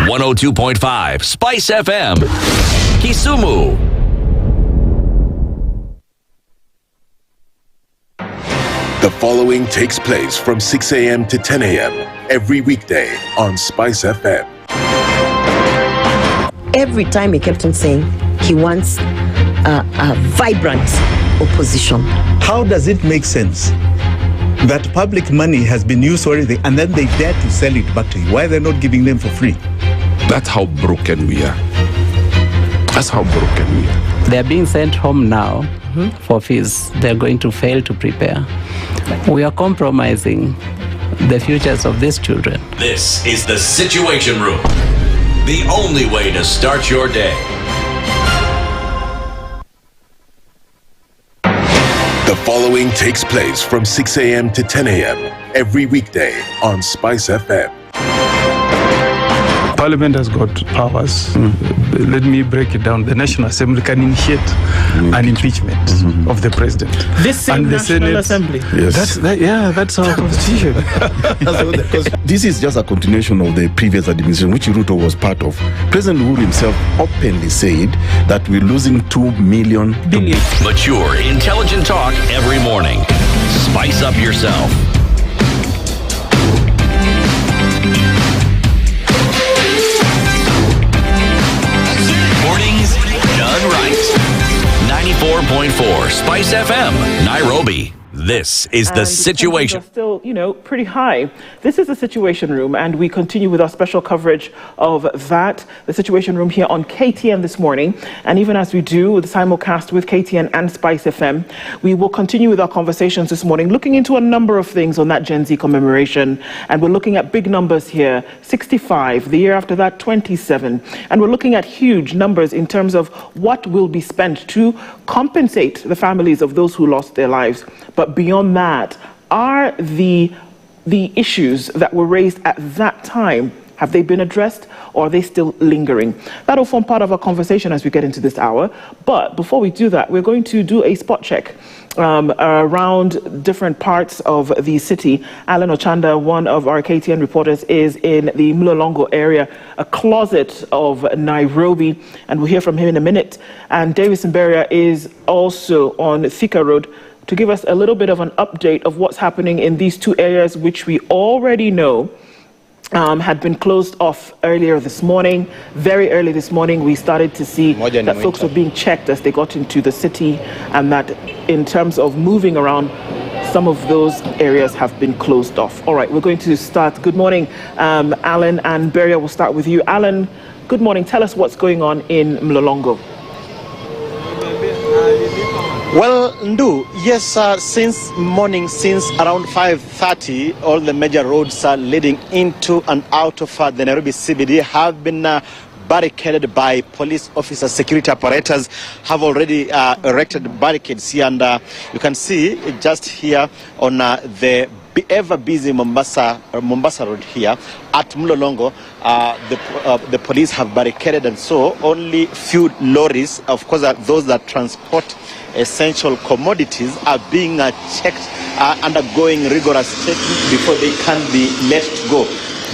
.5 Spice FM, Kisumu. The following takes place from 6 a.m. to 10 a.m. every weekday on Spice FM. Every time he kept on saying he wants a vibrant opposition. How does it make sense that public money has been used already and then they dare to sell it back to you? Why are they not giving them for free? That's how broken we are. That's how broken we are. They are being sent home now for fees. They're going to fail to prepare. We are compromising the futures of these children. This is the Situation Room, the only way to start your day. The following takes place from 6 a.m. to 10 a.m. every weekday on Spice FM. Parliament has got powers. Let me break it down. The National Assembly can initiate an impeachment of the president. This same National Assembly. Yes. That's our constitution. This is just a continuation of the previous administration, which Ruto was part of. President Uhuru himself openly said that we're losing 2 million. Mature, intelligent talk every morning. Spice up yourself. Done right. 94.4 Spice FM, Nairobi. This is the Situation. Still, pretty high. This is the Situation Room, and we continue with our special coverage of that. The Situation Room here on KTN this morning, and even as we do the simulcast with KTN and Spice FM, we will continue with our conversations this morning, looking into a number of things on that Gen Z commemoration, and we're looking at big numbers here: 65. The year after that, 27, and we're looking at huge numbers in terms of what will be spent to compensate the families of those who lost their lives. But beyond that, are the issues that were raised at that time, have they been addressed, or are they still lingering? That'll form part of our conversation as we get into this hour. But before we do that, we're going to do a spot check around different parts of the city. Alan Ochanda, one of our KTN reporters, is in the Mlolongo area, a closet of Nairobi, and we'll hear from him in a minute. And Davis Mberia is also on Thika Road to give us a little bit of an update of what's happening in these two areas, which we already know had been closed off earlier this morning. Very early this morning, we started to see that folks were being checked as they got into the city, and that in terms of moving around, some of those areas have been closed off. All right, we're going to start. Good morning, Alan and Beria. We'll start with you. Alan, good morning. Tell us what's going on in Mlolongo. Well, Nduh, yes, since morning, since around 5:30, all the major roads leading into and out of the Nairobi CBD have been barricaded by police officers. Security apparatus have already erected barricades here, and you can see just here on the ever busy Mombasa Road here at Mlolongo, the police have barricaded, and so only few lorries, of course, those that transport essential commodities, are being checked, undergoing rigorous checking before they can be let go.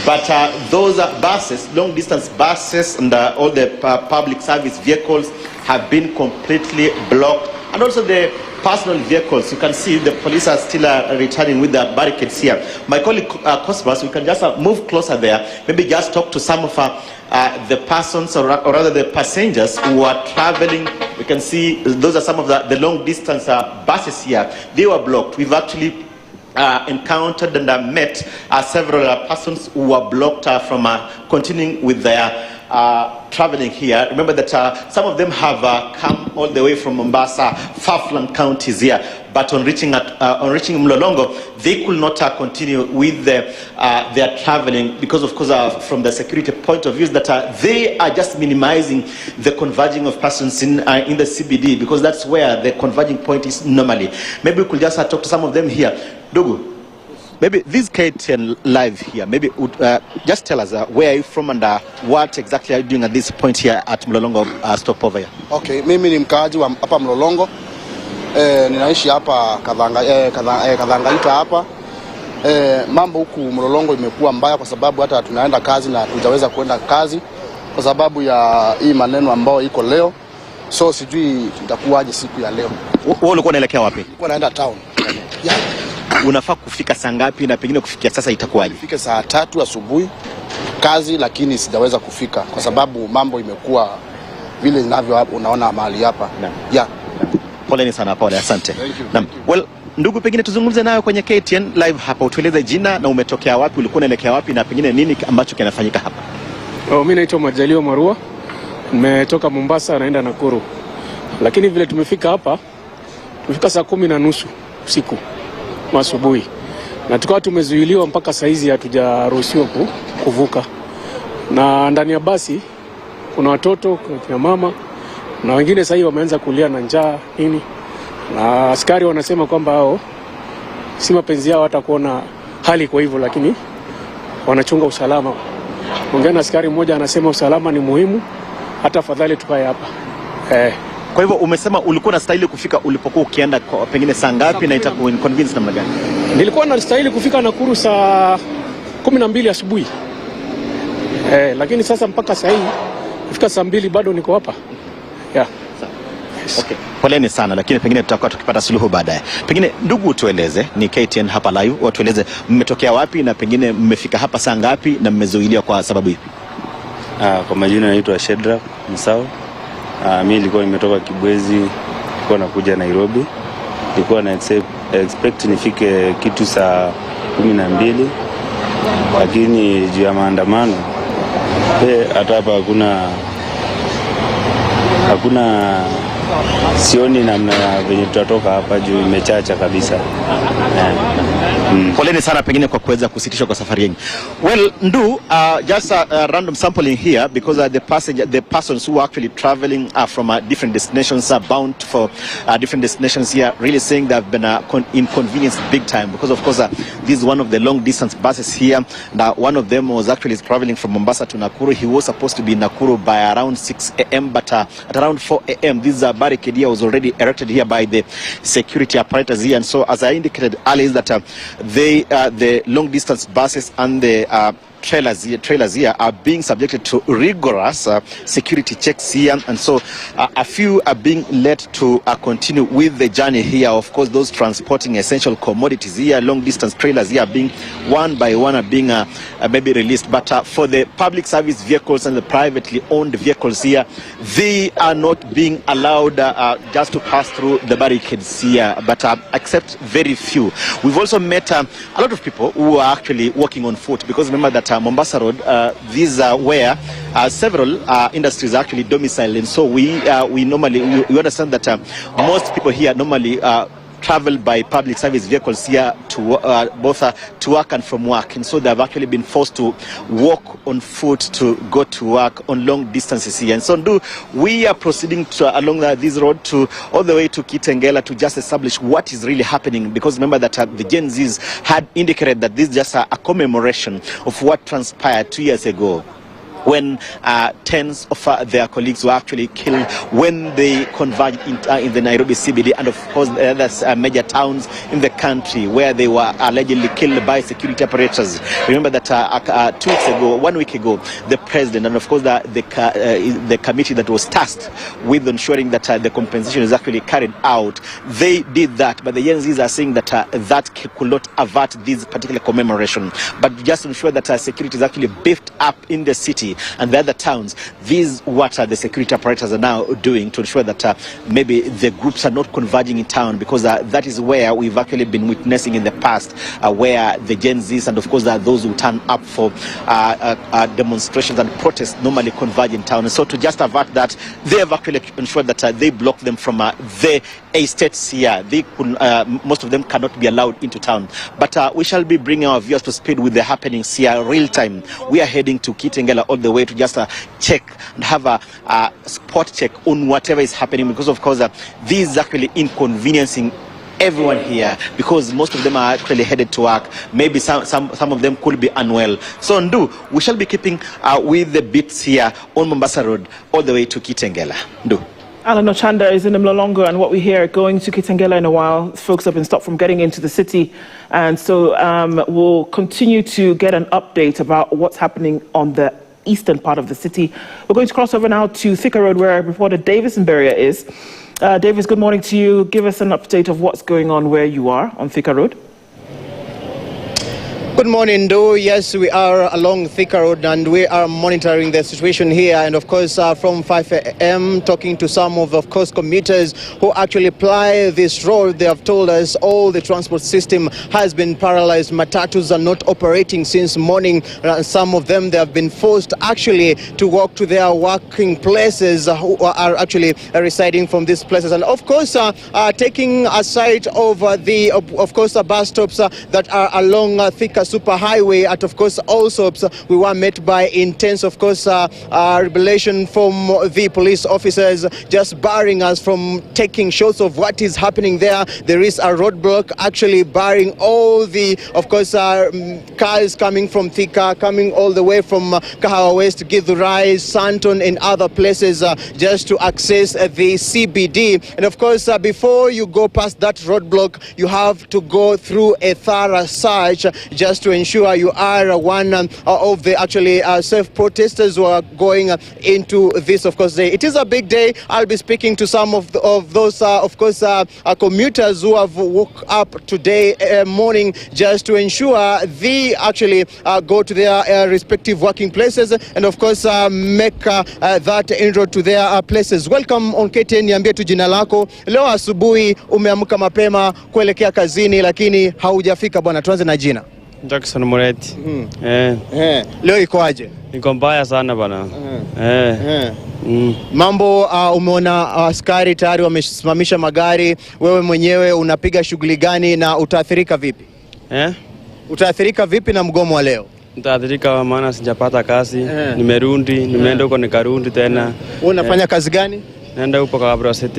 But those buses, long distance buses, and all the public service vehicles have been completely blocked. And also the personal vehicles, you can see the police are still returning with the barricades here. My colleague Cosmas, we can just move closer there, maybe just talk to some of the persons, or rather the passengers who are traveling. We can see those are some of the long distance buses here. They were blocked. We've actually encountered and met several persons who were blocked from continuing with their traveling here. Remember that some of them have come all the way from Mombasa, far-flung counties here, but on reaching Mlolongo, they could not continue with their traveling because, of course, from the security point of view, that they are just minimizing the converging of persons in the CBD, because that's where the converging point is normally. Maybe we could just talk to some of them here. Nduh, maybe this KTN live here, maybe just tell us where are you from and what exactly are you doing at this point here at Mlolongo stopover here? Okay, mimi ni mkaaji wa hapa Mlolongo. Ninaishi hapa Kadhangaita hapa. Mambo huku Mlolongo imekuwa mbaya kwa sababu hata tunaenda kazi na hatujaweza kwenda kazi kwa sababu ya hii maneno ambayo iko leo. So sijui tutakuwaje siku ya leo. Wewe ulikuwa unaelekea wapi? Nilikuwa naenda town. Yeah. Unafaa kufika saa ngapi na pengine kufikia sasa itakuwaje? Nifike saa 3 asubuhi kazi, lakini sijaweza kufika kwa sababu mambo imekuwa vile ninavyo unaona mahali hapa. Yeah. Poleni sana, pole, asante. Naam. Well, ndugu, pengine tuzungumze nayo kwenye KTN live hapa. Utueleze jina na umetokea wapi, ulikuwa unaelekea wapi na pengine nini ambacho kinafanyika hapa? Mimi naitwa Majalio Marua. Nimetoka Mombasa naenda Nakuru. Lakini vile tumefika hapa, tumefika saa 10:30 usiku asubuhi. Na tukawa tumezuiliwa mpaka saa hizi hatujaruhusiwa kuvuka. Na ndani ya basi kuna watoto, kuna mama na wengine sasa hivi wameanza kulia na njaa nini. Na askari wanasema kwamba hao si mapenzi yao hata kuona hali kwa hivyo, lakini wanachunga usalama. Ongea na askari mmoja anasema usalama ni muhimu, hata afadhali tukae hapa. Kwa hivyo umesema ulikuwa unastahili kufika ulipokuwa ukienda pengine saa ngapi na itakuwa inconvenience namna gani? Nilikuwa nastahili kufika Nakuru saa 12 asubuhi. Lakini sasa mpaka saa hii kufika saa 2 bado niko hapa. Yeah. Yes. Okay. Poleni sana, lakini pengine tutakuwa tukipata suluhu baadaye. Pengine ndugu, tueleze, ni KTN hapa live, watueleze mmetokea wapi na pengine mmefika hapa saa ngapi na mmezuiliwa kwa sababu ipi? Kwa majina naitwa Shedrack Msao. Mimi nilikuwa nimetoka Kibwezi, nilikuwa nakuja Nairobi. Nilikuwa na expect nifike kitu saa 12, lakini juu ya maandamano hata hapa hakuna sioni namna venye tutatoka hapa juu imechacha kabisa. Poleni sana pengine kwa kuweza kusitishwa kwa safari yenu. Well, Nduh, just a random sampling here because the persons who are actually traveling from different destinations are bound for different destinations here, really saying they have been inconvenienced big time because of course this is one of the long distance buses here. One of them was actually traveling from Mombasa to Nakuru. He was supposed to be in Nakuru by around 6 a.m. but at around 4 a.m. this barricade here was already erected here by the security apparatus here, and so as I indicated earlier is that the long distance buses and the trailers here are being subjected to rigorous security checks here, and so a few are being led to continue with the journey here. Of course, those transporting essential commodities here, long distance trailers here, being one by one are being maybe released. But for the public service vehicles and the privately owned vehicles here, they are not being allowed just to pass through the barricades here, but except very few. We've also met a lot of people who are actually walking on foot, because remember that Mombasa Road, these are where several industries are actually domiciled, and so we normally understand that most people here normally travel by public service vehicles here to both to work and from work, and so they have actually been forced to walk on foot to go to work on long distances here. And so we are proceeding along this road to all the way to Kitengela to just establish what is really happening, because remember that the Gen Zs had indicated that this is just a commemoration of what transpired 2 years ago. when tens of their colleagues were actually killed when they converged in the Nairobi CBD and of course the other major towns in the country where they were allegedly killed by security apparatus. Remember that 2 weeks ago, 1 week ago, the president and of course the committee that was tasked with ensuring that the compensation is actually carried out, they did that, but the Gen Zs are saying that that could not avert this particular commemoration, but just to ensure that security is actually beefed up in the city and the other towns. These what the security apparatus are now doing to ensure that maybe the groups are not converging in town, because that is where we've actually been witnessing in the past where the Gen Zs and of course those who turn up for demonstrations and protests normally converge in town. And so to just avert that, they have actually ensured that they block them from the estates here. They could, most of them cannot be allowed into town. But we shall be bringing our viewers to speed with the happenings here real time. We are heading to Kitengela all the way to just check and have a spot check on whatever is happening, because of course this is actually inconveniencing everyone here, because most of them are actually headed to work. Maybe some of them could be unwell. So Nduh, we shall be keeping with the beats here on Mombasa Road all the way to Kitengela. Nduh. Alan Ochanda is in Mlolongo, and what we hear going to Kitengela in a while, folks have been stopped from getting into the city, and so we'll continue to get an update about what's happening on the eastern part of the city. We're going to cross over now to Thika Road, where reporter Davis Mberia is. Davis, good morning to you. Give us an update of what's going on where you are on Thika Road. Good morning, Nduh. Yes, we are along Thika Road and we are monitoring the situation here. And of course, from 5 a.m. talking to some of course, commuters who actually ply this road, they have told us all the transport system has been paralyzed. Matatus are not operating since morning. Some of them, they have been forced actually to walk to their working places, who are actually residing from these places. And of course, taking aside of the, of course, bus stops that are along Thika Superhighway, at of course also we were met by intense of course revelation from the police officers, just barring us from taking shots of what is happening there. There is a roadblock actually barring all the of course cars coming from Thika, coming all the way from Kahawa West, Githurai, Santon and other places just to access the CBD. And of course before you go past that roadblock, you have to go through a thorough search just to ensure you are one of the actually self-protesters who are going into this of course day. It is a big day. I'll be speaking to some of those of course commuters who have woke up today morning just to ensure they actually go to their respective working places and of course make that inroad to their places. Welcome on KTN. Niambie tu jina lako. Leo asubuhi umeamka mapema kuelekea kazini lakini haujafika bwana. Tuanze na jina. Jackson Moreti. Leo ikoaje? Niko mbaya sana bana. Mambo umeona askari tayari wamesimamisha magari, wewe mwenyewe unapiga shughuli gani na utaathirika vipi? Utaathirika vipi na mgomo wa leo? Utaathirika maana sijapata kazi, nimeenda huko nikarundi tena. Wewe unafanya kazi gani? Nenda huko kwa Barasa.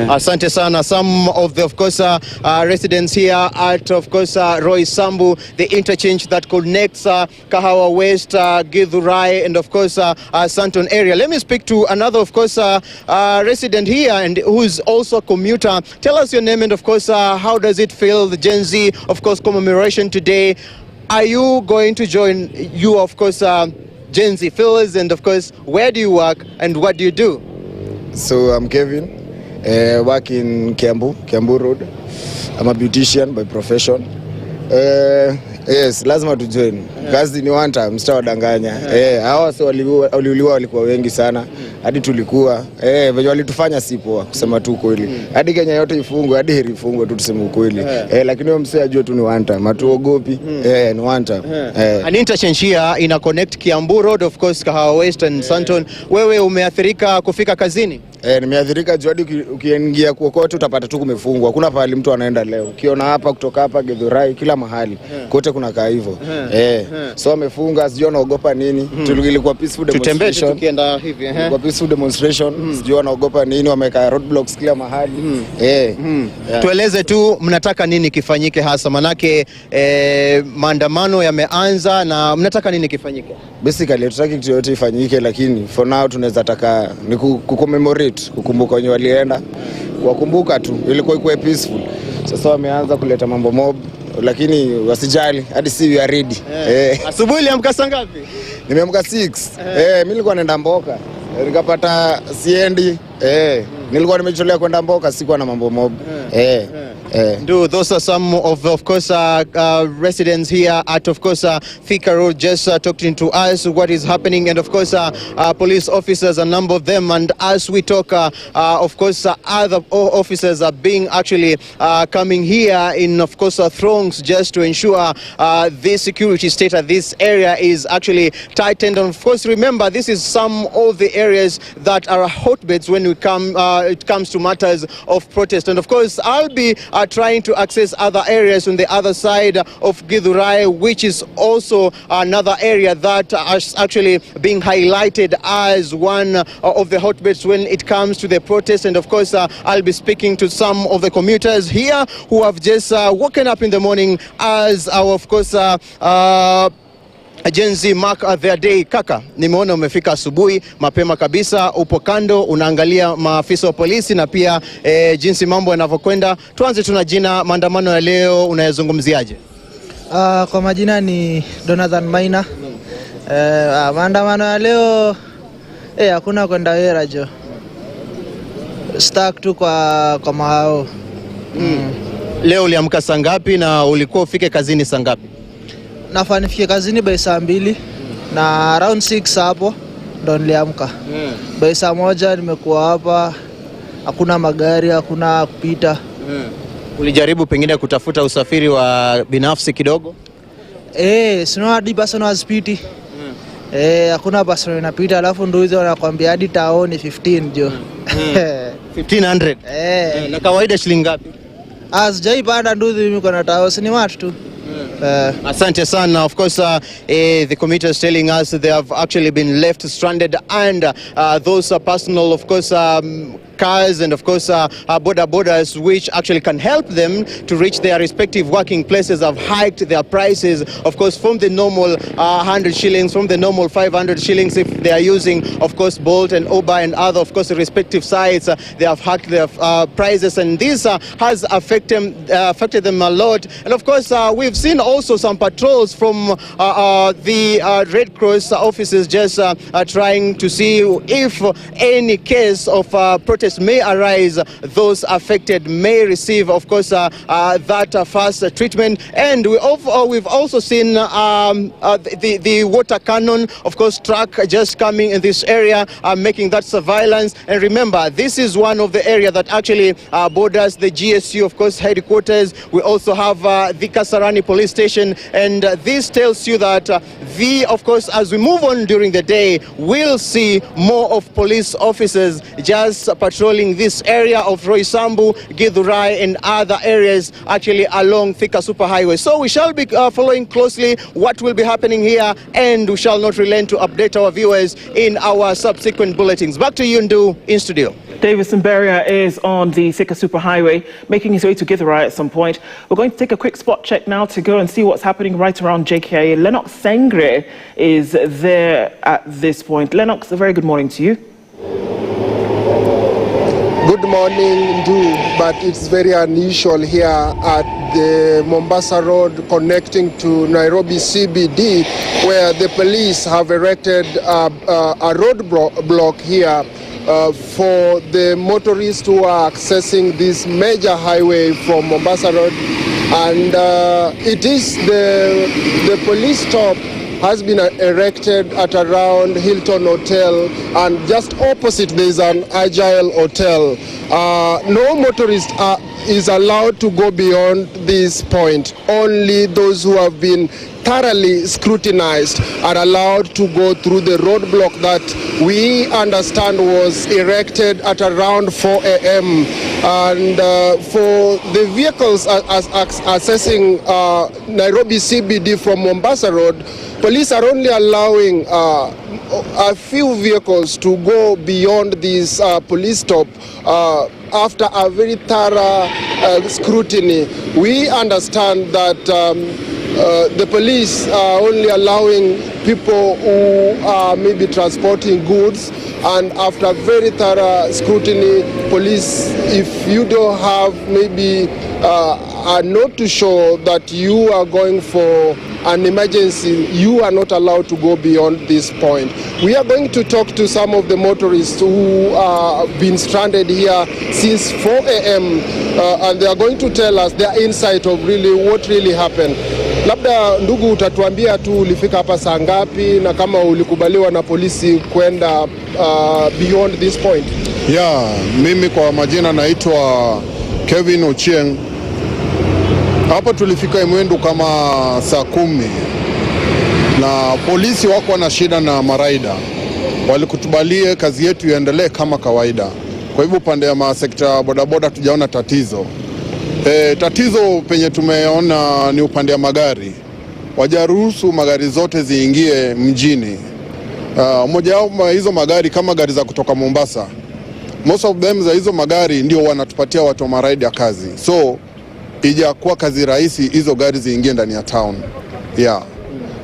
Asante sana. Some of the of course residents here at of course Roy Sambu, the interchange that connects Kahawa West, Githurai and of course Santon area. Let me speak to another of course resident here and who is also a commuter. Tell us your name and of course how does it feel, the Gen Z of course commemoration today? Are you going to join you of course Gen Z feels, and of course where do you work and what do you do? So I'm Kevin, work in Kiambu Road. I'm a beautician by profession. Yes, lazima tu join. Kazi ni one time, msitawadanganya. Hawa sio waliuliwa walikuwa wengi sana. Hadi tulikuwa venye walitufanya si poa kusema tu kweli. Hadi Kenya yote ifungwe, hadi heri ifungwe tu tuseme ukweli. Lakini wao msee ajue tu ni one time. Hatuogopi. Ni one time. An interchange here ina connect Kiambu Road of course Kahawa West and Santon. Wewe umeathirika kufika kazini? Nimeadhirika juu hadi ukiingia kokote utapata tu kumefungwa. Hakuna pahali mtu anaenda leo. Ukiona hapa kutoka hapa Githurai kila mahali kote kuna kaa hivyo. So amefunga, sijui anaogopa nini. Tulikuwa peaceful demonstration. Tutembee tukienda hivi. Kwa peaceful demonstration, sijui anaogopa nini, wameka roadblocks kila mahali. Tueleze tu mnataka nini kifanyike hasa, manake maandamano yameanza na mnataka nini kifanyike? Basically tutaki kitu yote ifanyike, lakini for now tunaweza taka ni kucommemorate, kukumbuka wenye walienda, kuwakumbuka tu, ilikuwa ikuwe peaceful. Sasa wameanza kuleta mambo mob, lakini wasijali, hadi si we are ready. Asubuhi uliamka saa ngapi? Nimeamka 6. Mimi nilikuwa naenda Mboka, nikapata siendi. Nilikuwa nimecholea kwenda Mboka, sikuwa na mambo mob. Nduh, those are some of course residents here at of course Thika Road just talking to us what is happening, and of course police officers, a number of them, and as we talk of course other officers are being actually coming here in of course throngs just to ensure the security state at this area is actually tightened. And of course remember, this is some of the areas that are hotbeds when we it comes to matters of protest. And of course I'll be trying to access other areas on the other side of Githurai, which is also another area that is actually being highlighted as one of the hotbeds when it comes to the protest. And of course I'll be speaking to some of the commuters here who have just woken up in the morning as our of course Gen Z mark their day. Kaka, nimeona umefika asubuhi mapema kabisa, upo kando unaangalia maafisa wa polisi na pia jinsi mambo yanavyokwenda. Tuanze tuna jina, maandamano ya leo unayazungumziaje? Kwa majina ni Donathan Maina. Maandamano ya leo hakuna kwenda hera jo. Stuck tu kwa mahao. Leo uliamka saa ngapi na ulikuwa ufike kazini saa ngapi? Nafaa nifike kazini by saa 2 na around 6 hapo ndo niliamka. By saa 1 nimekuwa hapa, hakuna magari, hakuna kupita. Ulijaribu pengine kutafuta usafiri wa binafsi kidogo? Sina hadi basi na spiti. Hakuna basi inapita, alafu ndio hizo wanakuambia hadi taoni 15 jo. 1500. Na kawaida shilingi ngapi? Sijai banda nduzi mimi kwa tao, si ni watu tu. Asante sana. Of course the commuters telling us they have actually been left stranded, and those are personal of course cars and of course borders which actually can help them to reach their respective working places have hiked their prices, of course, from the normal 100 shillings, from the normal 500 shillings if they are using of course Bolt and Uber and other of course respective sites. They have hiked their prices, and this has affected them a lot. And of course we've seen also some patrols from the Red Cross offices just trying to see if any case of protest may arise, those affected may receive of course that fast treatment. And we've also seen the water cannon of course truck just coming in this area, making that surveillance. And remember, this is one of the area that actually borders the GSU of course headquarters. We also have the Kasarani police station, and this tells you that of course as we move on during the day, we'll see more of police officers just patrolling this area of Roysambu, Githurai and other areas actually along Thika Superhighway. So we shall be following closely what will be happening here, and we shall not relent to update our viewers in our subsequent bulletins. Back to you, Nduh, in studio. Davis Mberia is on the Thika Superhighway, making his way to Githurai at some point. We're going to take a quick spot check now to go and see what's happening right around JKIA. Lenox Sengre is there at this point. Lenox, a very good morning to you. Good morning, Nduh, but it's very unusual here at the Mombasa Road connecting to Nairobi CBD, where the police have erected a roadblock here for the motorists who are accessing this major highway from Mombasa Road. And it is the police stop has been erected at around Hilton Hotel, and just opposite there is an Agile Hotel. No motorist is allowed to go beyond this point. Only those who have been thoroughly scrutinized are allowed to go through the roadblock that we understand was erected at around 4 a.m. And for the vehicles accessing Nairobi CBD from Mombasa Road, police are only allowing a few vehicles to go beyond this police stop after a very thorough scrutiny. We understand that the police are only allowing people who are maybe transporting goods, and after very thorough scrutiny, police, if you don't have maybe a note to show that you are going for an emergency, you are not allowed to go beyond this point. We are going to talk to some of the motorists who have been stranded here since 4 a.m. And they are going to tell us their insight of really what really happened. Labda ndugu, utatuambia tu ulifika hapa saa ngapi na kama ulikubaliwa na polisi kwenda beyond this point? Mimi kwa majina naitwa Kevin Ochieng. Hapa tulifika mwendo kama saa 10 na polisi wako na shida na maraida. Walikutubalie kazi yetu iendelee kama kawaida. Kwa hivyo upande ya masekta bodaboda tujaona tatizo. Tatizo penye tumeona ni upande ya magari. Wajaruhusu magari zote ziingie mjini. Moja wa hizo magari kama gari za kutoka Mombasa. Most of them za hizo magari ndio wanatupatia watu wa maraida kazi. So ijakuwa kazi rahisi hizo gari ziingie ndani ya town.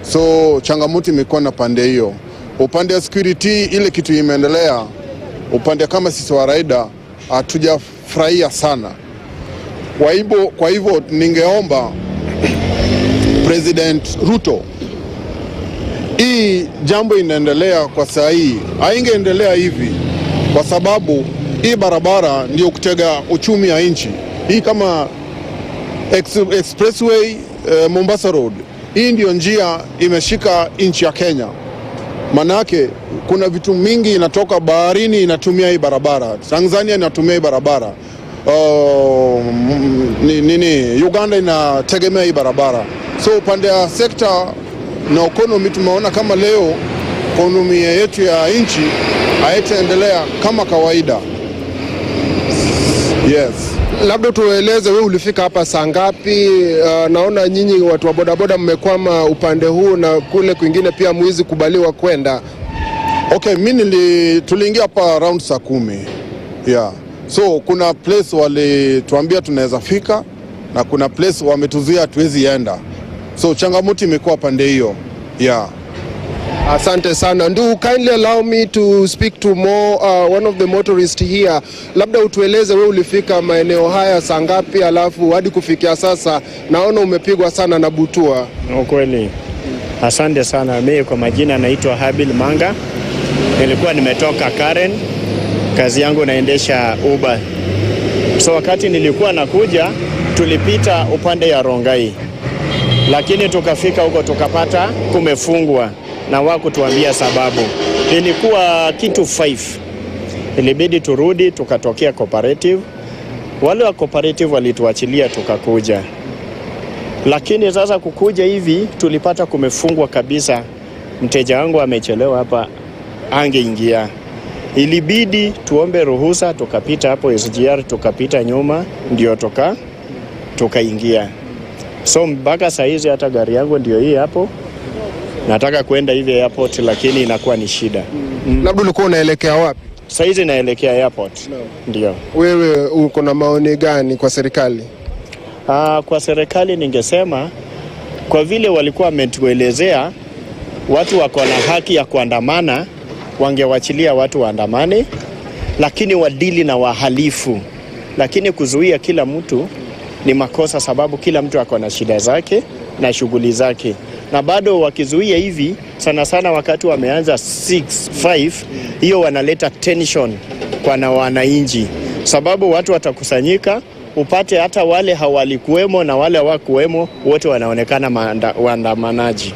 So changamoto imekuwa na pande hiyo. Upande ya security ile kitu imeendelea. Upande kama sisi wa raida hatujafurahia sana. Kwa hivyo ningeomba President Ruto, hii jambo inaendelea kwa saa hii, haingeendelea hivi kwa sababu hii barabara ndio kutega uchumi ya nchi. Hii kama expressway Mombasa Road, hii ndio njia imeshika nchi ya Kenya. Manake kuna vitu mingi inatoka baharini inatumia hii barabara. Tanzania inatumia hii barabara. Uganda inategemea hii barabara. So upande ya sekta na economy tumeona kama leo economy yetu ya nchi haitaendelea kama kawaida. Labda tueleze wewe ulifika hapa saa ngapi? Naona nyinyi watu wa bodaboda mmekwama upande huu na kule kwingine pia muizi kubaliwa kwenda. Mimi tuliingia hapa around saa 10. So kuna place walituambia tunaweza fika na kuna place wametuzuia tuwezi enda. So changamoto imekuwa pande hiyo. Asante sana. Nduh, kindly allow me to speak to one of the motorists here. Labda utueleze wewe ulifika maeneo haya saa ngapi, alafu hadi kufikia sasa naona umepigwa sana na butua. Kweli. Asante sana. Mimi kwa majina naitwa Habil Manga. Nilikuwa nimetoka Karen. Kazi yangu naendesha Uber. So wakati nilikuwa nakuja tulipita upande ya Rongai. Lakini tukafika huko tukapata kumefungwa na wakutuambia sababu. Ilikuwa kitu 5. Ilibidi turudi tukatokea cooperative. Wale wa cooperative walituachilia tukakuja. Lakini sasa kukuja hivi tulipata kumefungwa kabisa. Mteja wangu amechelewa hapa angeingia. Ilibidi tuombe ruhusa tukapita hapo SGR tukapita nyuma ndio tukaingia. So mpaka saa hizi hata gari yangu ndio hii hapo. Nataka kwenda hivi airport lakini inakuwa ni shida. Labda ulikuwa unaelekea wapi? Saa hizi naelekea airport. Ndio. Wewe uko na maoni gani kwa serikali? Kwa serikali ningesema kwa vile walikuwa wametuelezea watu wako na haki ya kuandamana, wangewachilia watu waandamane, lakini wadili na wahalifu. Lakini kuzuia kila mtu ni makosa sababu kila mtu ako na shida zake na shughuli zake. Na bado wakizuia hivi sana sana wakati wameanza 6-5, hiyo wanaleta tension kwa na wananchi. Sababu watu watakusanyika, upate hata wale hawalikuwemo na wale hawakuwemo wote wanaonekana waandamanaji.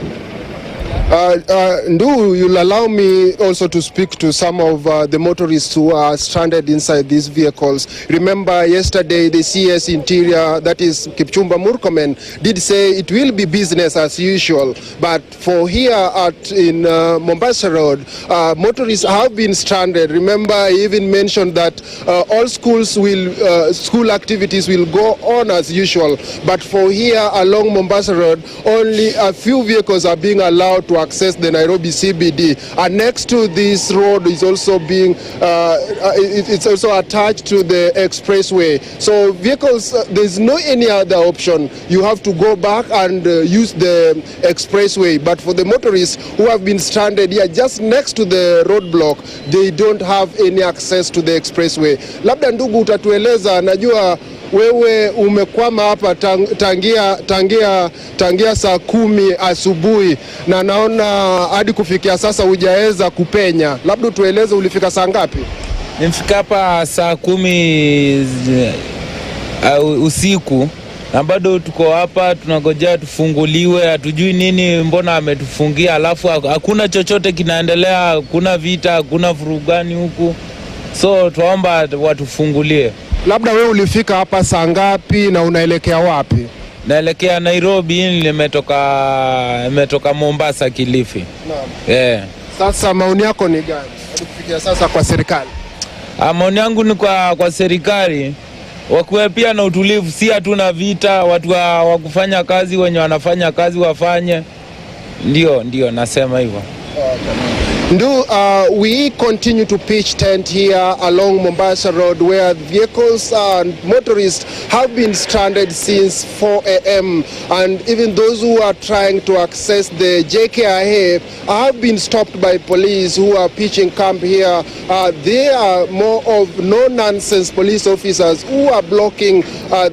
Nduh, you'll allow me also to speak to some of the motorists who are stranded inside these vehicles. Remember, yesterday the CS Interior, that is Kipchumba Murkomen, did say it will be business as usual. But for here in Mombasa Road, motorists have been stranded. Remember, I even mentioned that all school activities will go on as usual. But for here along Mombasa Road, only a few vehicles are being allowed to access the Nairobi CBD. And next to this road is also being, it's also attached to the expressway. So vehicles, there's no any other option. You have to go back and use the expressway. But for the motorists who have been stranded here just next to the roadblock, they don't have any access to the expressway. Labda ndugu utatueleza, najua wewe umekwama hapa tangia saa 10 asubuhi na naona hadi kufikia sasa hujaweza kupenya. Labda tueleze ulifika saa ngapi? Nimefika hapa saa 10 usiku na bado tuko hapa tunangojea tufunguliwe, hatujui nini mbona ametufungia, alafu hakuna chochote kinaendelea, hakuna vita, hakuna vurugani huku. So tuomba watufungulie. Labda wewe ulifika hapa saa ngapi na unaelekea wapi? Naelekea Nairobi, nimetoka Mombasa Kilifi. Naam. Sasa maoni yako ni gani kufikia sasa kwa serikali? Maoni yangu ni kwa serikali wakuwe pia na utulivu, si hatuna vita, watu wa kufanya kazi wenye wanafanya kazi wafanye. Ndio nasema hivyo. Nduh, we continue to pitch tent here along Mombasa Road where vehicles and motorists have been stranded since 4 a.m. and even those who are trying to access the JKIA have been stopped by police who are pitching camp here. They are more of no-nonsense police officers who are blocking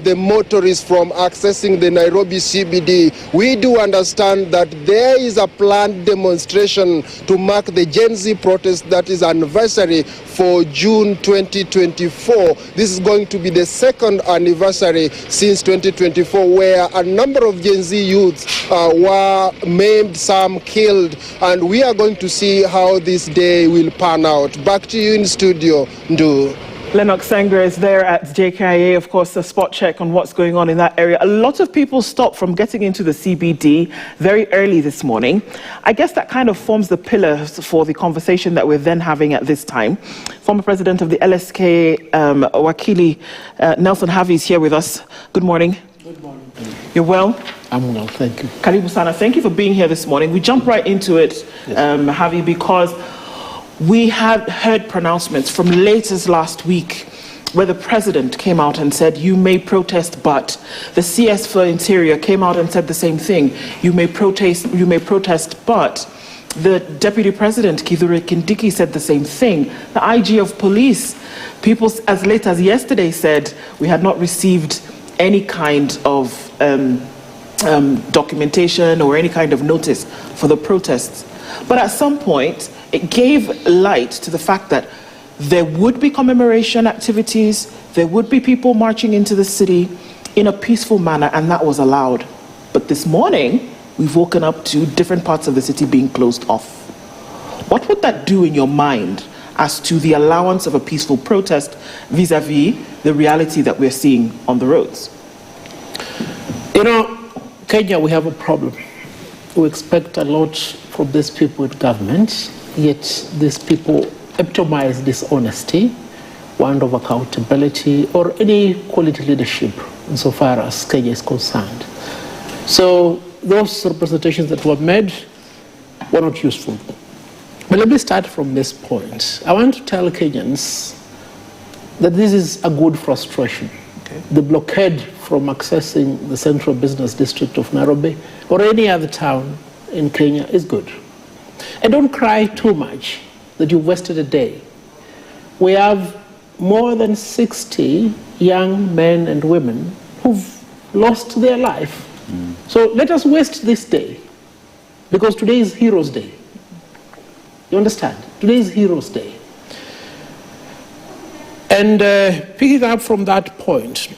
the motorists from accessing the Nairobi CBD. We do understand that there is a planned demonstration to mark the Gen Z protest that is anniversary for June 2024. This is going to be the second anniversary since 2024 where a number of Gen Z youths were maimed, some killed, and we are going to see how this day will pan out. Back to you in studio, Nduh. Lenox Sengre is there at JKIA, of course, a spot check on what's going on in that area. A lot of people stopped from getting into the CBD very early this morning. I guess that kind of forms the pillars for the conversation that we're then having at this time. Former President of the LSK, Wakili Nelson Havi is here with us. Good morning. Good morning. You're well? I'm well, thank you. Karibu Sana, thank you for being here this morning. We jump right into it, Havi, because we had heard pronouncements from late as last week where the president came out and said, you may protest, but the CS for Interior came out and said the same thing. You may protest, but the deputy president, Kithure Kindiki, said the same thing. The IG of police, people as late as yesterday said we had not received any kind of documentation or any kind of notice for the protests. But at some point, it gave light to the fact that there would be commemoration activities, there would be people marching into the city in a peaceful manner, and that was allowed. But this morning, we've woken up to different parts of the city being closed off. What would that do in your mind as to the allowance of a peaceful protest vis-a-vis the reality that we're seeing on the roads? You know, Kenya, we have a problem. We expect a lot from these people in government, yet these people epitomize dishonesty, want of accountability, or any quality leadership insofar as Kenya is concerned. So those representations that were made were not useful. But let me start from this point. I want to tell Kenyans that this is a good frustration. Okay. The blockade from accessing the central business district of Nairobi or any other town in Kenya is good. And don't cry too much that you've wasted a day. We have more than 60 young men and women who've lost their life. So let us waste this day, because today is Heroes' Day. You understand? Today is Heroes' Day. And picking up from that point,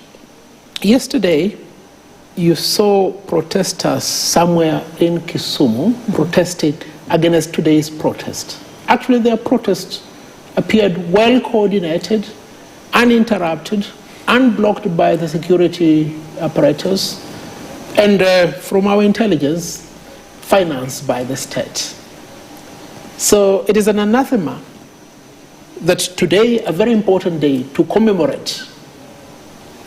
yesterday you saw protesters somewhere in Kisumu protesting against today's protest. Actually, their protest appeared well coordinated, uninterrupted, unblocked by the security apparatus, and from our intelligence, financed by the state. So it is an anathema that today, a very important day to commemorate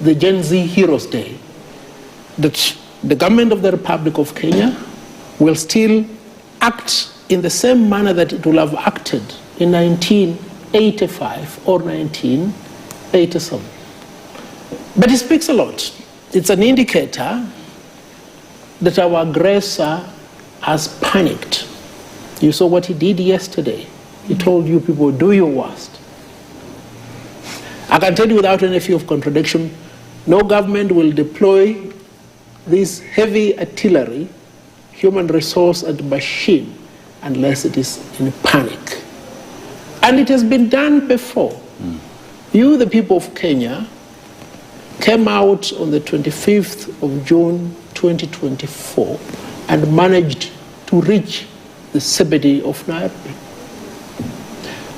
the Gen Z Heroes Day, that the government of the Republic of Kenya will still act in the same manner that it will have acted in 1985 or 1987. But it speaks a lot. It's an indicator that our aggressor has panicked. You saw what he did yesterday. He told you people, do your worst. I can tell you without any fear of contradiction, no government will deploy this heavy artillery, human resource and machine, unless it is in panic. And it has been done before. You, the people of Kenya, came out on the 25th of June 2024 and managed to reach the CBD of Nairobi.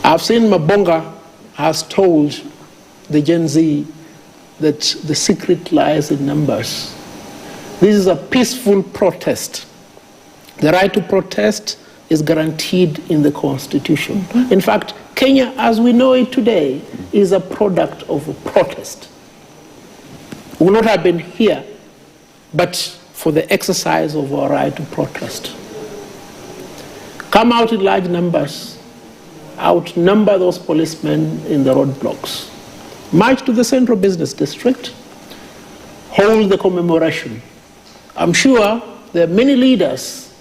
I've seen Mabonga has told the Gen Z that the secret lies in numbers. This is a peaceful protest. The right to protest is guaranteed in the Constitution. In fact, Kenya, as we know it today, is a product of a protest. We would not have been here, but for the exercise of our right to protest. Come out in large numbers, outnumber those policemen in the roadblocks. March to the central business district, hold the commemoration. I'm sure there are many leaders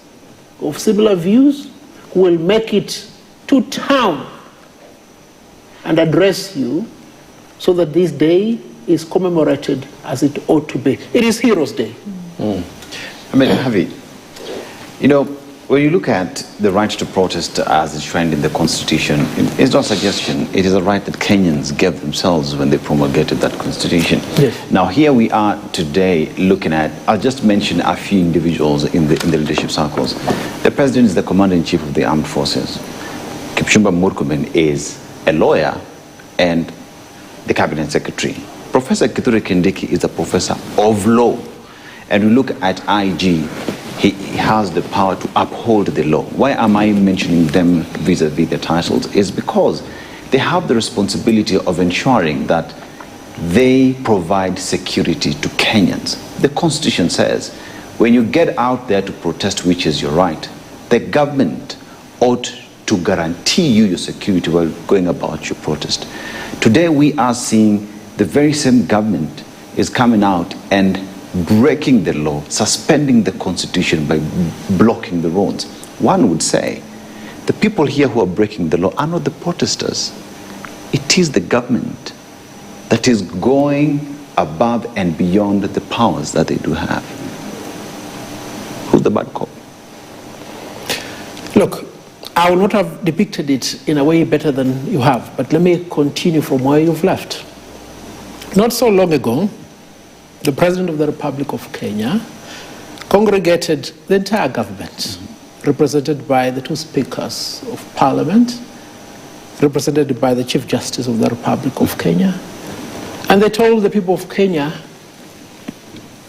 of similar views who will make it to town and address you so that this day is commemorated as it ought to be. It is Heroes Day. I mean, Javi, you know, when you look at the right to protest as enshrined in the Constitution, it's not a suggestion. It is a right that Kenyans gave themselves when they promulgated that Constitution. Yes. Now, here we are today looking at, I'll just mention a few individuals in the leadership circles. The President is the Commander-in-Chief of the Armed Forces. Kipchumba Murkomen is a lawyer and the Cabinet Secretary. Professor Kithure Kindiki is a professor of law. And we look at IG, he has the power to uphold the law. Why am I mentioning them vis-a-vis their titles? Is because they have the responsibility of ensuring that they provide security to Kenyans. The Constitution says, when you get out there to protest, which is your right, the government ought to guarantee you your security while going about your protest. Today we are seeing the very same government is coming out and breaking the law, suspending the Constitution by blocking the roads. One would say, the people here who are breaking the law are not the protesters. It is the government that is going above and beyond the powers that they do have. Who's the bad cop? Look, I will not have depicted it in a way better than you have, but let me continue from where you've left. Not so long ago, the President of the Republic of Kenya congregated the entire government, represented by the two speakers of Parliament, represented by the Chief Justice of the Republic of Kenya, and they told the people of Kenya,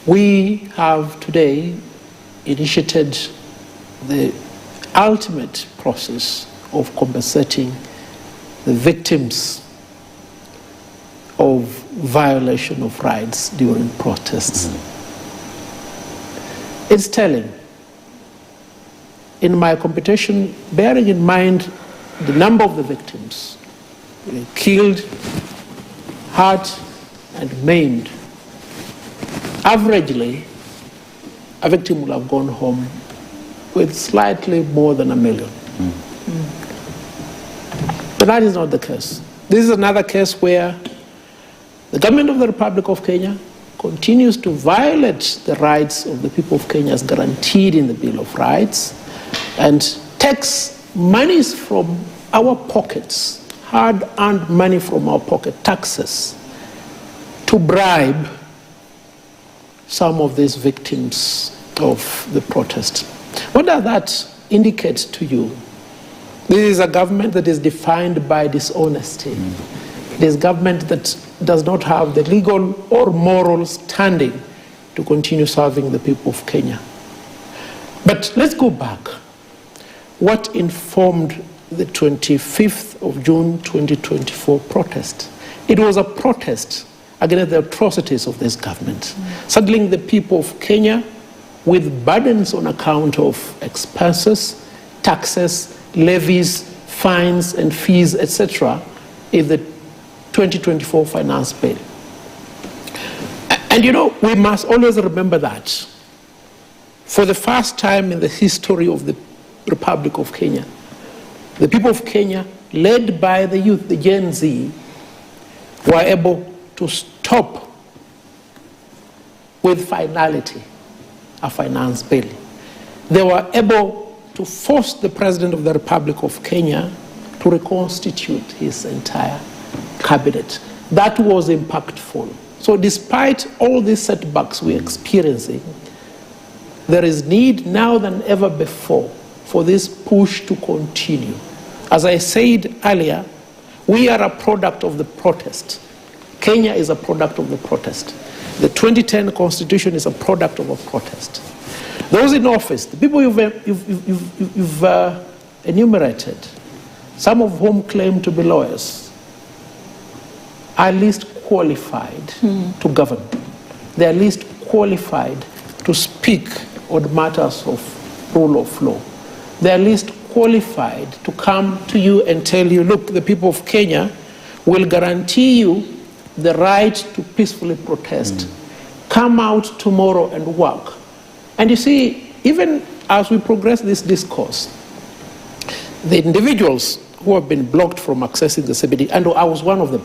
we have today initiated the ultimate process of compensating the victims of violation of rights during protests. It's telling. In my computation, bearing in mind the number of the victims killed, hurt, and maimed, averagely, a victim will have gone home with slightly more than $1 million. But that is not the case. This is another case where the government of the Republic of Kenya continues to violate the rights of the people of Kenya as guaranteed in the Bill of Rights and takes monies from our pockets, hard-earned money from our pocket, taxes, to bribe some of these victims of the protest. What does that indicate to you? This is a government that is defined by dishonesty. It is a government that does not have the legal or moral standing to continue serving the people of Kenya. But let's go back. What informed the 25th of June 2024 protest? It was a protest against the atrocities of this government, saddling the people of Kenya with burdens on account of expenses, taxes, levies, fines and fees, etc. in the 2024 finance bill. And you know, we must always remember that for the first time in the history of the Republic of Kenya, the people of Kenya, led by the youth, the Gen Z, were able to stop with finality a finance bill. They were able to force the President of the Republic of Kenya to reconstitute his entire cabinet. That was impactful. So despite all these setbacks we're experiencing, there is need now than ever before for this push to continue. As I said earlier, we are a product of the protest. Kenya is a product of the protest. The 2010 Constitution is a product of a protest. Those in office, the people you've enumerated, some of whom claim to be lawyers, are least qualified to govern. They are least qualified to speak on matters of rule of law. They are least qualified to come to you and tell you, look, the people of Kenya will guarantee you the right to peacefully protest. Come out tomorrow and work. And you see, even as we progress this discourse, the individuals who have been blocked from accessing the CBD, and I was one of them.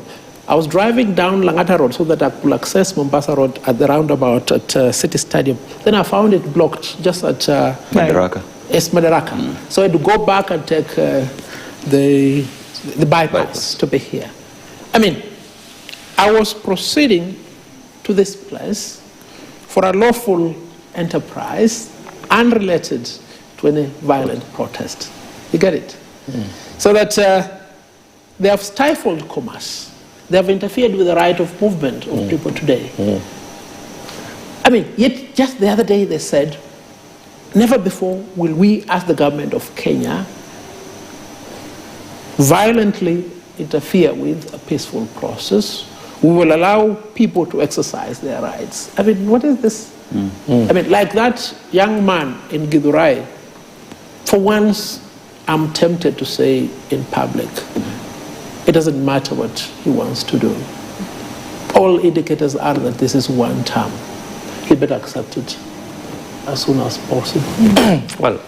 I was driving down Langata Road so that I could access Mombasa Road at the roundabout at City Stadium. Then I found it blocked just at Madaraka. Yes, Madaraka. So I had to go back and take the bypass to be here. I mean, I was proceeding to this place for a lawful enterprise unrelated to any violent protest. You get it? So that they have stifled commerce. They have interfered with the right of movement of people today. I mean, yet just the other day they said, never before will we, as the government of Kenya, violently interfere with a peaceful process. We will allow people to exercise their rights. I mean, what is this? I mean, like that young man in Githurai, for once, I'm tempted to say in public, it doesn't matter what he wants to do. All indicators are that this is one term. He better accept it as soon as possible. Well,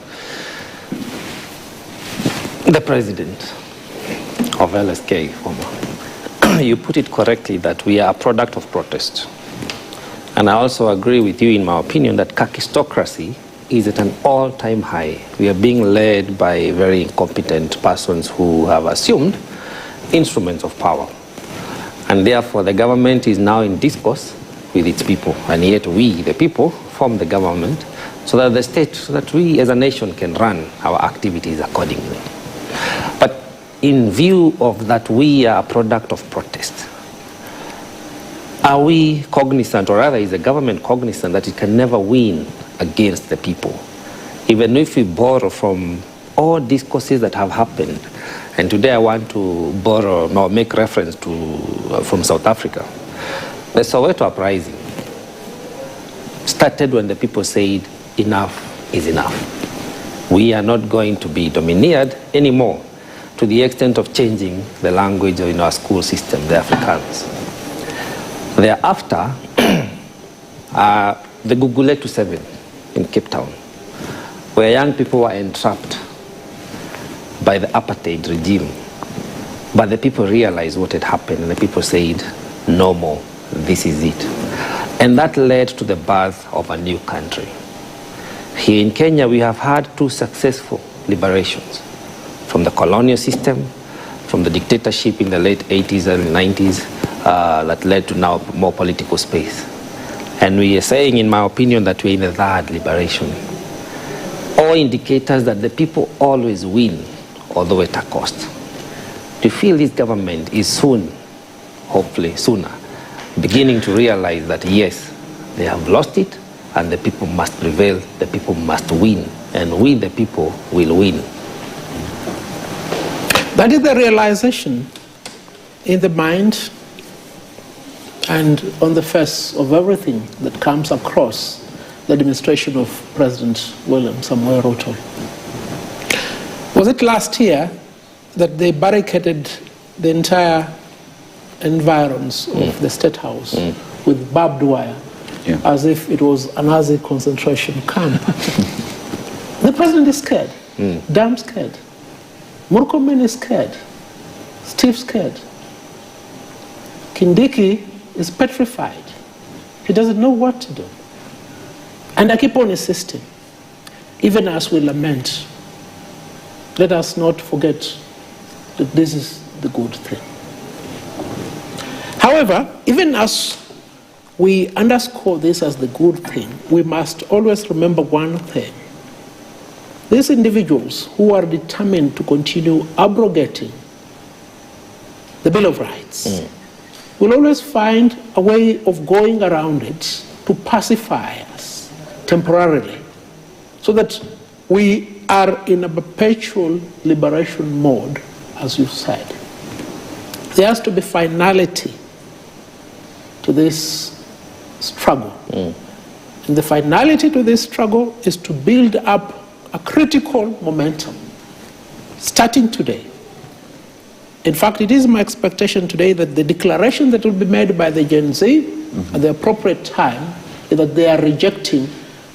the president of LSK, you put it correctly that we are a product of protest. And I also agree with you in my opinion that kakistocracy is at an all-time high. We are being led by very incompetent persons who have assumed instruments of power. And therefore the government is now in discourse with its people. And yet we, the people, form the government so that the state, so that we as a nation can run our activities accordingly. But in view of that we are a product of protest, are we cognizant, or rather is the government cognizant that it can never win against the people? Even if we borrow from all discourses that have happened, and today I want to borrow, or make reference to, from South Africa. The Soweto uprising started when the people said, enough is enough. We are not going to be domineered anymore to the extent of changing the language in our school system, the Afrikaans. Thereafter, the Guguletu 7 in Cape Town, where young people were entrapped by the apartheid regime. But the people realized what had happened, and the people said, no more, this is it. And that led to the birth of a new country. Here in Kenya, we have had 2 successful liberations from the colonial system, from the dictatorship in the late 80s and 90s, that led to now more political space. And we are saying, in my opinion, that we're in a third liberation. All indicators that the people always win, although at a cost. To feel this government is soon, hopefully sooner, beginning to realize that yes, they have lost it, and the people must prevail, the people must win, and we, the people, will win. That is the realization in the mind and on the face of everything that comes across the administration of President William Samoei Ruto. Was it last year that they barricaded the entire environs of the State House with barbed wire, as if it was a Nazi concentration camp? The president is scared, damn scared. Murkomen is scared, Steve scared. Kindiki is petrified. He doesn't know what to do. And I keep on insisting, even as we lament, let us not forget that this is the good thing. However, even as we underscore this as the good thing, we must always remember one thing. These individuals who are determined to continue abrogating the Bill of Rights will always find a way of going around it to pacify us temporarily, so that we are in a perpetual liberation mode, as you said. There has to be finality to this struggle. And the finality to this struggle is to build up a critical momentum, starting today. In fact, it is my expectation today that the declaration that will be made by the Gen Z at the appropriate time is that they are rejecting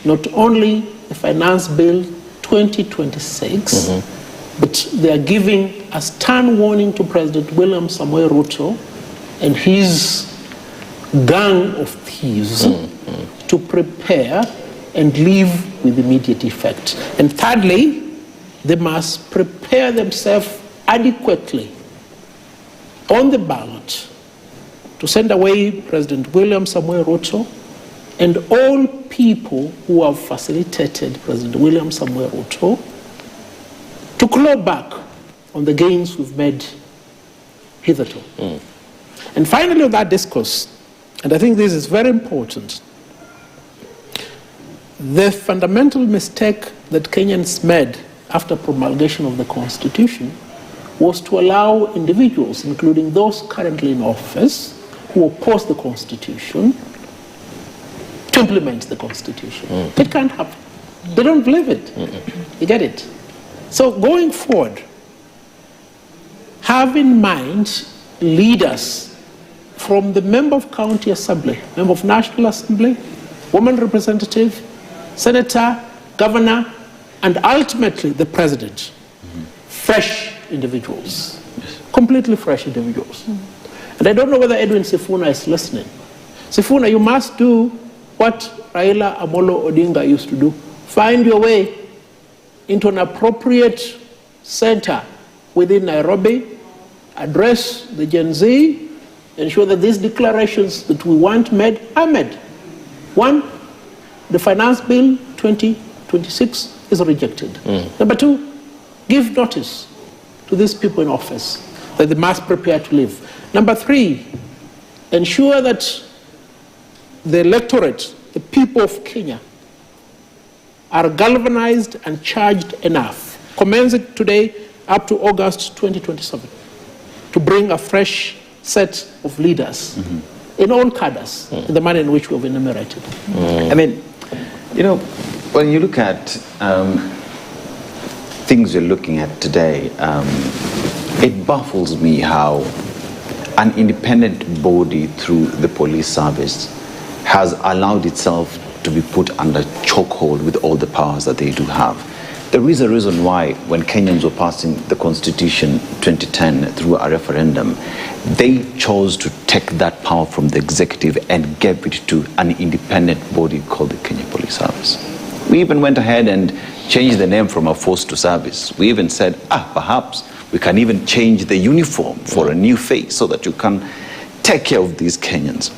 not only the Finance Bill 2026, but they are giving a stern warning to President William Samoei Ruto and his gang of thieves to prepare and leave with immediate effect. And thirdly, they must prepare themselves adequately on the ballot to send away President William Samoei Ruto and all people who have facilitated President William Samoei Ruto to claw back on the gains we've made hitherto. And finally, on that discourse, and I think this is very important, the fundamental mistake that Kenyans made after promulgation of the Constitution was to allow individuals, including those currently in office, who oppose the Constitution, to implement the Constitution. It can't happen. They don't believe it. You get it? So going forward, have in mind leaders from the member of county assembly, member of national assembly, woman representative, senator, governor, and ultimately the president. Fresh individuals, completely fresh individuals. And I don't know whether Edwin Sifuna is listening. Sifuna, you must do what Raila Amolo Odinga used to do. Find your way into an appropriate center within Nairobi, address the Gen Z, ensure that these declarations that we want made are made. One, the Finance Bill 2026 is rejected. Number two, give notice to these people in office that they must prepare to leave. Number three, ensure that the electorate, the people of Kenya, are galvanized and charged enough. Commence it today up to August 2027 to bring a fresh set of leaders in all cadres in the manner in which we have enumerated. I mean, you know, when you look at things you're looking at today, it baffles me how an independent body through the police service has allowed itself to be put under chokehold with all the powers that they do have. There is a reason why when Kenyans were passing the Constitution 2010 through a referendum, they chose to take that power from the executive and gave it to an independent body called the Kenya Police Service. We even went ahead and changed the name from a force to service. We even said, perhaps we can even change the uniform for a new face so that you can take care of these Kenyans.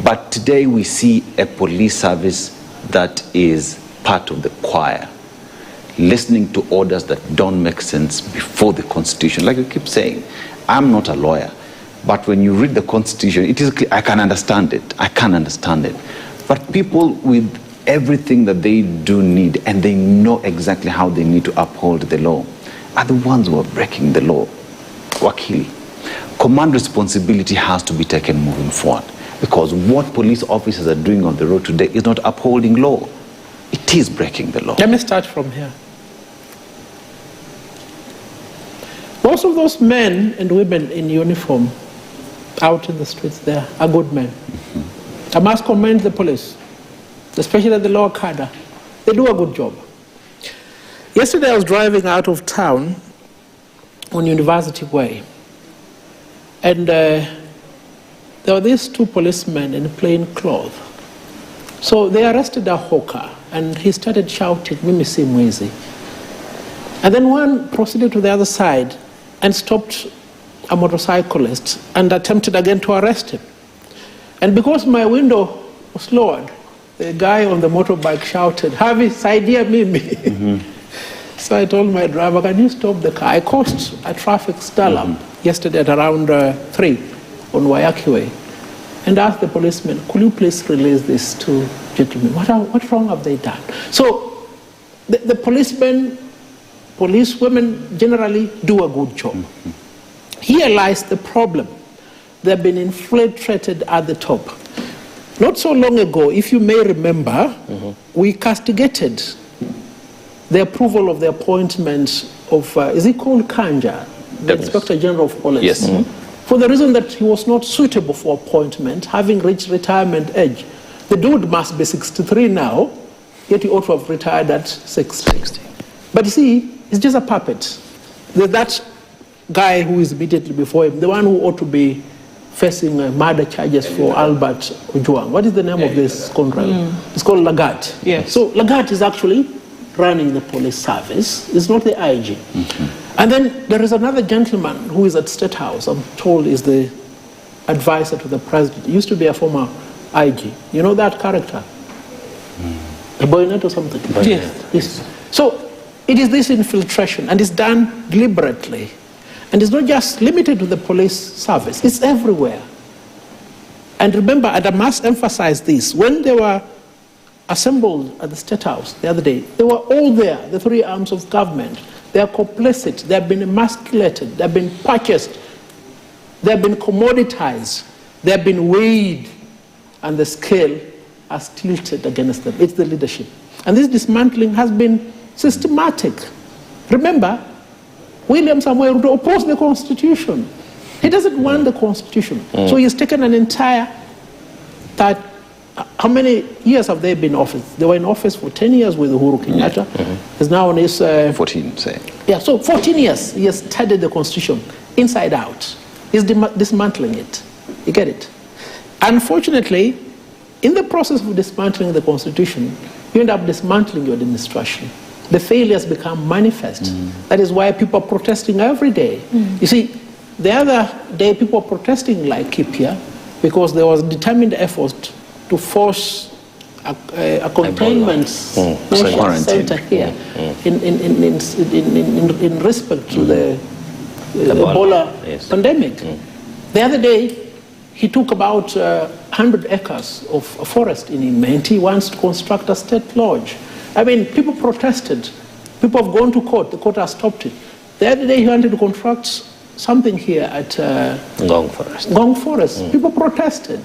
But today we see a police service that is part of the choir, listening to orders that don't make sense before the Constitution. Like you keep saying, I'm not a lawyer, but when you read the Constitution, it is clear. I can understand it. I can understand it. But people with everything that they do need, and they know exactly how they need to uphold the law, are the ones who are breaking the law. Wakili, command responsibility has to be taken moving forward, because what police officers are doing on the road today is not upholding law. It is breaking the law. Let me start from here. Most of those men and women in uniform out in the streets there are good men. I must commend the police, especially the lower cadre. They do a good job. Yesterday I was driving out of town on University Way, and there were these two policemen in plain clothes. So they arrested a hawker, and he started shouting, "Mimi si mwizi." And then one proceeded to the other side and stopped a motorcyclist and attempted again to arrest him. And because my window was lowered, the guy on the motorbike shouted, "Havi saidia Mimi." So I told my driver, "Can you stop the car?" I caused a traffic stall-up yesterday at around 3 on Wayaki Way, and asked the policeman, "Could you please release these two gentlemen? What wrong have they done?" So the policemen, policewomen generally do a good job. Here lies the problem. They've been infiltrated at the top. Not so long ago, if you may remember, we castigated the approval of the appointment of, is he called Kanja, the Inspector General of Police? Yes. For the reason that he was not suitable for appointment, having reached retirement age. The dude must be 63 now, yet he ought to have retired at 60. But you see, he's just a puppet. That guy who is immediately before him, the one who ought to be facing murder charges for Albert Ojwang. What is the name of this scoundrel? It's called Lagat. Yes. So Lagat is actually running the police service. It's not the IG. And then there is another gentleman who is at State House, I'm told is the advisor to the president. He used to be a former IG. You know that character? A Boynet or something? Yes. So it is this infiltration, and it's done deliberately. And it's not just limited to the police service, it's everywhere. And remember, and I must emphasize this, when they were assembled at the State House the other day, they were all there, the three arms of government. They are complicit, they have been emasculated, they have been purchased, they have been commoditized, they have been weighed, and the scale has tilted against them. It's the leadership. And this dismantling has been systematic. Remember, William Samoei Ruto opposed the Constitution. He doesn't want the Constitution. So he's taken an entire, how many years have they been in office? They were in office for 10 years with Uhuru Kenyatta. He's now on his... 14, say. Yeah, so 14 years he has studied the Constitution inside out. He's dismantling it. You get it? Unfortunately, in the process of dismantling the Constitution, you end up dismantling your administration. The failures become manifest. That is why people are protesting every day. You see, the other day people were protesting like Kipia because there was determined effort to force a containment center here in respect to the Ebola pandemic. The other day, he took about 100 acres of forest in Imenti. He wants to construct a state lodge. I mean, people protested. People have gone to court. The court has stopped it. The other day, he wanted to construct something here at Ngong Forest. Ngong Forest. People protested.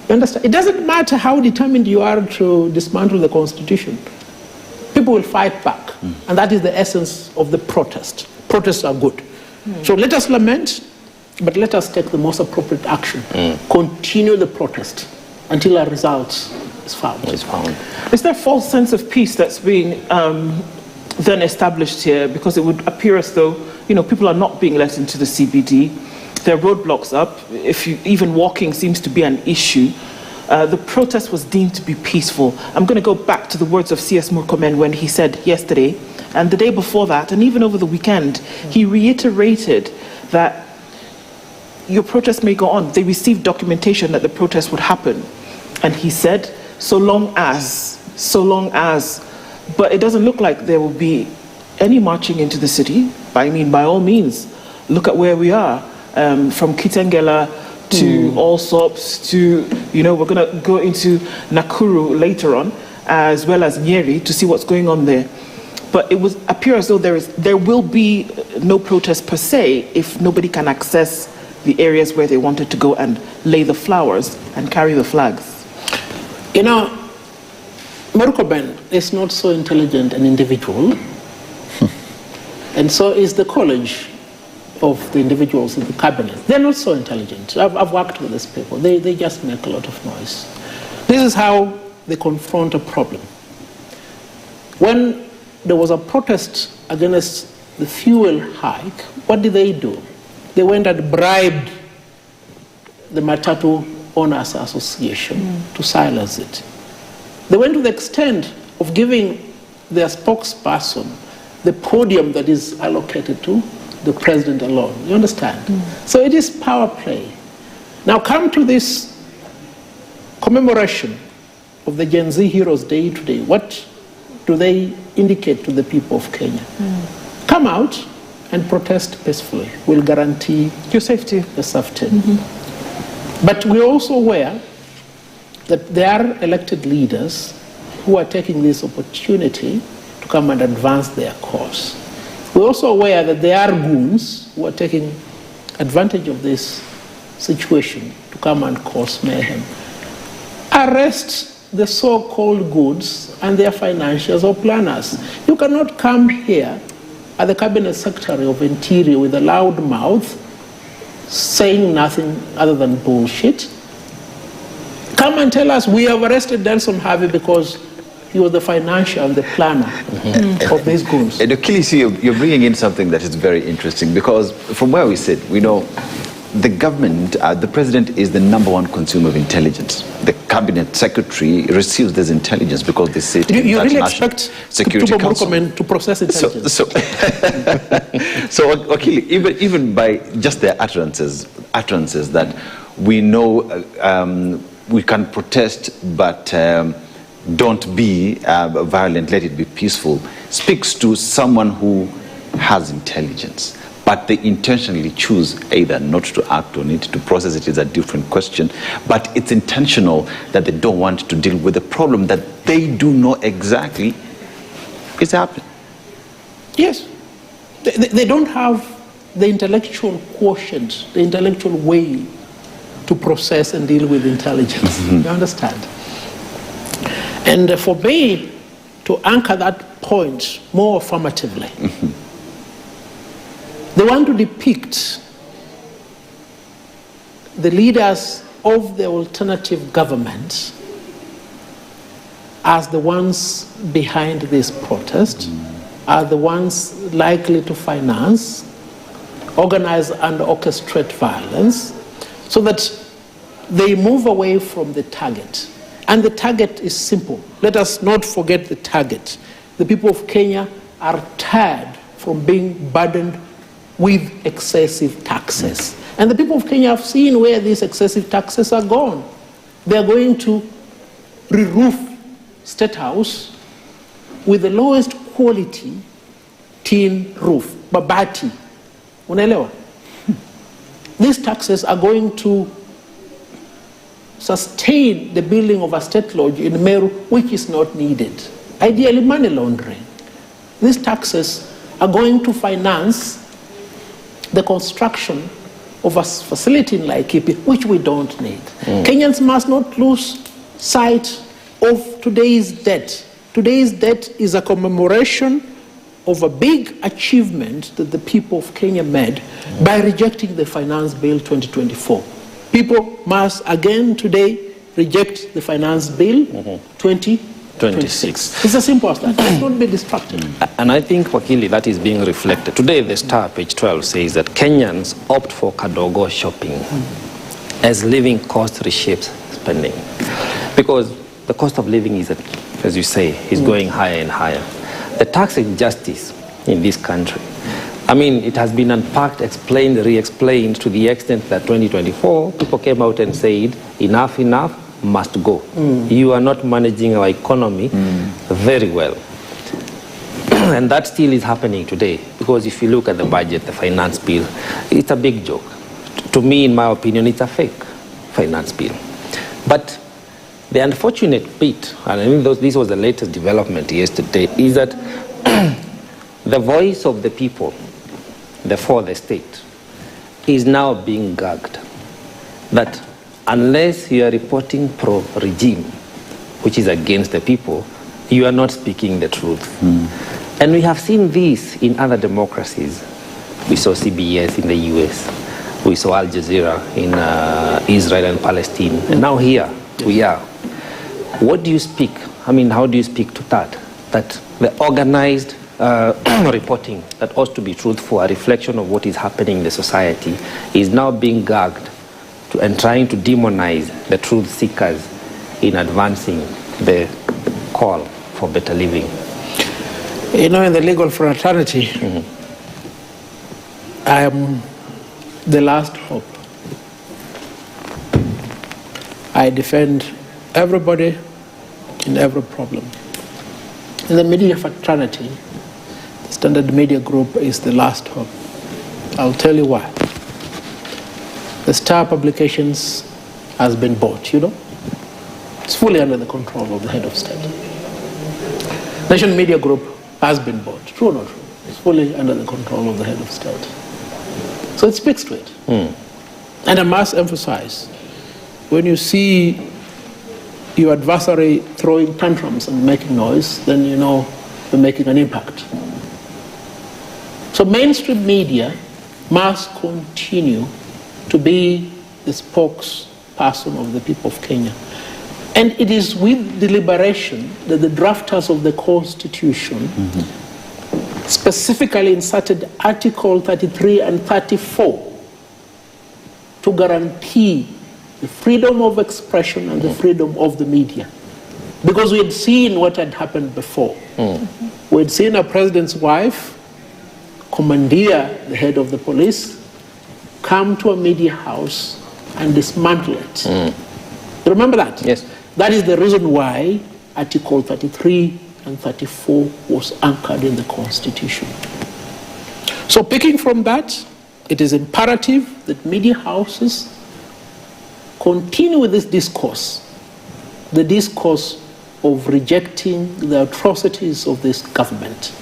You understand? It doesn't matter how determined you are to dismantle the Constitution. People will fight back. And that is the essence of the protest. Protests are good. So let us lament, but let us take the most appropriate action. Continue the protest until a result is found. Is there a false sense of peace that's being then established here? Because it would appear as though, people are not being let into the CBD. There are roadblocks up. Even walking seems to be an issue. The protest was deemed to be peaceful. I'm going to go back to the words of C.S. Murkomen when he said yesterday, and the day before that, and even over the weekend, he reiterated that your protest may go on. They received documentation that the protest would happen. And he said, so long as, but it doesn't look like there will be any marching into the city. I mean, by all means, look at where we are, from Kitengela to Allsops to, we're going to go into Nakuru later on, as well as Njeri, to see what's going on there. But it would appear as though there will be no protest per se if nobody can access the areas where they wanted to go and lay the flowers and carry the flags. Marukoben is not so intelligent an individual, and so is the college of the individuals in the cabinet. They're not so intelligent. I've worked with these people. They just make a lot of noise. This is how they confront a problem. When there was a protest against the fuel hike, what did they do? They went and bribed the Matatu Owners Association to silence it. They went to the extent of giving their spokesperson the podium that is allocated to the president alone. You understand? So it is power play. Now come to this commemoration of the Gen Z Heroes Day today. What do they indicate to the people of Kenya? Come out and protest peacefully. We'll guarantee your safety. The safety. But we're also aware that there are elected leaders who are taking this opportunity to come and advance their cause. We're also aware that there are goons who are taking advantage of this situation to come and cause mayhem. Arrest the so-called goods and their financials or planners. You cannot come here as the Cabinet Secretary of Interior with a loud mouth saying nothing other than bullshit. Come and tell us we have arrested Delson Harvey because he was the financial and the planner of these goons. And Okili, you're bringing in something that is very interesting, because from where we sit, we know the government, the president is the #1 consumer of intelligence. The cabinet secretary receives this intelligence because they sit in you that really National expect Security Council to process intelligence? So Okili, even by just their utterances that we know we can protest, but don't be violent, let it be peaceful, speaks to someone who has intelligence, but they intentionally choose either not to act on it. To process it is a different question, but it's intentional that they don't want to deal with a problem that they do know exactly is happening. Yes. They don't have the intellectual quotient, the intellectual way to process and deal with intelligence. You understand? And for me to anchor that point more affirmatively, they want to depict the leaders of the alternative government as the ones behind this protest, are the ones likely to finance, organize and orchestrate violence, so that they move away from the target. And the target is simple. Let us not forget the target. The people of Kenya are tired from being burdened with excessive taxes. And the people of Kenya have seen where these excessive taxes are gone. They are going to re-roof State House with the lowest quality tin roof, babati. Unaelewa? These taxes are going to sustain the building of a state lodge in Meru, which is not needed. Ideally, money laundering. These taxes are going to finance the construction of a facility in Laikipia, which we don't need. Kenyans must not lose sight of today's debt. Today's debt is a commemoration of a big achievement that the people of Kenya made by rejecting the Finance Bill 2024. People must again today reject the Finance Bill 2026. It's as simple as that. Don't be distracted. And I think, Wakili, that is being reflected. Today, the Star, page 12, says that Kenyans opt for Kadogo shopping as living cost reshapes spending. Because the cost of living is, as you say, is going higher and higher. The tax injustice in this country, I mean, it has been unpacked, explained, re-explained to the extent that 2024, people came out and said, enough, must go. You are not managing our economy very well. And that still is happening today, because if you look at the budget, the finance bill, it's a big joke. To me, in my opinion, it's a fake finance bill. But the unfortunate bit, and I think this was the latest development yesterday, is that the voice of the people, for the state, is now being gagged. That unless you are reporting pro-regime, which is against the people, you are not speaking the truth. And we have seen this in other democracies. We saw CBS in the US. We saw Al Jazeera in Israel and Palestine. And now here we are. What do you speak? I mean, how do you speak to that? That the organized reporting that ought to be truthful, a reflection of what is happening in the society, is now being gagged and trying to demonize the truth seekers in advancing the call for better living. You know, in the legal fraternity, I am the last hope. I defend everybody in every problem. In the media fraternity, the Standard Media Group is the last hope. I'll tell you why. The Star Publications has been bought, you know. It's fully under the control of the head of state. Nation Media Group has been bought, true or not true? It's fully under the control of the head of state. So it speaks to it. And I must emphasize, when you see your adversary throwing tantrums and making noise, then you know you're making an impact. So mainstream media must continue to be the spokesperson of the people of Kenya. And it is with deliberation that the drafters of the Constitution specifically inserted Article 33 and 34 to guarantee the freedom of expression and the freedom of the media. Because we had seen what had happened before. We had seen a president's wife commandeer the head of the police, come to a media house and dismantle it. You remember that? Yes. That is the reason why Article 33 and 34 was anchored in the Constitution. So picking from that, it is imperative that media houses continue with this discourse, the discourse of rejecting the atrocities of this government.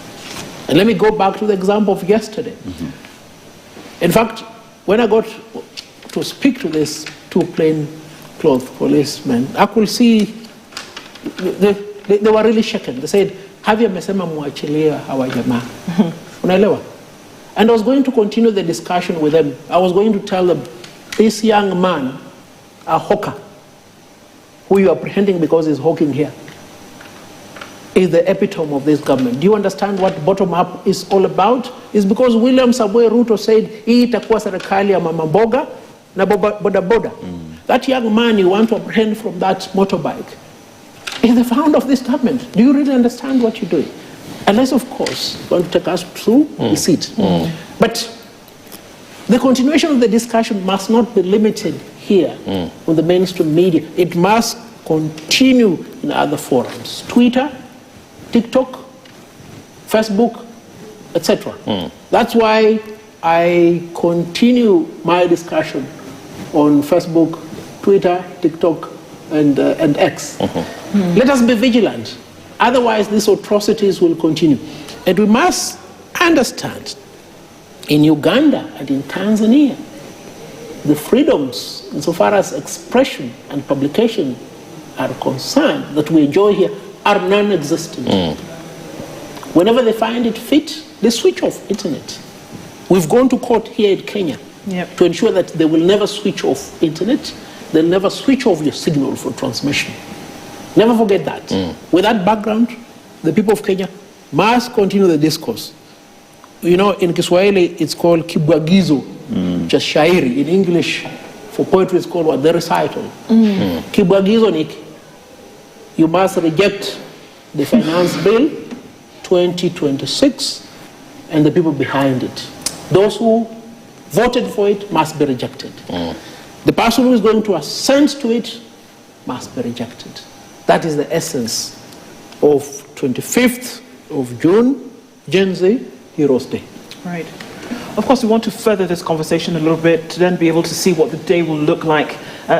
And let me go back to the example of yesterday. In fact, when I got to speak to these two plainclothes policemen, I could see they were really shaken. They said, "Have you mesema muachilia hawa jamaa?" Unaelewa? And I was going to continue the discussion with them. I was going to tell them, this young man, a hawker, who you are apprehending because he's hawking here, is the epitome of this government. Do you understand what bottom-up is all about? It's because William Samoei Ruto said, hii itakuwa serikali ya mama mboga na boda. That young man you want to apprehend from that motorbike is the founder of this government. Do you really understand what you're doing? Unless, of course, you want to take us through the seat. But the continuation of the discussion must not be limited here on the mainstream media. It must continue in other forums. Twitter, TikTok, Facebook, etc. That's why I continue my discussion on Facebook, Twitter, TikTok, and X. Let us be vigilant. Otherwise, these atrocities will continue. And we must understand, in Uganda and in Tanzania, the freedoms, insofar as expression and publication are concerned, that we enjoy here, are non-existent. Whenever they find it fit, they switch off internet. We've gone to court here in Kenya to ensure that they will never switch off internet. They'll never switch off your signal for transmission. Never forget that. With that background, the people of Kenya must continue the discourse. You know, in Kiswahili, it's called kibwagizo, just shairi. In English, for poetry, it's called what? The recital. Kibwagizo niki. You must reject the finance bill 2026 and the people behind it. Those who voted for it must be rejected. The person who is going to assent to it must be rejected. That is the essence of 25th of June, Gen Z Heroes Day. Right. Of course, we want to further this conversation a little bit to then be able to see what the day will look like.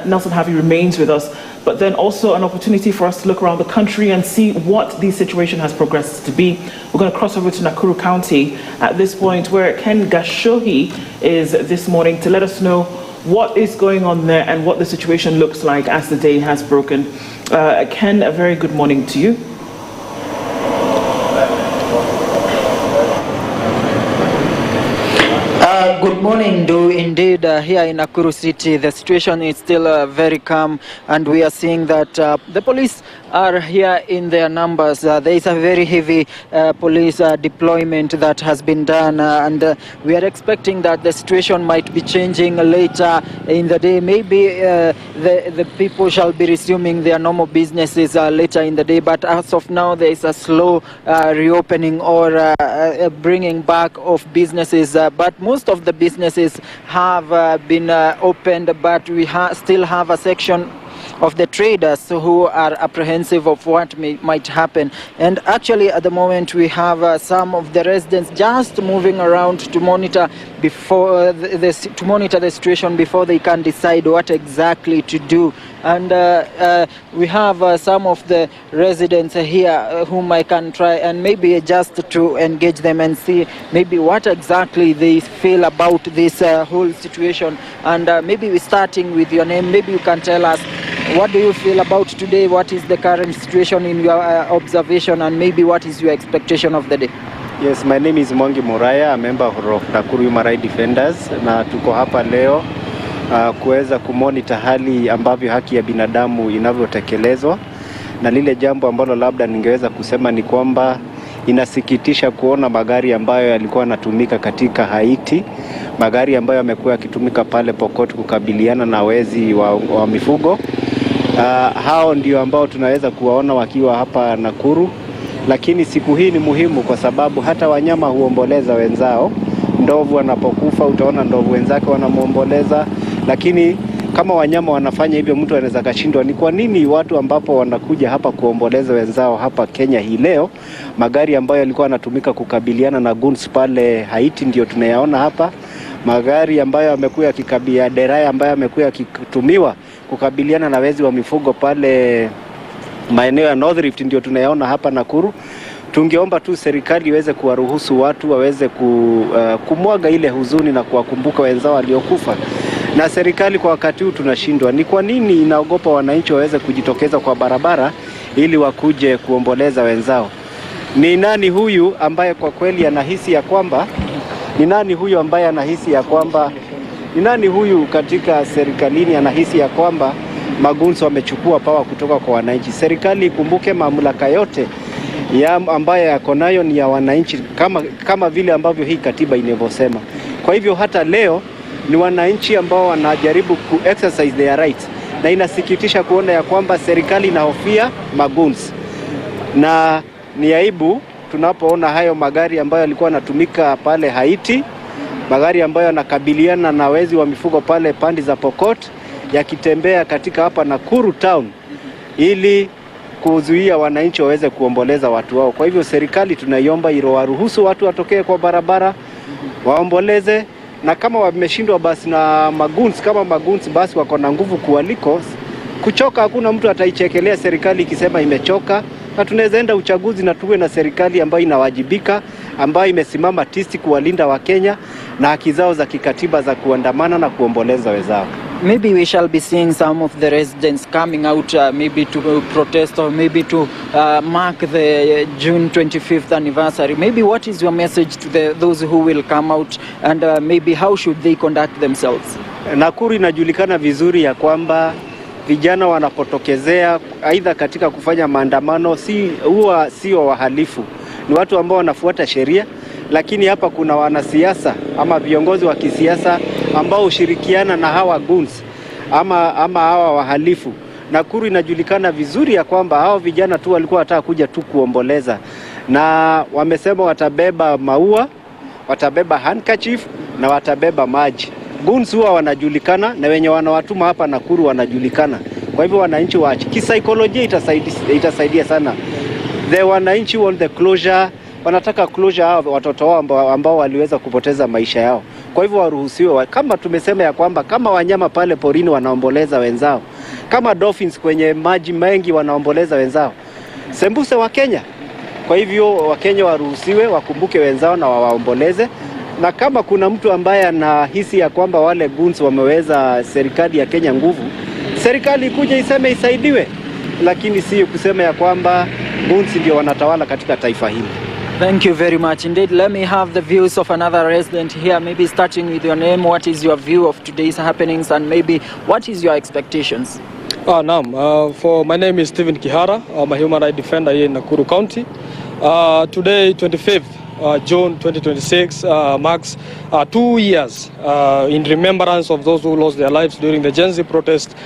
Nelson Harvey remains with us, but then also an opportunity for us to look around the country and see what the situation has progressed to be. We're going to cross over to Nakuru County at this point, where Ken Gashohi is this morning to let us know what is going on there and what the situation looks like as the day has broken. Ken, a very good morning to you. Good morning, Nduh. Indeed, here in Nakuru City, the situation is still very calm, and we are seeing that the police are here in their numbers. There is a very heavy police deployment that has been done, and we are expecting that the situation might be changing later in the day. Maybe the people shall be resuming their normal businesses later in the day, but as of now, there is a slow reopening or bringing back of businesses, but most of the businesses have been opened, but we still have a section of the traders who are apprehensive of what might happen. And actually at the moment we have some of the residents just moving around to monitor before the situation before they can decide what exactly to do. And we have some of the residents here whom I can try and maybe just to engage them and see maybe what exactly they feel about this whole situation. And maybe we're starting with your name. Maybe you can tell us, what do you feel about today? What is the current situation in your observation, and maybe what is your expectation of the day? Yes, my name is Mwangi Muraya, a member of Nakuru Human Rights Defenders, na tuko hapa leo kuweza kumonitor hali ambavyo haki ya binadamu inavyotekelezwa, na lile jambo ambalo labda ningeweza kusema ni kwamba inasikitisha kuona magari ambayo yalikuwa yanatumika katika Haiti, magari ambayo yamekuwa yakitumika pale Pokot kukabiliana na wezi wa mifugo. Hao ndio ambao tunaweza kuwaona wakiwa hapa Nakuru, lakini siku hii ni muhimu kwa sababu hata wanyama huomboleza wenzao. Ndovu wanapokufa utaona ndovu wenzake wanamuomboleza, lakini kama wanyama wanafanya hivyo mtu anaweza kashindwa ni kwa nini watu ambapo wanakuja hapa kuomboleza wenzao hapa Kenya hii leo, magari ambayo yalikuwa yanatumika kukabiliana na guns pale Haiti ndio tunayaona hapa. Magari ambayo yamekuwa yakikabia deraya ambayo yamekuwa yakitumiwa kukabiliana na wezi wa mifugo pale maeneo ya North Rift ndio tunayaona hapa Nakuru. Tungeomba tu serikali iweze kuwaruhusu watu waweze kumwaga ile huzuni na kuwakumbuka wenzao waliokufa. Na serikali kwa wakati huu tunashindwa. Ni kwa nini inaogopa wananchi waweze kujitokeza kwa barabara ili wakuje kuomboleza wenzao? Ni nani huyu ambaye kwa kweli anahisi ya kwamba ni nani huyu katika serikalini anahisi ya kwamba magunzo wamechukua pawa kutoka kwa wananchi? Serikali ikumbuke mamlaka yote ambayo yako nayo ni ya wananchi kama vile ambavyo hii katiba inavyosema. Kwa hivyo hata leo ni wananchi ambao wanajaribu exercise their rights, na inasikitisha kuona ya kwamba serikali inahofia maguns. Na ni aibu tunapoona hayo magari ambayo yalikuwa yanatumika pale Haiti, magari ambayo yanakabiliana na wezi wa mifugo pale pandi za Pokot yakitembea katika hapa Nakuru town ili kuzuia wananchi waweze kuomboleza watu wao. Kwa hivyo serikali tunaiomba waruhusu watu watokee kwa barabara waomboleze, na kama wameshindwa basi na maguns basi wako na nguvu kualiko kuchoka. Hakuna mtu ataichekelea serikali ikisema imechoka, na tunaweza enda uchaguzi na tuwe na serikali ambayo inawajibika, ambayo imesimama tisti kuwalinda wa Kenya na haki zao za kikatiba za kuandamana na kuomboleza wenzao. Maybe we shall be seeing some of the residents coming out maybe to protest or maybe to mark the June 25th anniversary. Maybe what is your message to those who will come out, and maybe how should they conduct themselves? Nakuru inajulikana vizuri ya kwamba vijana wanapotokezea aidha katika kufanya maandamano sio wahalifu, ni watu ambao wanafuata sheria. Lakini hapa kuna wanasiasa ama viongozi wa kisiasa ambao ushirikiana na hawa guns ama hawa wahalifu. Nakuru inajulikana vizuri ya kwamba hao vijana tu walikuwa wataka kuja tu kuomboleza, na wamesema watabeba maua, watabeba handkerchief na watabeba maji. Guns huwa wanajulikana na wenye wanawatuma hapa Nakuru wanajulikana. Kwa hivyo wananchi waache. Kisaikolojia itasaidia sana. The wananchi want the closure, wanataka closure watoto wao ambao waliweza kupoteza maisha yao. Kwa hivyo waruhusiwe, kama tumesema ya kwamba kama wanyama pale porini wanaomboleza wenzao, kama dolphins kwenye maji mengi wanaomboleza wenzao, sembuse wa Kenya. Kwa hivyo Wakenya waruhusiwe wakumbuke wenzao na waomboleze, na kama kuna mtu ambaye anahisi ya kwamba wale goons wameweza serikali ya Kenya nguvu, serikali ikuje iseme isaidiwe, lakini si kusema ya kwamba goons ndio wanatawala katika taifa hili. Thank you very much indeed. Let me have the views of another resident here, maybe starting with your name. What is your view of today's happenings, and maybe what is your expectations? For my name is Stephen Kihara. I'm a human rights defender here in Nakuru County. Today, 25th June 2026, marks 2 years in remembrance of those who lost their lives during the Gen Z protest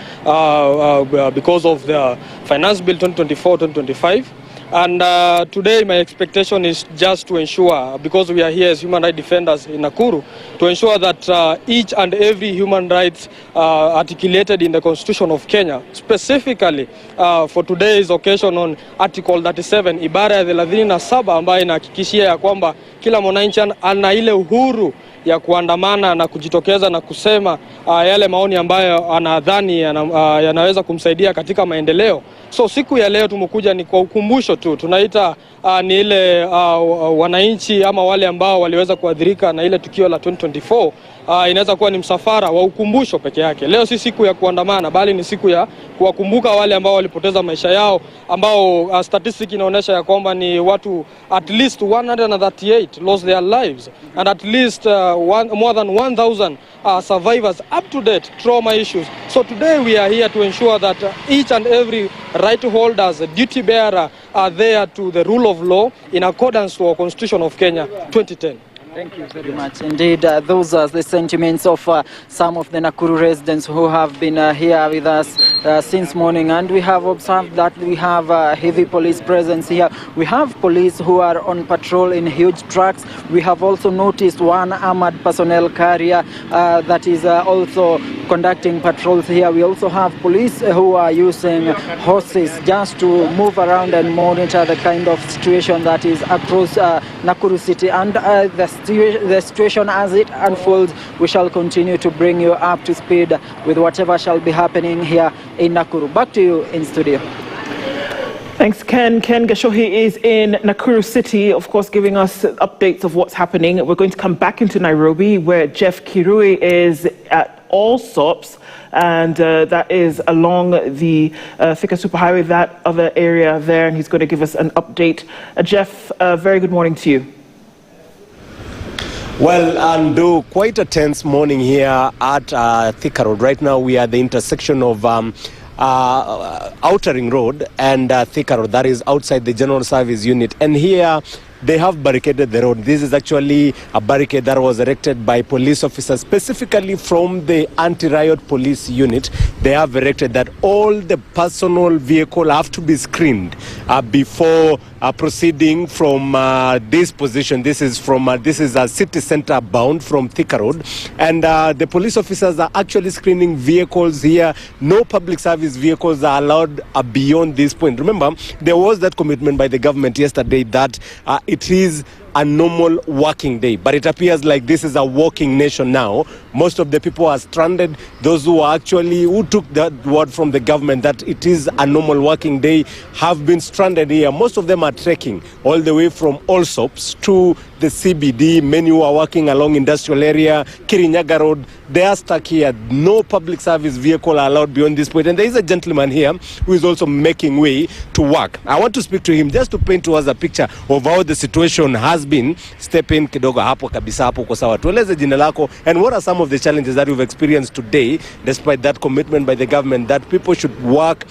because of the Finance Bill 2024-2025. And today my expectation is just to ensure, because we are here as human rights defenders in Nakuru, to ensure that each and every human rights articulated in the Constitution of Kenya, specifically for today's occasion on Article 37, ibara ya 37 ambayo inahakikishia ya kwamba kila mwananchi ana ile uhuru ya kuandamana na kujitokeza na kusema yale maoni ambayo anadhani yanaweza kumsaidia katika maendeleo. So siku ya leo tumekuja ni kwa ukumbusho tu. Tunaita ni ile wananchi ama wale ambao waliweza kuadhirika na ile tukio la 2024, inaweza kuwa ni msafara wa ukumbusho peke yake. Leo si siku ya kuandamana, bali ni siku ya kuwakumbuka wale ambao walipoteza maisha yao, ambao statistic inaonyesha ya kwamba ni watu at least 138 lost their lives, and at least more than 1,000 survivors up to date trauma issues. So today we are here to ensure that each and every right holders, duty bearer are there to the rule of law in accordance to our Constitution of Kenya 2010. Thank you very much. Indeed, those are the sentiments of some of the Nakuru residents who have been here with us since morning. And we have observed that we have heavy police presence here. We have police who are on patrol in huge trucks. We have also noticed one armored personnel carrier that is also conducting patrols here. We also have police who are using horses just to move around and monitor the kind of situation that is across Nakuru city. And the situation as it unfolds, we shall continue to bring you up to speed with whatever shall be happening here in Nakuru. Back to you in studio. Thanks, Ken. Ken Gashohi is in Nakuru City, of course, giving us updates of what's happening. We're going to come back into Nairobi, where Jeff Kirui is at all stops, and that is along the Thika Superhighway, that other area there, and he's going to give us an update. Jeff, very good morning to you. Well, Nduh, quite a tense morning here at Thika Road. Right now we are at the intersection of Outer Ring Road and Thika Road, that is outside the General Service Unit. And here they have barricaded the road. This is actually a barricade that was erected by police officers, specifically from the anti-riot police unit. They have erected that all the personal vehicle have to be screened before proceeding from this position. This is a city center bound from Thika Road, and the police officers are actually screening vehicles here. No public service vehicles are allowed beyond this point. Remember, there was that commitment by the government yesterday that it is a normal working day, but it appears like this is a working nation now. Most of the people are stranded. Those who took that word from the government that it is a normal working day have been stranded here. Most of them are trekking all the way from Allsops to the CBD. Many who are working along industrial area, Kirinyaga Road, they are stuck here. No public service vehicle are allowed beyond this point. And there is a gentleman here who is also making way to work. I want to speak to him just to paint to us a picture of how the situation has been. Step in kidogo hapo kabisa hapo kwa sawa. Tueleze jina lako, and what are some of the challenges that you've experienced today despite that commitment by the government that people should work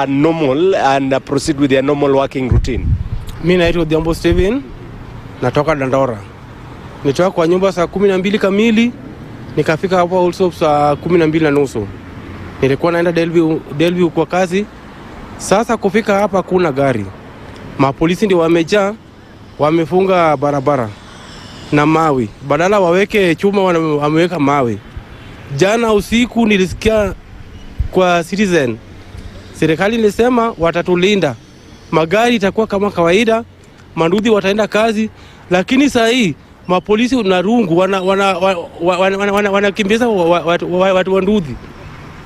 normal and proceed with their normal working routine. Mimi naitwa Odhiambo Steven, natoka Dandora. Nitoka kwa nyumba saa 12 kamili, nikafika hapo also saa 12:30. Nilikuwa naenda Delview kwa kazi. Sasa kufika hapa kuna gari. Mapolisi ndio wamejaa, wamefunga barabara na mawe. Badala waweke chuma wameweka mawe. Jana usiku nilisikia kwa Citizen Serikali ilisema watatulinda, magari itakuwa kama kawaida, manduthi wataenda kazi, lakini saa hii mapolisi na rungu wanakimbiza watu wa nduthi.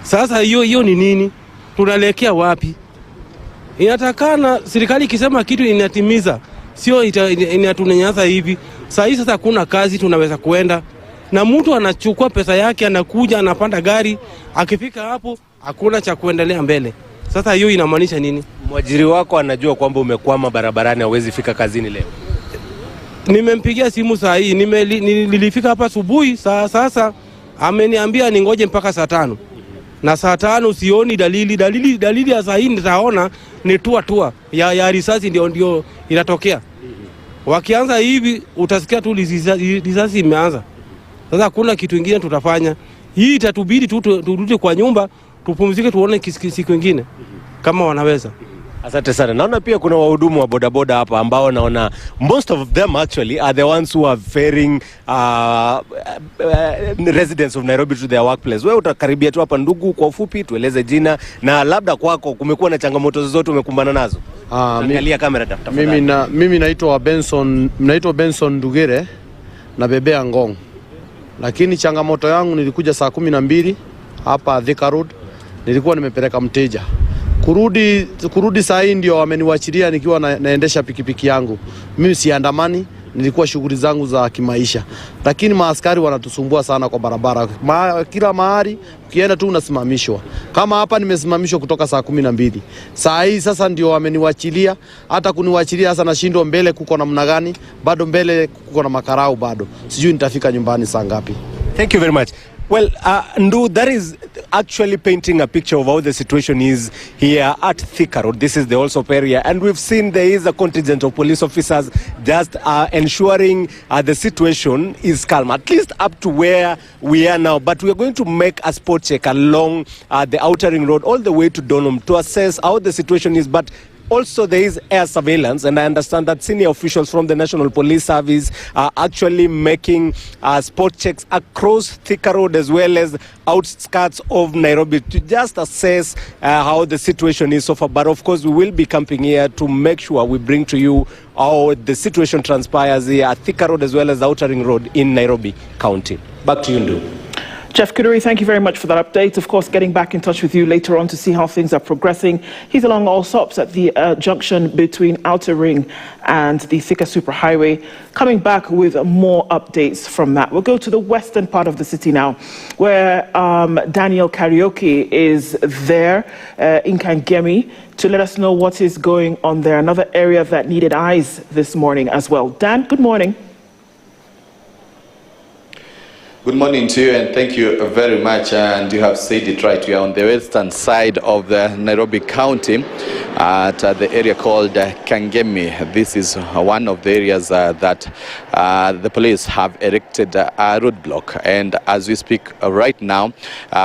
Sasa hiyo ni nini? Tunaelekea wapi? Inatakana serikali ikisema kitu inatimiza, sio inatunyanyasa hivi. Saa hii sasa kuna kazi tunaweza kuenda, na mtu anachukua pesa yake, anakuja anapanda gari, akifika hapo hakuna cha kuendelea mbele. Sasa hiyo inamaanisha nini? Mwajiri wako anajua kwamba umekwama barabarani, hauwezi fika kazini leo. Nimempigia simu saa hii, nilifika hapa asubuhi, sasa ameniambia ningoje mpaka saa 5. Na saa 5 sioni dalili ya saa hii nitaona ni tua ya risasi ndio inatokea. Wakianza hivi utasikia tu risasi imeanza. Sasa kuna kitu kingine tutafanya. Hii itatubidi turudi kwa nyumba, tupumzike, tuone siku nyingine kama wanaweza. Asante sana. Naona pia kuna wahudumu wa bodaboda hapa ambao naona most of them actually are the ones who are ferrying residents of Nairobi to their workplace. Wewe utakaribia tu hapa ndugu, kwa ufupi tueleze jina na labda kwako kumekuwa na changamoto zozote umekumbana nazo. Angalia kamera tafadhali. Mimi naitwa Benson Ndugere na bebea Ngong. Lakini changamoto yangu nilikuja saa 12 hapa Thika Road, nilikuwa nimepeleka mteja. Kurudi saa hii ndio wameniwachilia nikiwa naendesha pikipiki yangu. Mimi siandamani, nilikuwa shughuli zangu za kimaisha. Lakini maaskari wanatusumbua sana kwa barabara. Kila mahali ukienda tu unasimamishwa. Kama hapa nimesimamishwa kutoka saa 12. Saa hii sasa ndio wameniwachilia. Hata kuniwachilia sasa nashindwa mbele kuko namna gani? Bado mbele kuko na makarau bado. Sijui nitafika nyumbani saa ngapi. Thank you very much. Well, Nduh, that is actually painting a picture of how the situation is here at Thika Road. This is the Allsop area, and we've seen there is a contingent of police officers just ensuring the situation is calm, at least up to where we are now. But we are going to make a spot check along the outer ring road all the way to Donholm to assess how the situation is. But also there is air surveillance, and I understand that senior officials from the National Police Service are actually making spot checks across Thika Road as well as outskirts of Nairobi to just assess how the situation is so far. But of course we will be camping here to make sure we bring to you how the situation transpires here at Thika Road as well as the Outer Ring Road in Nairobi County. Back to you, Nduh. Jeff Kuduri, thank you very much for that update. Of course, getting back in touch with you later on to see how things are progressing. He's along Allsops at the junction between Outer Ring and the Thika Superhighway. Coming back with more updates from that. We'll go to the western part of the city now, where Daniel Karaoke is there in Kangemi to let us know what is going on there. Another area that needed eyes this morning as well. Dan, good morning. Good morning to you, and thank you very much. And you have said it right. We are on the western side of the Nairobi County at the area called Kangemi. This is one of the areas that the police have erected a roadblock. And as we speak right now,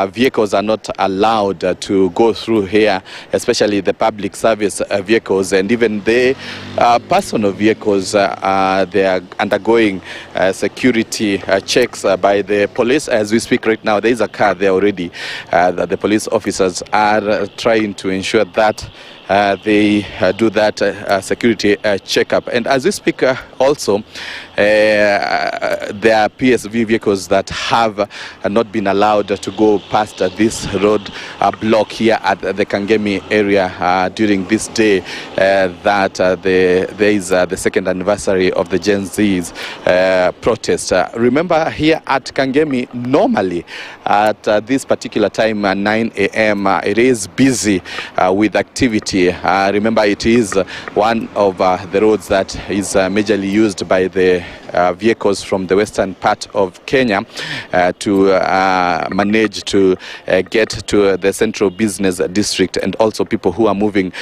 vehicles are not allowed to go through here, especially the public service vehicles, and even the personal vehicles. They are undergoing security checks by the police. As we speak right now, there is a car there already that the police officers are trying to ensure that they do that security checkup. And as we speak also, there are PSV vehicles that have not been allowed to go past this road block here at the Kangemi area during this day that there is the second anniversary of the Gen Z's protest. Remember, here at Kangemi, normally at this particular time, 9 a.m., it is busy with activity. Remember, it is one of the roads that is majorly used by the vehicles from the western part of Kenya to manage to get to the central business district, and also people who are moving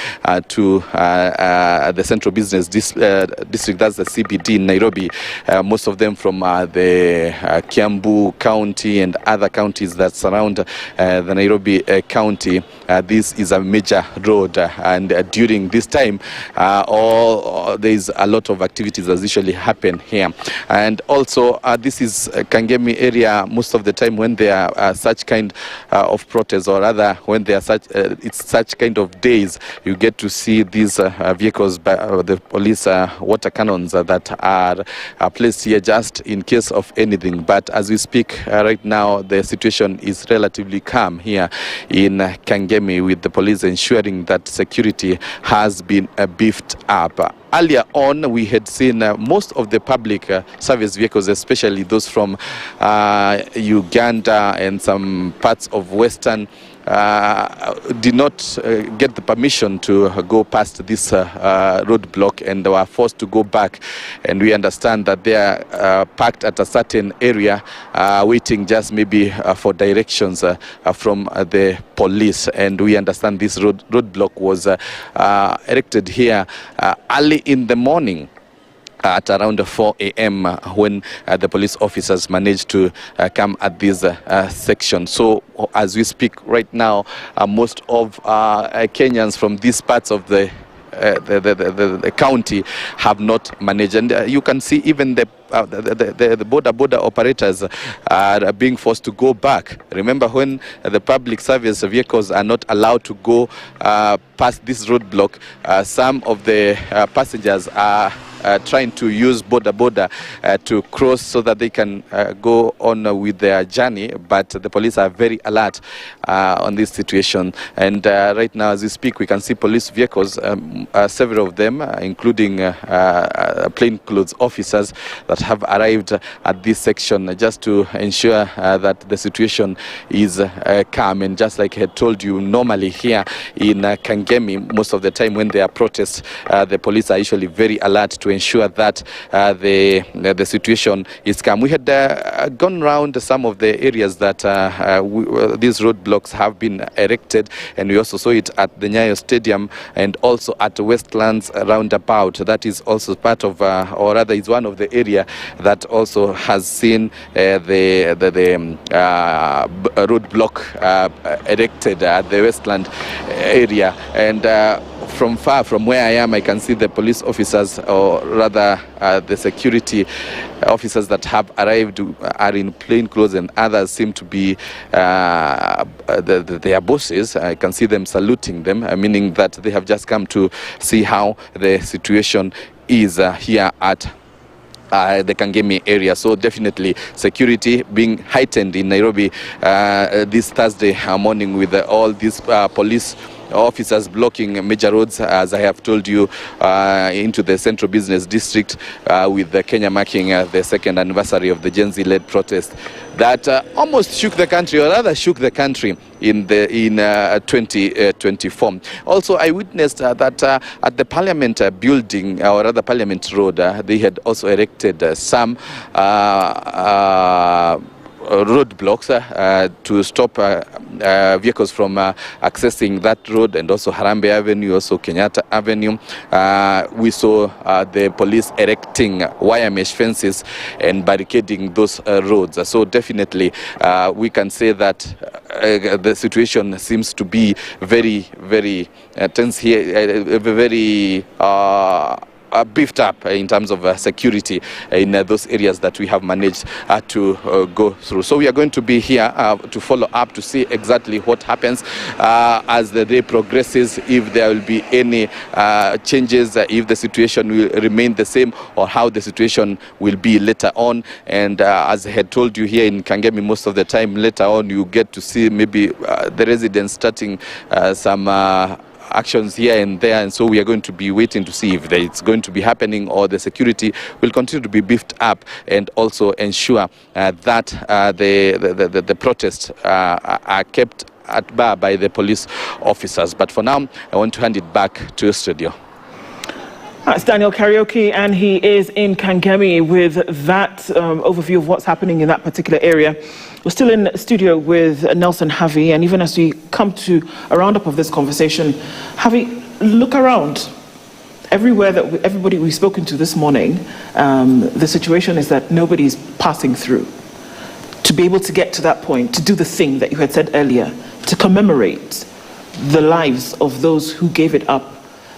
to the central business district, that's the CBD in Nairobi, most of them from the Kiambu County and other counties that surround the Nairobi County. this is a major road, and during this time, there is a lot of activities that usually happen here. And also, this is Kangemi area most of the time when there are such kind of protests, or rather when there are it's such kind of days, you get to see these vehicles by the police water cannons that are placed here just in case of anything. But as we speak right now, the situation is relatively calm here in Kangemi, with the police ensuring that security has been beefed up. Earlier on, we had seen most of the public service vehicles, especially those from Uganda and some parts of Western, did not get the permission to go past this roadblock, and they were forced to go back. And we understand that they are parked at a certain area, waiting just maybe for directions from the police. And we understand this roadblock was erected here early in the morning at around 4 a.m. when the police officers managed to come at this section. So as we speak right now, most of Kenyans from these parts of the county have not managed, and you can see even the border operators are being forced to go back. Remember, when the public service vehicles are not allowed to go past this roadblock, some of the passengers are trying to use border to cross so that they can go on with their journey, but the police are very alert on this situation. And right now, as we speak, we can see police vehicles, several of them, including plainclothes officers, that have arrived at this section just to ensure that the situation is calm. And just like I had told you, normally here in Kangemi, most of the time when there are protests, the police are usually very alert to ensure that the situation is calm. We had gone around some of the areas that these roadblocks have been erected, and we also saw it at the Nyayo Stadium and also at Westlands roundabout. That is also part of, or rather is one of the area that also has seen the roadblock erected at the Westland area. And from far from where I am, I can see the police officers, or rather the security officers that have arrived are in plain clothes, and others seem to be their bosses. I can see them saluting them, meaning that they have just come to see how the situation is here at the Kangemi area. So definitely security being heightened in Nairobi this Thursday morning, with all these police officers blocking major roads, as I have told you, into the central business district, with Kenya marking the second anniversary of the Gen Z-led protest that almost shook the country, or rather shook the country in 2024. Also, I witnessed that at the Parliament building, or rather Parliament Road, they had also erected some roadblocks to stop vehicles from accessing that road, and also Harambe Avenue, also Kenyatta Avenue. We saw the police erecting wire mesh fences and barricading those roads. So definitely we can say that the situation seems to be very, very tense here, very beefed up in terms of security in those areas that we have managed to go through. So we are going to be here to follow up to see exactly what happens as the day progresses, if there will be any changes, if the situation will remain the same, or how the situation will be later on. And as I had told you, here in Kangemi, most of the time later on you get to see maybe the residents starting some actions here and there, and so we are going to be waiting to see if it's going to be happening, or the security will continue to be beefed up, and also ensure that the protests are kept at bar by the police officers. But for now, I want to hand it back to the studio. It's Daniel Karaoke, and he is in Kangemi with that overview of what's happening in that particular area. We're still in studio with Nelson Havi, and even as we come to a roundup of this conversation, Havi, look around. Everywhere that everybody we've spoken to this morning, the situation is that nobody's passing through. To be able to get to that point, to do the thing that you had said earlier, to commemorate the lives of those who gave it up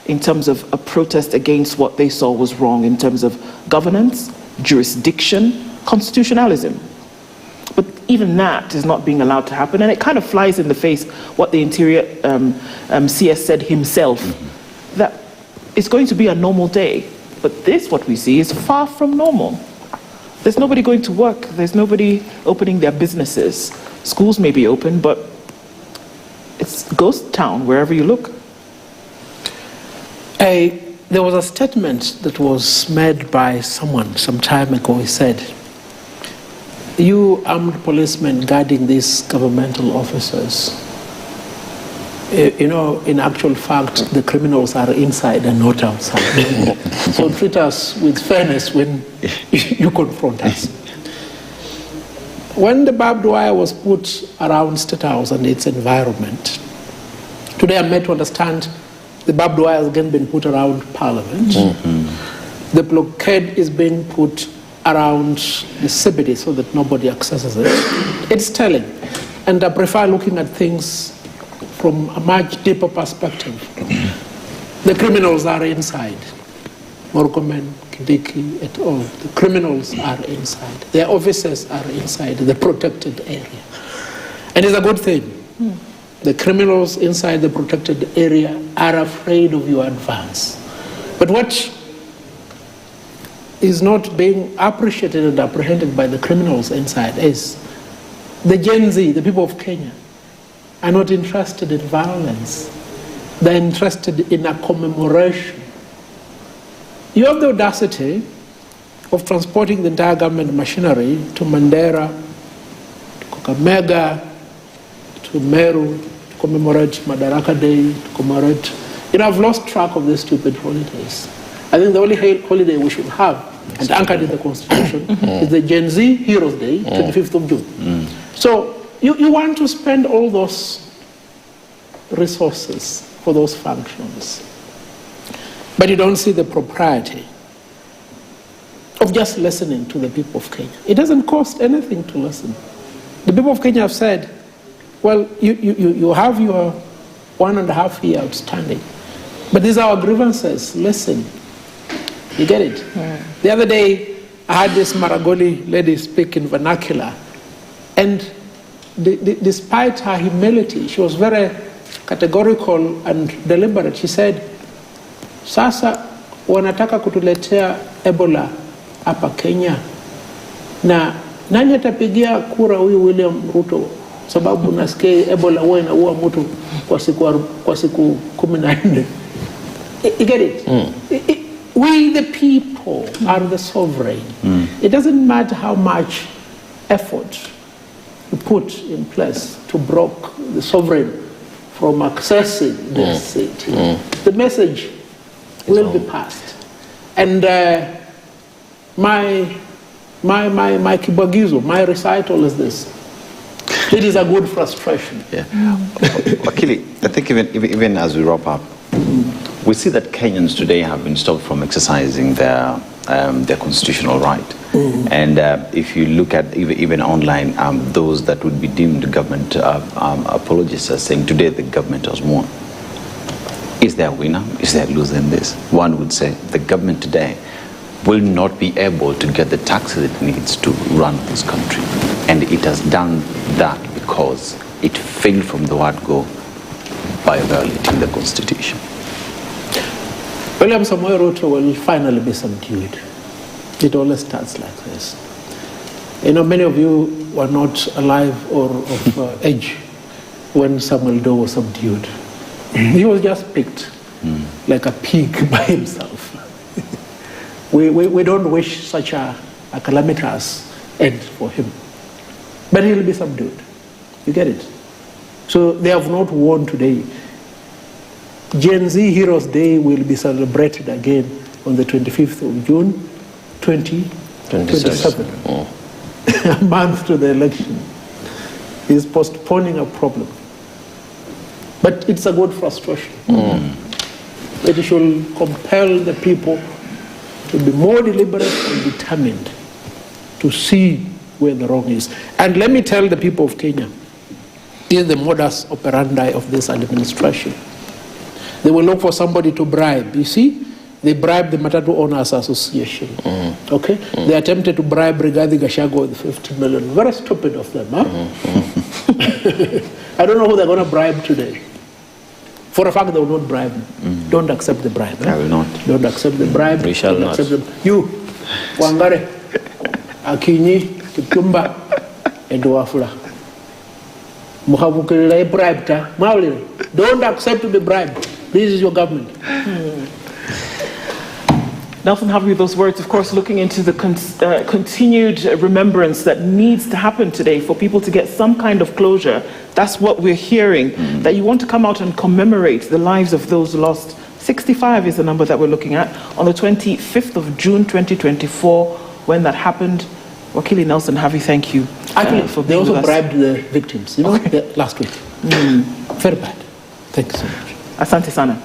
in terms of a protest against what they saw was wrong in terms of governance, jurisdiction, constitutionalism. But even that is not being allowed to happen, and it kind of flies in the face what the Interior CS said himself, that it's going to be a normal day. But this, what we see, is far from normal. There's nobody going to work. There's nobody opening their businesses. Schools may be open, but it's ghost town wherever you look. There was a statement that was made by someone some time ago. He said, you armed policemen guarding these governmental officers, in actual fact, the criminals are inside and not outside. So treat us with fairness when you confront us. When the barbed wire was put around State House and its environment, today I'm made to understand the barbed wire has again been put around Parliament. The blockade is being put around the CBD so that nobody accesses it. It's telling. And I prefer looking at things from a much deeper perspective. The criminals are inside. Murkomen, Kidiki, et al. The criminals are inside. Their officers are inside the protected area. And it's a good thing. The criminals inside the protected area are afraid of your advance. But what is not being appreciated and apprehended by the criminals inside is the Gen Z, the people of Kenya, are not interested in violence. They're interested in a commemoration. You have the audacity of transporting the entire government machinery to Mandera, to Kakamega, to Meru, to commemorate Madaraka Day, to commemorate... I've lost track of these stupid holidays. I think the only holiday we should have, and anchored in the Constitution, is the Gen Z Heroes Day, 25th of June. So you want to spend all those resources for those functions, but you don't see the propriety of just listening to the people of Kenya. It doesn't cost anything to listen. The people of Kenya have said, well, you have your 1.5 year outstanding, but these are our grievances. Listen. You get it? The other day, I had this Maragoli lady speak in vernacular, and despite her humility, she was very categorical and deliberate. She said, sasa wanataka kutuletea Ebola hapa Kenya, na nani atapigia kura huyu William Ruto, sababu nasikia Ebola huwa inaua mtu kwa siku 14. You get it? We, the people, are the sovereign. It doesn't matter how much effort you put in place to block the sovereign from accessing the city. The message will be passed. And my kibagizo, my recital is this. It is a good frustration. Wakili, I think even as we wrap up, we see that Kenyans today have been stopped from exercising their constitutional right. And if you look at even online, those that would be deemed government apologists are saying today the government has won. Is there a winner? Is there a loser in this? One would say the government today will not be able to get the taxes it needs to run this country. And it has done that because it failed from the word go by violating the constitution. William Samoei Ruto will finally be subdued. It always starts like this. Many of you were not alive or of age when Samuel Nduh was subdued. He was just picked like a pig by himself. We don't wish such a calamitous end for him. But he'll be subdued. You get it? So they have not won today. Gen Z Heroes Day will be celebrated again on the 25th of June, 2027. A month to the election. He's postponing a problem. But it's a good frustration. It should compel the people to be more deliberate and determined to see where the wrong is. And let me tell the people of Kenya, is the modus operandi of this administration. They will look for somebody to bribe. You see, they bribed the Matatu Owners Association. Okay? They attempted to bribe Rigathi Gachagua with 50 million. Very stupid of them, huh? I don't know who they're going to bribe today. For a fact, they will not bribe. Don't accept the bribe. I will not. Don't accept the bribe. We shall not. You, Wangare, Akinyi, Kipchumba, and Wafula. Don't accept the bribe. This is your government. Nelson, have you those words, of course, looking into the continued remembrance that needs to happen today for people to get some kind of closure. That's what we're hearing, that you want to come out and commemorate the lives of those lost. 65 is the number that we're looking at on the 25th of June 2024 when that happened. Wakili Nelson Havi, thank you. Actually, for they being also with us. bribed the victims, last week. Very bad. Thank you so much. Asante sana.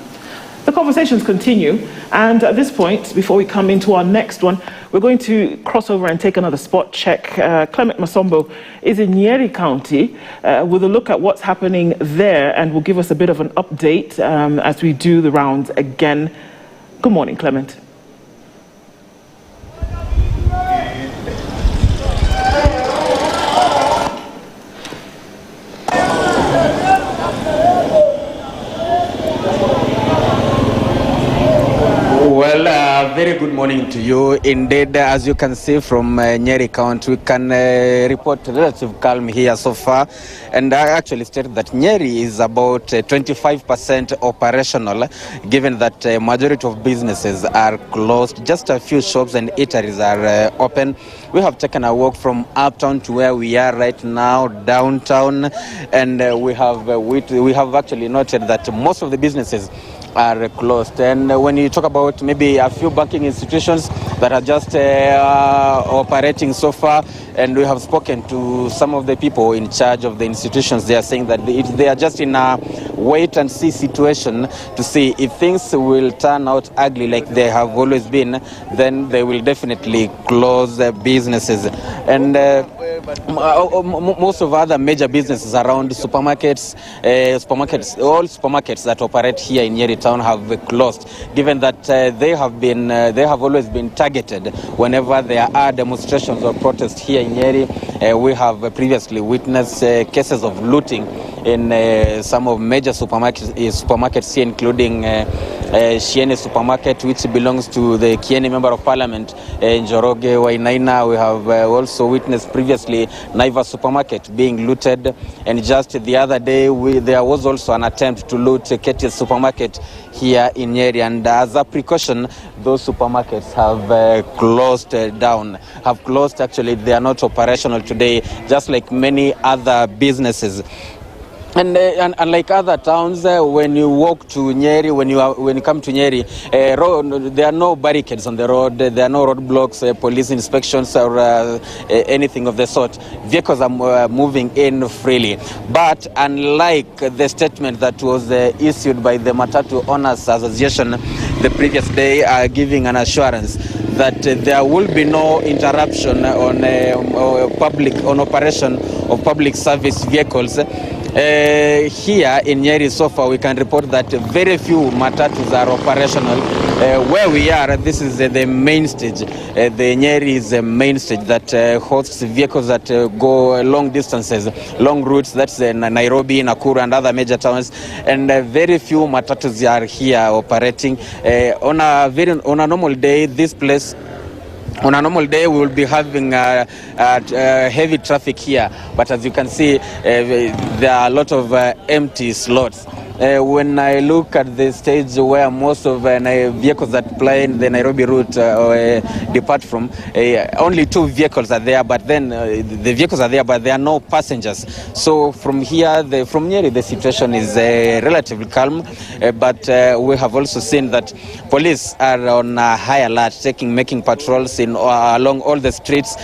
The conversations continue, and at this point, before we come into our next one, we're going to cross over and take another spot check. Clement Masombo is in Njeri County with a look at what's happening there, and will give us a bit of an update as we do the rounds again. Good morning, Clement. Well, very good morning to you. Indeed, as you can see from Njeri County, we can report relative calm here so far. And I actually stated that Njeri is about 25% operational, given that majority of businesses are closed. Just a few shops and eateries are open. We have taken a walk from uptown to where we are right now, downtown, and we have actually noted that most of the businesses are closed. And when you talk about maybe a few banking institutions that are just operating so far, and we have spoken to some of the people in charge of the institutions, they are saying that they are just in a wait and see situation to see if things will turn out ugly like they have always been, then they will definitely close businesses. And most of other major businesses around supermarkets, all supermarkets that operate here in Njeri town have closed, given that they have always been targeted whenever there are demonstrations or protests here in Njeri. We have previously witnessed cases of looting in some of major supermarkets here, including Shiene supermarket, which belongs to the Kieni Member of Parliament, Njoroge Wainaina. We have also witnessed previously Naivas supermarket being looted, and just the other day there was also an attempt to loot Keti's supermarket here in Njeri, and as a precaution those supermarkets have closed down. Actually, they are not operational today, just like many other businesses. And unlike other towns, when you walk to Njeri, when you come to Njeri, there are no barricades on the road. There are no roadblocks, police inspections, or anything of the sort. Vehicles are moving in freely. But unlike the statement that was issued by the Matatu Owners Association the previous day, giving an assurance that there will be no interruption on operation of public service vehicles. Here in Njeri so far, we can report that very few matatus are operational. Where we are, this is the main stage. The Njeri is the main stage that hosts vehicles that go long distances, long routes. That's Nairobi, Nakuru, and other major towns. And very few matatus are here operating. On a normal day, this place. On a normal day, we will be having heavy traffic here, but as you can see, there are a lot of empty slots. When I look at the stage where most of vehicles that play in the Nairobi route depart from, only 2 vehicles are there, but then the vehicles are there, but there are no passengers. So from here, from Njeri, the situation is relatively calm, but we have also seen that police are on high alert, making patrols along all the streets,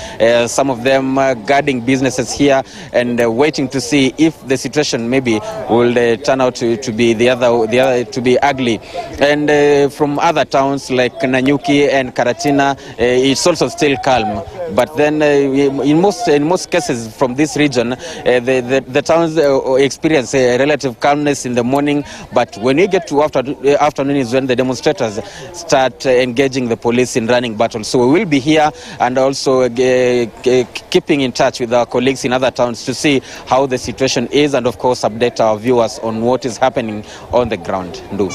some of them guarding businesses here and waiting to see if the situation maybe will turn out to be to be ugly. And from other towns like Nanyuki and Karatina, it's also still calm. But then in most cases from this region, the towns experience a relative calmness in the morning. But when you get to afternoon is when the demonstrators start engaging the police in running battles. So we will be here and also keeping in touch with our colleagues in other towns to see how the situation is, and of course update our viewers on what is happening on the ground. Nduh.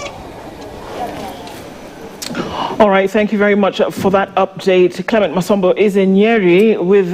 All right, thank you very much for that update. Clement Masombo is in Njeri with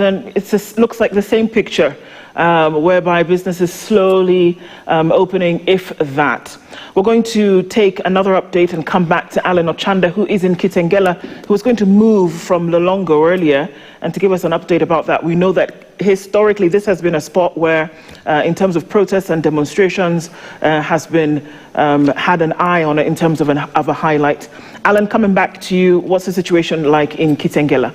looks like the same picture, whereby business is slowly opening, if that. We're going to take another update and come back to Alan Ochanda, who is in Kitengela, who was going to move from Lolongo earlier, and to give us an update about that. We know that historically this has been a spot where, in terms of protests and demonstrations, has been had an eye on it in terms of a highlight. Alan, coming back to you, what's the situation like in Kitengela?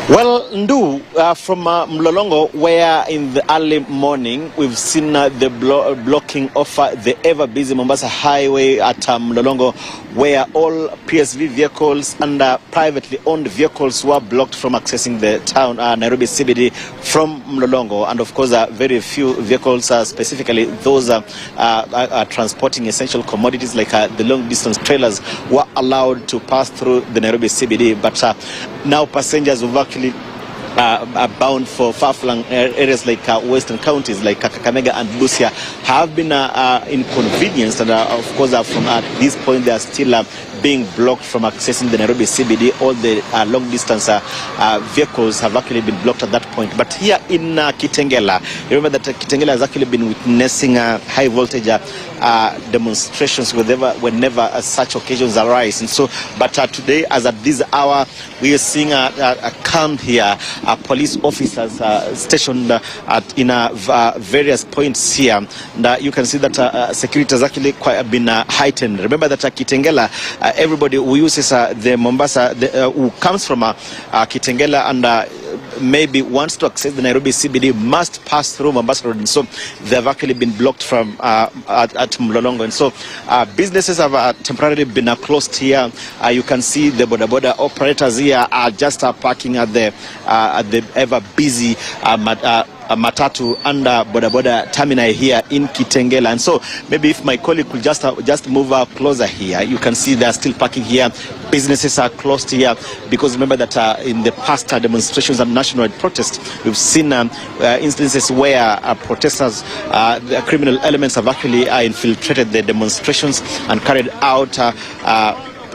Well, Nduh, from Mlolongo, where in the early morning we've seen the blocking of the ever-busy Mombasa Highway at Mlolongo, where all PSV vehicles and privately owned vehicles were blocked from accessing the town, Nairobi CBD, from Mlolongo. And of course, very few vehicles, specifically those transporting essential commodities like the long-distance trailers, were allowed to pass through the Nairobi CBD. But now passengers who've actually are bound for far-flung areas like western counties like Kakamega and Busia have been inconvenienced, and of course from this point they are still being blocked from accessing the Nairobi CBD. All the long-distance vehicles have actually been blocked at that point. But here in Kitengela, remember that Kitengela has actually been witnessing high-voltage demonstrations whenever such occasions arise. And so, but today, as at this hour, we are seeing a calm here. Police officers stationed in various points here. And you can see that security has actually been heightened. Remember that Kitengela, everybody who uses the Mombasa, who comes from Kitengela and maybe wants to access the Nairobi CBD must pass through Mombasa Road, and so they have actually been blocked from at Mlolongo. And so businesses have temporarily been closed here. You can see the boda operators here are just parking at the ever busy Matatu and boda terminal here in Kitengela. And so maybe if my colleague could just move closer here, you can see they are still parking here. Businesses are closed here because remember that in the past demonstrations and nationwide protests, we've seen instances where protesters, the criminal elements have actually infiltrated the demonstrations and carried out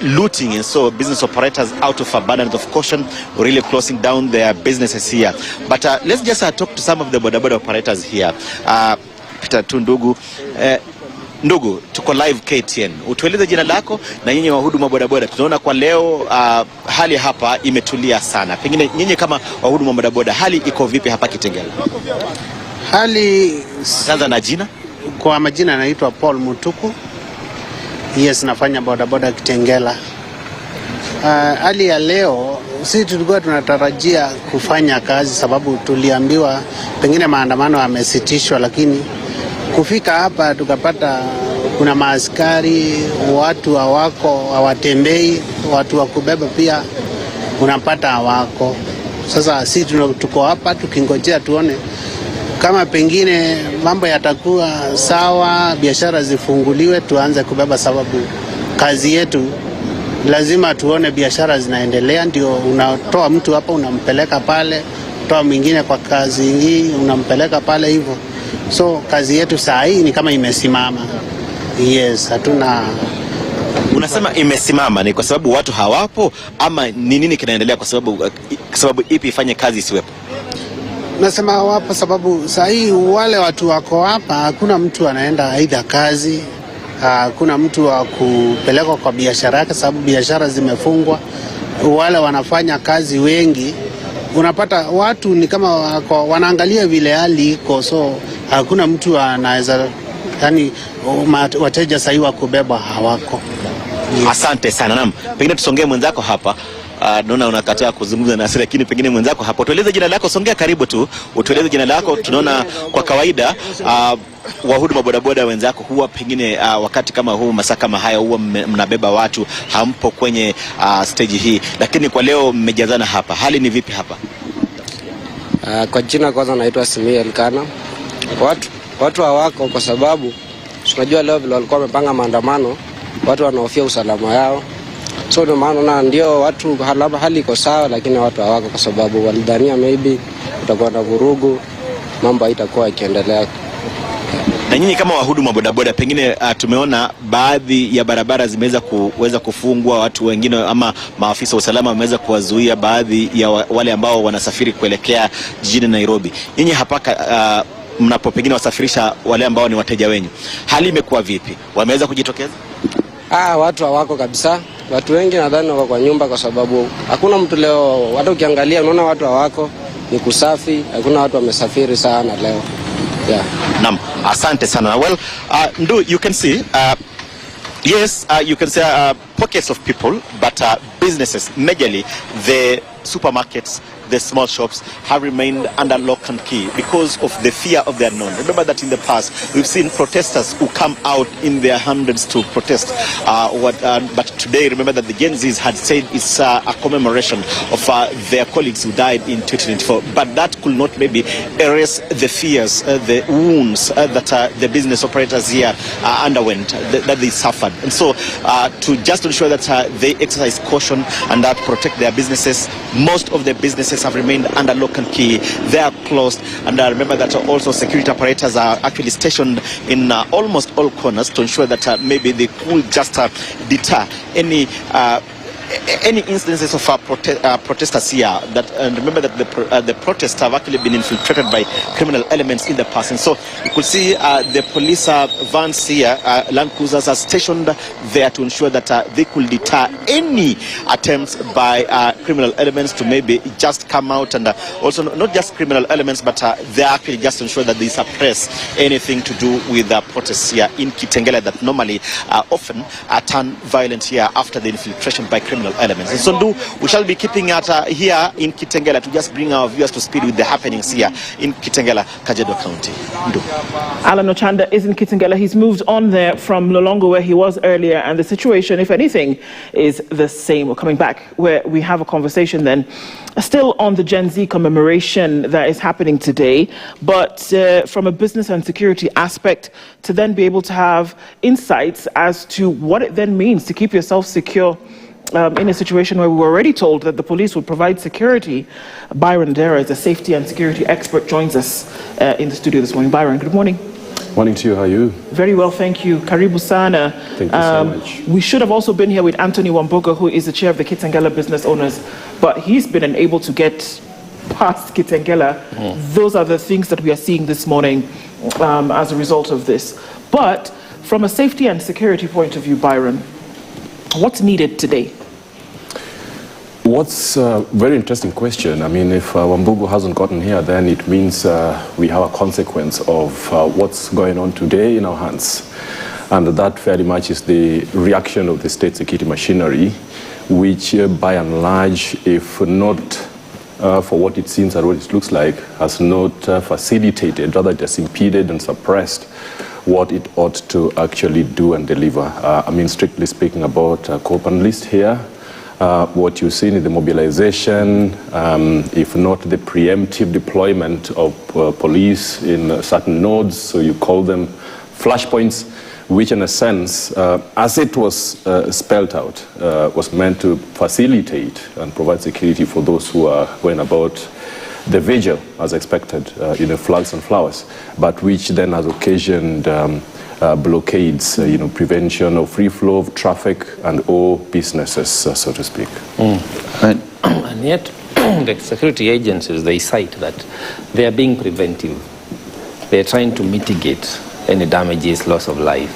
looting, and so business operators, out of abundance of caution, really closing down their businesses here. But let's just talk to some of the boda operators here. Peter Tundugu, Ndugu, tuko live KTN. Utueleze jina lako na nyinyi wahudumu bodaboda. Tunaona kwa leo hali hapa imetulia sana. Pengine nyinyi kama wahudumu bodaboda, hali iko vipi hapa Kitengela? Hali kwanza na jina? Kwa majina naitwa Paul Mutuku. Yes, nafanya bodaboda Kitengela. Hali ya leo sisi tulikuwa tunatarajia kufanya kazi, sababu tuliambiwa pengine maandamano yamesitishwa, lakini kufika hapa tukapata kuna maaskari, watu hawatembei, watu wa kubeba pia unapata hawako. Sasa sisi tuko hapa tukingojea tuone kama pengine mambo yatakuwa sawa, biashara zifunguliwe tuanze kubeba, sababu kazi yetu lazima tuone biashara zinaendelea. Ndio unatoa mtu hapa unampeleka pale, toa mwingine kwa kazi hii unampeleka pale hivyo. So kazi yetu saa hii ni kama imesimama. Yes, hatuna. Unasema imesimama ni kwa sababu watu hawapo ama ni nini kinaendelea, kwa sababu ipi ifanye kazi isiwepo? Nasema hawapo sababu saa hii wale watu wako hapa, hakuna mtu anaenda aidha kazi, hakuna mtu wa kupelekwa kwa biashara yake sababu biashara zimefungwa. Wale wanafanya kazi wengi, unapata watu ni kama wanaangalia vile hali iko, so hakuna mtu anaweza, yani wateja sahi wa kubeba hawako. Asante sana. Naam, pengine tusongee mwenzako hapa. naona unakataa kuzungumza nasi, lakini pengine mwenzako hapo. Tueleze jina lako, songea karibu tu. Utueleze jina lako. Tunaona kwa kawaida wahudumu wa bodaboda wenzako huwa pengine wakati kama huu, masaa kama haya, huwa mnabeba watu, hampo kwenye stage hii, lakini kwa leo mmejazana hapa. Hali ni vipi hapa? Kwa jina kwanza naitwa Simia Elkana. Watu hawako kwa sababu tunajua leo vile walikuwa wamepanga maandamano, watu wanahofia usalama yao. So ndio maana ndio watu hali iko sawa, lakini watu hawako kwa sababu walidhania maybe utakuwa na vurugu, mambo haitakuwa ikiendelea. Na nyinyi kama wahudumu wa bodaboda, pengine tumeona baadhi ya barabara zimeweza kufungwa, watu wengine ama maafisa wa usalama wameweza kuwazuia baadhi ya wale ambao wanasafiri kuelekea jijini Nairobi. Nyinyi hapa mnapo pengine wasafirisha wale ambao ni wateja wenyu, hali imekuwa vipi? Wameweza kujitokeza? Watu hawako kabisa. Watu wengi nadhani wako kwa nyumba kwa sababu hakuna mtu leo, hata ukiangalia unaona watu hawako, ni kusafi, hakuna watu wamesafiri sana leo. Yeah. Naam, asante sana. Well, Nduh, you can see, yes, you can say pockets of people, but businesses, majorly the supermarkets, the small shops, have remained under lock and key because of the fear of the unknown. Remember that in the past, we've seen protesters who come out in their hundreds to protest. But today, remember that the Gen Zs had said it's a commemoration of their colleagues who died in 2024. But that could not maybe erase the fears, the wounds that the business operators here underwent, that they suffered. And so to just ensure that they exercise caution and that protect their businesses, most of the businesses have remained under lock and key. They are closed, and remember that also security operators are actually stationed in almost all corners to ensure that maybe they could just deter any instances of protesters here. That and remember that the protests have actually been infiltrated by criminal elements in the past, and so you could see the police vans here, Land Cruisers, are stationed there to ensure that they could deter any attempts by criminal elements to maybe just come out, and also not just criminal elements, but they actually just ensure that they suppress anything to do with protests here in Kitengela that normally often turn violent here after the infiltration by criminal elements. And so Nduh, we shall be keeping at here in Kitengela to just bring our viewers to speed with the happenings here in Kitengela, Kajiado County. Nduh. Alan Ochanda is in Kitengela. He's moved on there from Lolongo where he was earlier, and the situation, if anything, is the same. We're coming back where we have a conversation then still on the Gen Z commemoration that is happening today, but from a business and security aspect, to then be able to have insights as to what it then means to keep yourself secure in a situation where we were already told that the police would provide security. Byron Dera is a safety and security expert, joins us in the studio this morning. Byron, good morning. Morning to you. How are you? Very well, thank you. Karibu sana. Thank you so much. We should have also been here with Anthony Wambogo, who is the chair of the Kitengela Business Owners, but he's been unable to get past Kitengela. Those are the things that we are seeing this morning as a result of this. But from a safety and security point of view, Byron, what's needed today? What's a very interesting question. I mean, if Wambugu hasn't gotten here, then it means we have a consequence of what's going on today in our hands. And that very much is the reaction of the state security machinery, which by and large, if not for what it seems and what it looks like, has not facilitated, rather it has impeded and suppressed what it ought to actually do and deliver. I mean, strictly speaking about Copan list here, what you've seen in the mobilization, if not the preemptive deployment of police in certain nodes, so you call them flashpoints, which in a sense, as it was spelled out, was meant to facilitate and provide security for those who are going about the vigil, as expected, flags and flowers, but which then has occasioned blockades, prevention of free flow of traffic and all businesses, so to speak. And yet, the security agencies, they cite that they are being preventive. They are trying to mitigate any damages, loss of life,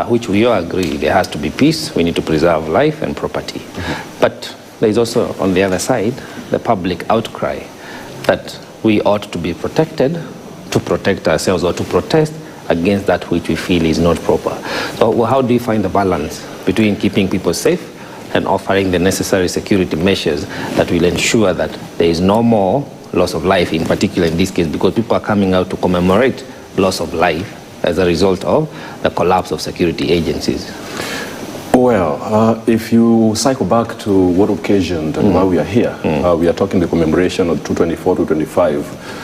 which we all agree there has to be peace. We need to preserve life and property. But there is also, on the other side, the public outcry that we ought to be protected, to protect ourselves or to protest against that which we feel is not proper. So how do you find the balance between keeping people safe and offering the necessary security measures that will ensure that there is no more loss of life, in particular in this case, because people are coming out to commemorate loss of life as a result of the collapse of security agencies. Well, if you cycle back to what occasioned and why we are here, we are talking the commemoration of 224 to 25,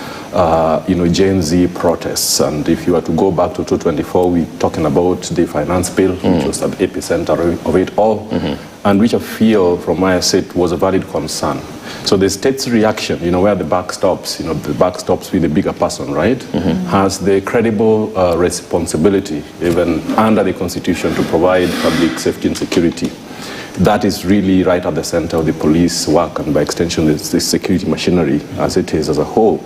Gen Z protests. And if you were to go back to 224, we're talking about the finance bill, which was at the epicenter of it all, and which I feel, from my seat, was a valid concern. So the state's reaction, where the buck stops, the buck stops with the bigger person, right, has the credible responsibility, even under the Constitution, to provide public safety and security. That is really right at the center of the police work, and by extension, the security machinery as it is as a whole.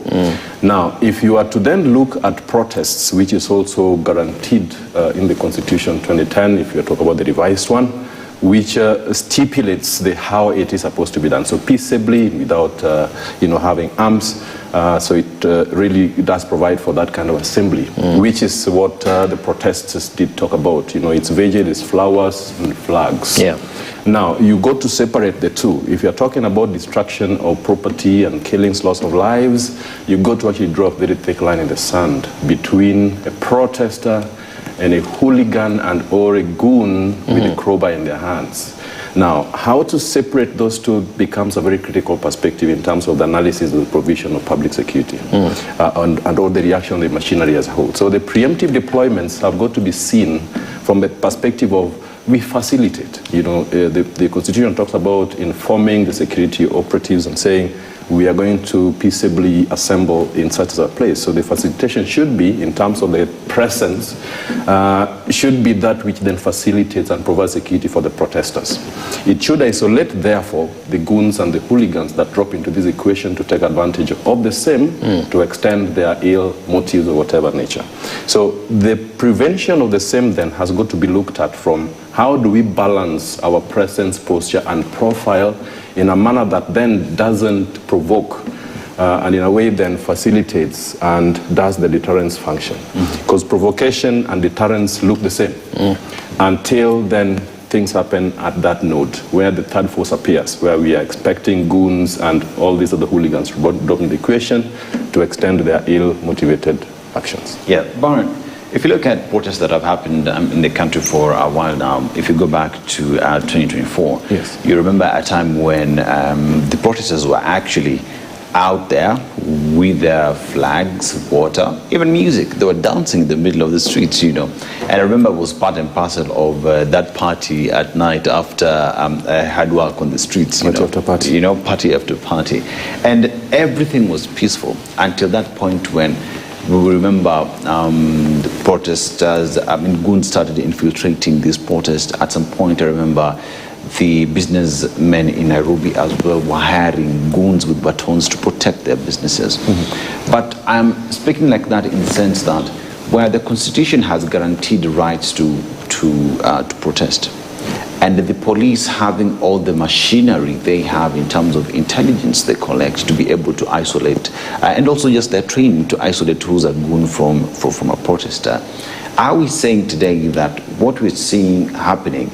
Now, if you are to then look at protests, which is also guaranteed in the Constitution 2010, if you talk about the revised one, which stipulates how it is supposed to be done. So peaceably, without having arms. So it really does provide for that kind of assembly, which is what the protesters did talk about. It's vigil, it's flowers and flags. Yeah. Now, you go to separate the two. If you're talking about destruction of property and killings, loss of lives, you go to actually draw a very thick line in the sand between a protester and a hooligan or a goon with a crowbar in their hands. Now, how to separate those two becomes a very critical perspective in terms of the analysis of the provision of public security and all the reaction of the machinery as a whole. So the preemptive deployments have got to be seen from the perspective of we facilitate. The Constitution talks about informing the security operatives and saying we are going to peaceably assemble in such a place. So the facilitation should be, in terms of the presence, should be that which then facilitates and provides security for the protesters. It should isolate, therefore, the goons and the hooligans that drop into this equation to take advantage of the same to extend their ill motives of whatever nature. So the prevention of the same then has got to be looked at from how do we balance our presence, posture, and profile in a manner that then doesn't provoke and in a way then facilitates and does the deterrence function. Because provocation and deterrence look the same until then things happen at that node where the third force appears, where we are expecting goons and all these other hooligans to drop in the equation to extend their ill-motivated actions. Yeah, Baron, if you look at protests that have happened in the country for a while now, if you go back to 2024, you remember a time when the protesters were actually out there with their flags, water, even music. They were dancing in the middle of the streets, And I remember it was part and parcel of that party at night after hard work on the streets. Party after party. Party after party. And everything was peaceful until that point when we will remember the protesters, goons started infiltrating these protests. At some point, I remember the businessmen in Nairobi as well were hiring goons with batons to protect their businesses. But I'm speaking like that in the sense that where the Constitution has guaranteed rights to protest, and the police having all the machinery they have in terms of intelligence they collect to be able to isolate, and also just their training to isolate who's a goon from a protester. Are we saying today that what we're seeing happening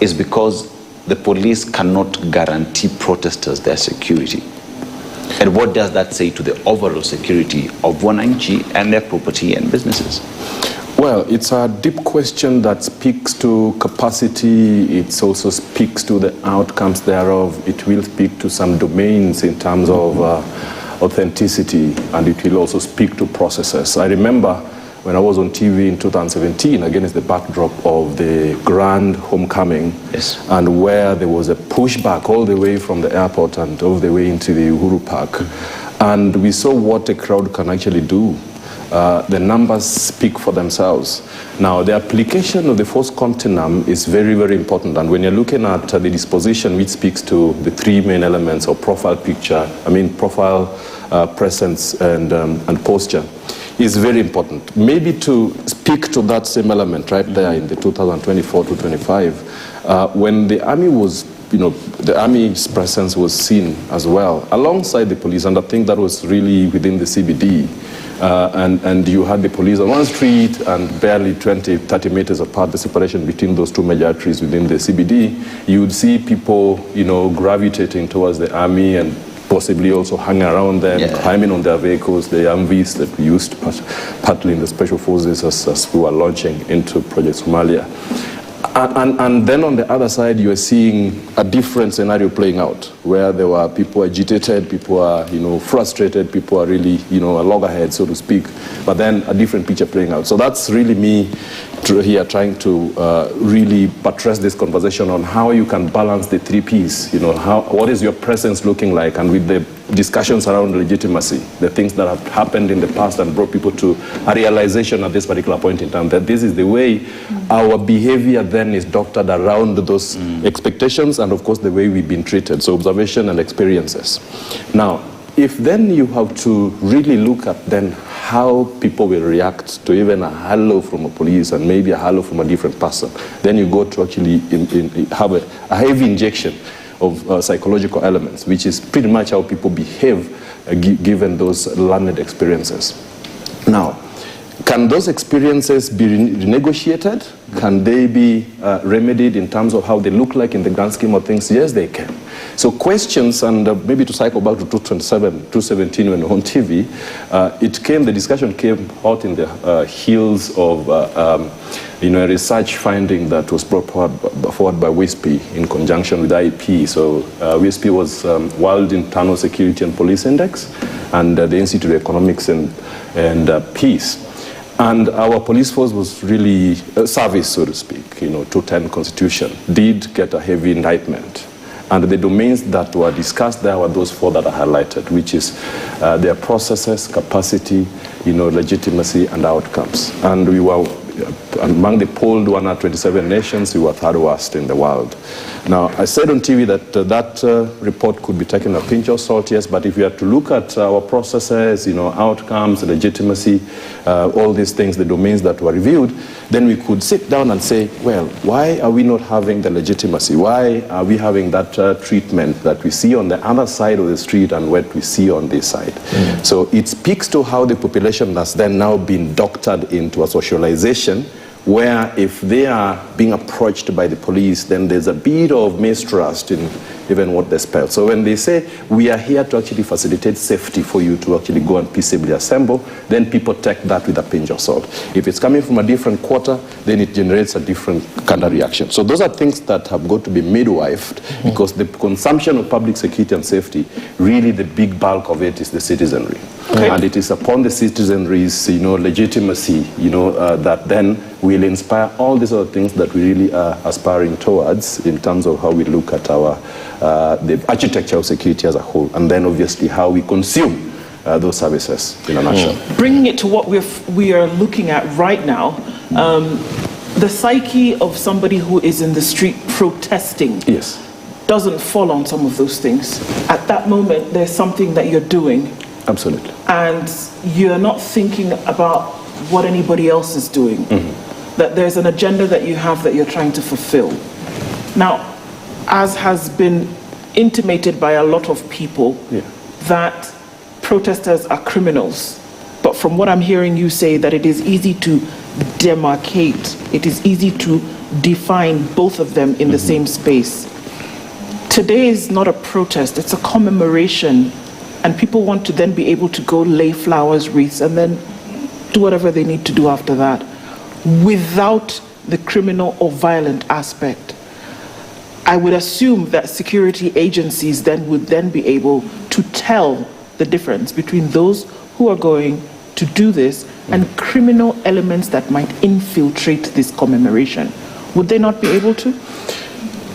is because the police cannot guarantee protesters their security? And what does that say to the overall security of Wananchi and their property and businesses? Well, it's a deep question that speaks to capacity. It also speaks to the outcomes thereof. It will speak to some domains in terms of authenticity, and it will also speak to processes. I remember when I was on TV in 2017, against the backdrop of the grand homecoming, and where there was a pushback all the way from the airport and all the way into the Uhuru Park. And we saw what a crowd can actually do. The numbers speak for themselves. Now, the application of the force continuum is very, very important. And when you're looking at the disposition, which speaks to the three main elements of profile picture, profile, presence, and posture, is very important. Maybe to speak to that same element right there in the 2024 to 25, when the army was, the army's presence was seen as well, alongside the police, and I think that was really within the CBD. and you had the police on one street and barely 20, 30 meters apart, the separation between those two major arteries within the CBD, you would see people, gravitating towards the army and possibly also hang around them, climbing on their vehicles, the Humvees that we used partly in the special forces as we were launching into Project Somalia. And then on the other side, you are seeing a different scenario playing out, where there were people agitated, people are, frustrated, people are really, a loggerhead, so to speak, but then a different picture playing out. So that's really me here trying to really buttress this conversation on how you can balance the three Ps, what is your presence looking like, and with the discussions around legitimacy, the things that have happened in the past and brought people to a realization at this particular point in time that this is the way our behavior then is doctored around those expectations and of course the way we've been treated, so observation and experiences. Now, if then you have to really look at then how people will react to even a hello from a police and maybe a hello from a different person, then you go to actually have a heavy injection of psychological elements, which is pretty much how people behave given those learned experiences. Now, can those experiences be renegotiated? Can they be remedied in terms of how they look like in the grand scheme of things? Yes, they can. So questions, and maybe to cycle back to 2017 when on TV, the discussion came out in the heels of a research finding that was brought forward by WISP in conjunction with IEP. So WISP was World Internal Security and Police Index and the Institute of Economics and Peace. And our police force was really service, so to speak, 210 Constitution, did get a heavy indictment. And the domains that were discussed there were those four that are highlighted, which is their processes, capacity, legitimacy, and outcomes. And we were, among the polled 127 nations, we were third worst in the world. Now, I said on TV that that report could be taken a pinch of salt, yes, but if you had to look at our processes, outcomes, legitimacy, all these things, the domains that were reviewed, then we could sit down and say, well, why are we not having the legitimacy? Why are we having that treatment that we see on the other side of the street and what we see on this side? So it speaks to how the population has then now been doctored into a socialization where if they are being approached by the police, then there's a bit of mistrust in even what they spell. So when they say, we are here to actually facilitate safety for you to actually go and peaceably assemble, then people take that with a pinch of salt. If it's coming from a different quarter, then it generates a different kind of reaction. So those are things that have got to be midwifed because the consumption of public security and safety, really the big bulk of it is the citizenry. Okay. And it is upon the citizenry's legitimacy, that then will inspire all these other things that we really are aspiring towards in terms of how we look at our the architecture of security as a whole, and then obviously how we consume those services in a nutshell. Bringing it to what we are looking at right now, the psyche of somebody who is in the street protesting doesn't fall on some of those things. At that moment, there's something that you're doing. Absolutely. And you're not thinking about what anybody else is doing. That there's an agenda that you have that you're trying to fulfill. Now, as has been intimated by a lot of people, that protesters are criminals. But from what I'm hearing you say, that it is easy to demarcate, it is easy to define both of them in the same space. Today is not a protest, it's a commemoration. And people want to then be able to go lay flowers, wreaths, and then do whatever they need to do after that, without the criminal or violent aspect. I would assume that security agencies then would then be able to tell the difference between those who are going to do this and criminal elements that might infiltrate this commemoration. Would they not be able to?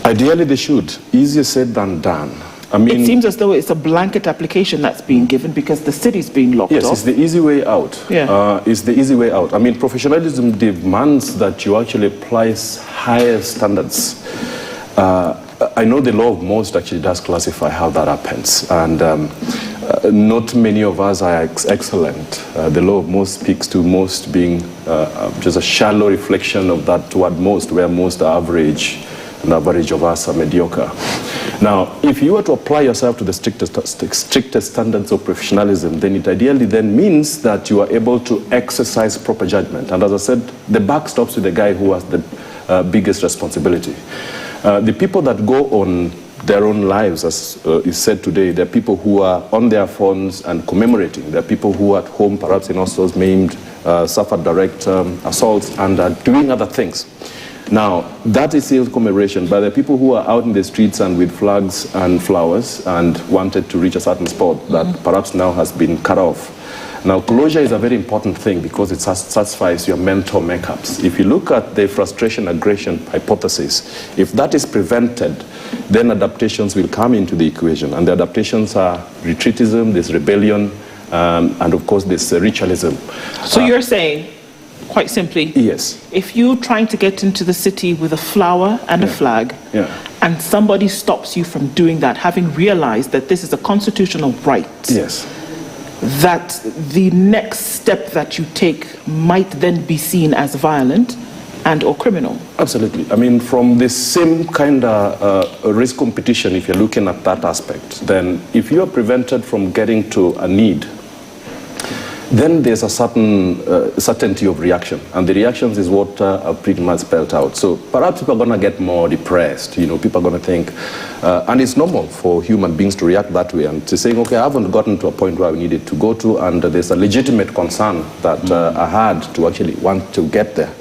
Ideally, they should. Easier said than done. I mean, it seems as though it's a blanket application that's being given because the city's being locked off. Yes, it's the easy way out. It's the easy way out. I mean, professionalism demands that you actually apply higher standards. I know the law of most actually does classify how that happens, and not many of us are excellent. The law of most speaks to most being just a shallow reflection of that word most, where most are average, and average of us are mediocre. Now, if you were to apply yourself to the strictest standards of professionalism, then it ideally then means that you are able to exercise proper judgment. And as I said, the buck stops with the guy who has the biggest responsibility. The people that go on their own lives, as is said today, there are people who are on their phones and commemorating. There are people who are at home, perhaps in hostels, maimed, suffered direct assaults, and are doing other things. Now, that is still commemoration, but there are people who are out in the streets and with flags and flowers and wanted to reach a certain spot that perhaps now has been cut off. Now, closure is a very important thing because it satisfies your mental makeups. If you look at the frustration-aggression hypothesis, if that is prevented, then adaptations will come into the equation. And the adaptations are retreatism, there's rebellion, and of course there's ritualism. So you're saying, quite simply, yes, if you're trying to get into the city with a flower and a flag, and somebody stops you from doing that, having realized that this is a constitutional right, yes, that the next step that you take might then be seen as violent and or criminal. Absolutely. I mean, from the same kind of risk competition, if you're looking at that aspect, then if you are prevented from getting to a need, then there's a certain certainty of reaction. And the reactions is what I've pretty much spelled out. So perhaps people are going to get more depressed. You know, people are going to think, and it's normal for human beings to react that way and to saying, okay, I haven't gotten to a point where I needed to go to, and there's a legitimate concern that I had to actually want to get there.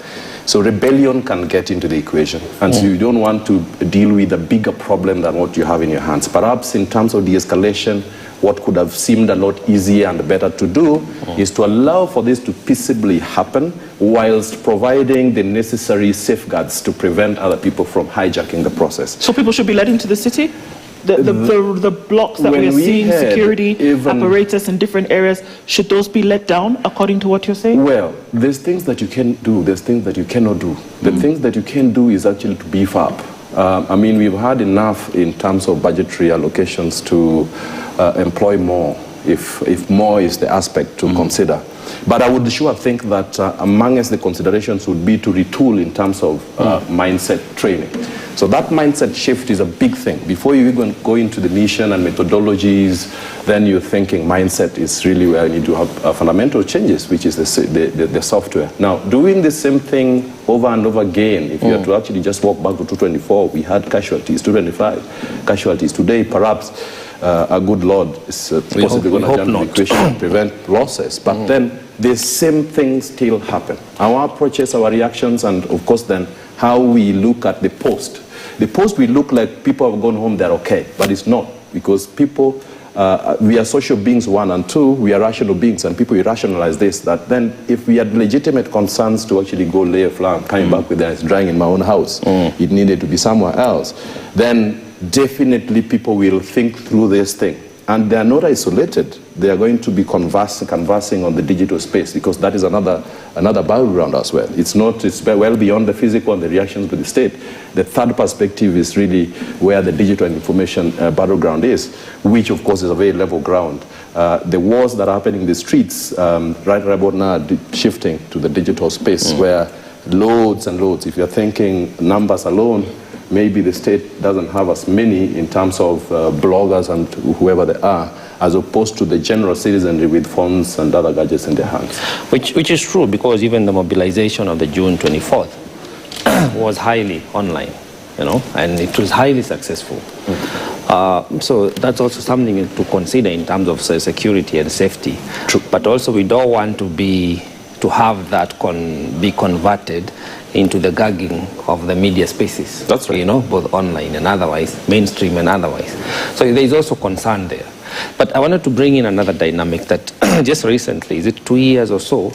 So rebellion can get into the equation. And so you don't want to deal with a bigger problem than what you have in your hands. Perhaps in terms of de-escalation, what could have seemed a lot easier and better to do is to allow for this to peaceably happen whilst providing the necessary safeguards to prevent other people from hijacking the process. So people should be let into the city? The blocks that we are seeing, security apparatus in different areas, should those be let down according to what you're saying? Well, there's things that you can do, there's things that you cannot do. The things that you can do is actually to beef up. I mean, we've had enough in terms of budgetary allocations to employ more, if more is the aspect to consider. But I would sure think that amongst the considerations would be to retool in terms of mindset training. So that mindset shift is a big thing. Before you even go into the mission and methodologies, then you're thinking mindset is really where you need to have fundamental changes, which is the software. Now, doing the same thing over and over again, if you have to actually just walk back to 224, we had casualties, 225 casualties. Today, perhaps a good Lord is possibly going to jump the equation and prevent losses. But then the same things still happen. Our approaches, our reactions, and of course then how we look at the post. The post will look like people have gone home, they're okay, but it's not, because people, we are social beings, one, and two, we are rational beings, and people irrationalize this, that then if we had legitimate concerns to actually go lay a flower, coming back with it's drying in my own house, it needed to be somewhere else, then definitely people will think through this thing. And they are not isolated. They are going to be conversing on the digital space, because that is another battleground as well. It's well beyond the physical and the reactions with the state. The third perspective is really where the digital and information battleground is, which of course is a very level ground. The wars that are happening in the streets right about now are shifting to the digital space, where loads and loads, if you're thinking numbers alone, maybe the state doesn't have as many in terms of bloggers and whoever they are, as opposed to the general citizenry with phones and other gadgets in their hands. Which is true, because even the mobilization of the June 24th was highly online, you know, and it was highly successful. So that's also something to consider in terms of security and safety. True. But also we don't want to have that be converted into the gagging of the media spaces. That's right. You know, both online and otherwise, mainstream and otherwise. So there is also concern there. But I wanted to bring in another dynamic that just recently, is it 2 years or so,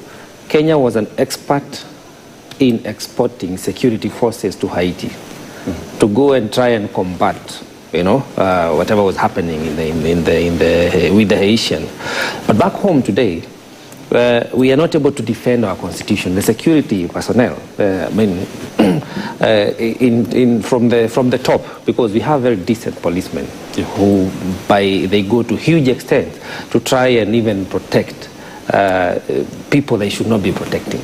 Kenya was an expert in exporting security forces to Haiti to go and try and combat, you know, whatever was happening with the Haitian. But back home today, we are not able to defend our constitution. The security personnel, from the top, because we have very decent policemen who they go to huge extent to try and even protect people they should not be protecting,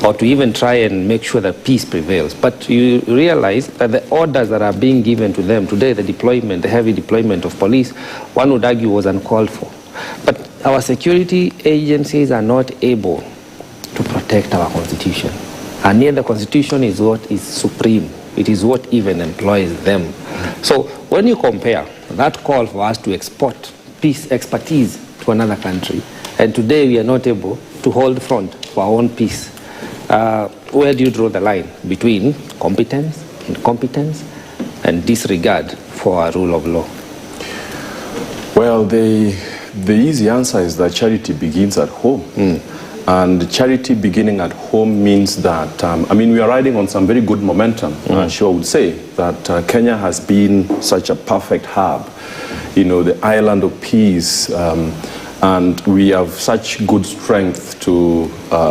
or to even try and make sure that peace prevails. But you realize that the orders that are being given to them today, the heavy deployment of police, one would argue was uncalled for. But our security agencies are not able to protect our constitution. And yet the constitution is what is supreme. It is what even employs them. So when you compare that call for us to export peace expertise to another country, and today we are not able to hold front for our own peace, where do you draw the line between competence, incompetence, and disregard for our rule of law? Well, the easy answer is that charity begins at home. And charity beginning at home means that, we are riding on some very good momentum. I sure would say that Kenya has been such a perfect hub, the island of peace, and we have such good strength to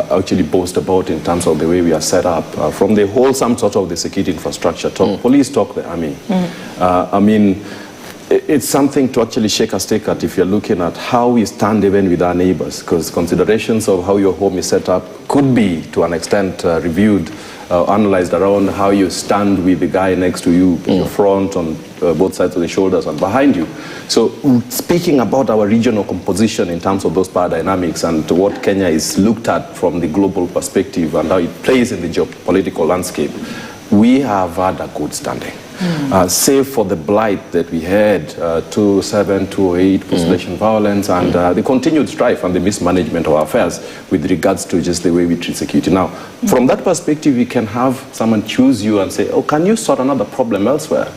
actually boast about in terms of the way we are set up, from the wholesome sort of the security infrastructure talk, police talk, the army. It's something to actually shake a stick at if you're looking at how we stand even with our neighbors, because considerations of how your home is set up could be, to an extent, reviewed, analyzed around how you stand with the guy next to you, in your front, on both sides of the shoulders, and behind you. So speaking about our regional composition in terms of those power dynamics and what Kenya is looked at from the global perspective and how it plays in the geopolitical landscape, we have had a good standing. Save for the blight that we had, 2007, 2008, post-election violence, and the continued strife and the mismanagement of our affairs with regards to just the way we treat security. Now, from that perspective, you can have someone choose you and say, oh, can you sort another problem elsewhere?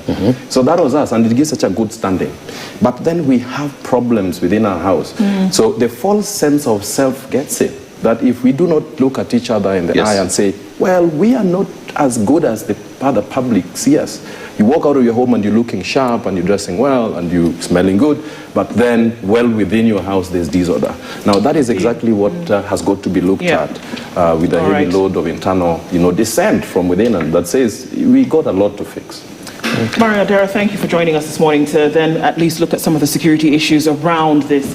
So that was us, and it gives such a good standing. But then we have problems within our house. So the false sense of self gets it, that if we do not look at each other in the eye and say, well, we are not as good as the other public see us. You walk out of your home and you're looking sharp and you're dressing well and you're smelling good, but then well within your house there's disorder. Now that is exactly what has got to be looked at with a heavy load of internal dissent from within, and that says we got a lot to fix. Mario Adera, thank you for joining us this morning to then at least look at some of the security issues around this.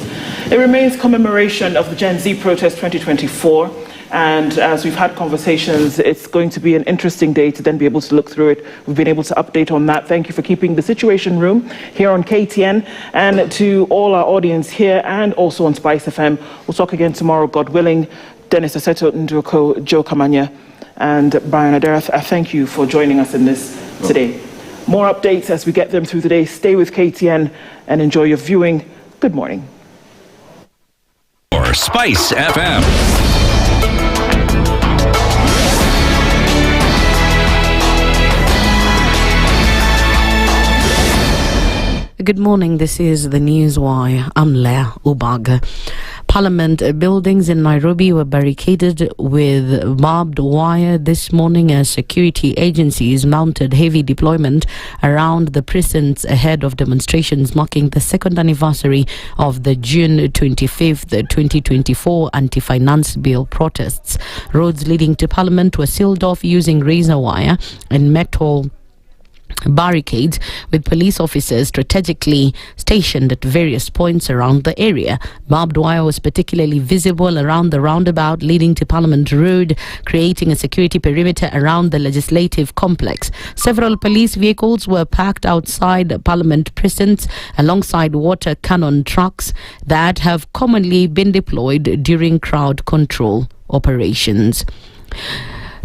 It remains commemoration of the Gen Z protest 2024. And as we've had conversations, it's going to be an interesting day to then be able to look through it. We've been able to update on that. Thank you for keeping the Situation Room here on KTN, and to all our audience here and also on SpiceFM. We'll talk again tomorrow, God willing. Dennis Aseto, Nduh, Okoh, Joe Kamanya, and Brian Adera, I thank you for joining us in this today. More updates as we get them through the day. Stay with KTN and enjoy your viewing. Good morning. Or SpiceFM. Good morning, this is the Newswire. I'm Leah Ubaga. Parliament buildings in Nairobi were barricaded with barbed wire this morning as security agencies mounted heavy deployment around the precincts ahead of demonstrations marking the second anniversary of the June 25th, 2024 anti-finance bill protests. Roads leading to Parliament were sealed off using razor wire and metal barricades, with police officers strategically stationed at various points around the area. Barbed wire was particularly visible around the roundabout leading to Parliament Road, creating a security perimeter around the legislative complex. Several police vehicles were parked outside Parliament precincts alongside water cannon trucks that have commonly been deployed during crowd control operations.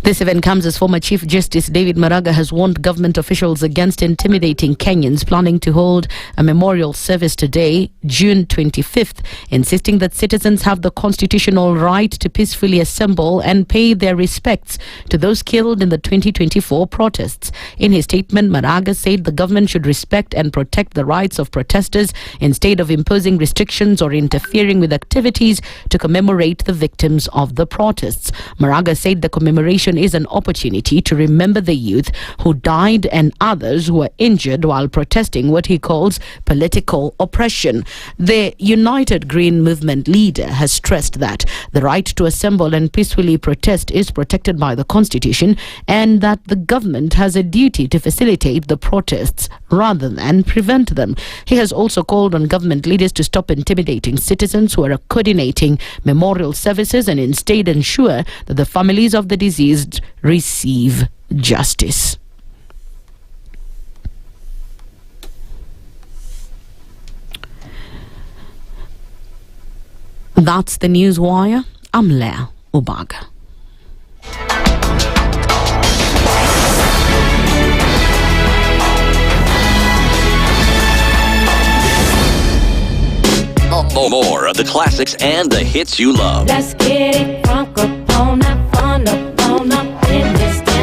This event comes as former Chief Justice David Maraga has warned government officials against intimidating Kenyans planning to hold a memorial service today, June 25th, insisting that citizens have the constitutional right to peacefully assemble and pay their respects to those killed in the 2024 protests. In his statement, Maraga said the government should respect and protect the rights of protesters instead of imposing restrictions or interfering with activities to commemorate the victims of the protests. Maraga said the commemoration celebration is an opportunity to remember the youth who died and others who were injured while protesting what he calls political oppression. The United Green Movement leader has stressed that the right to assemble and peacefully protest is protected by the Constitution and that the government has a duty to facilitate the protests rather than prevent them. He has also called on government leaders to stop intimidating citizens who are coordinating memorial services and instead ensure that the families of the deceased receive justice. That's the News Wire. I'm Leah Ubaga. More of the classics and the hits you love. Let's get it crunk up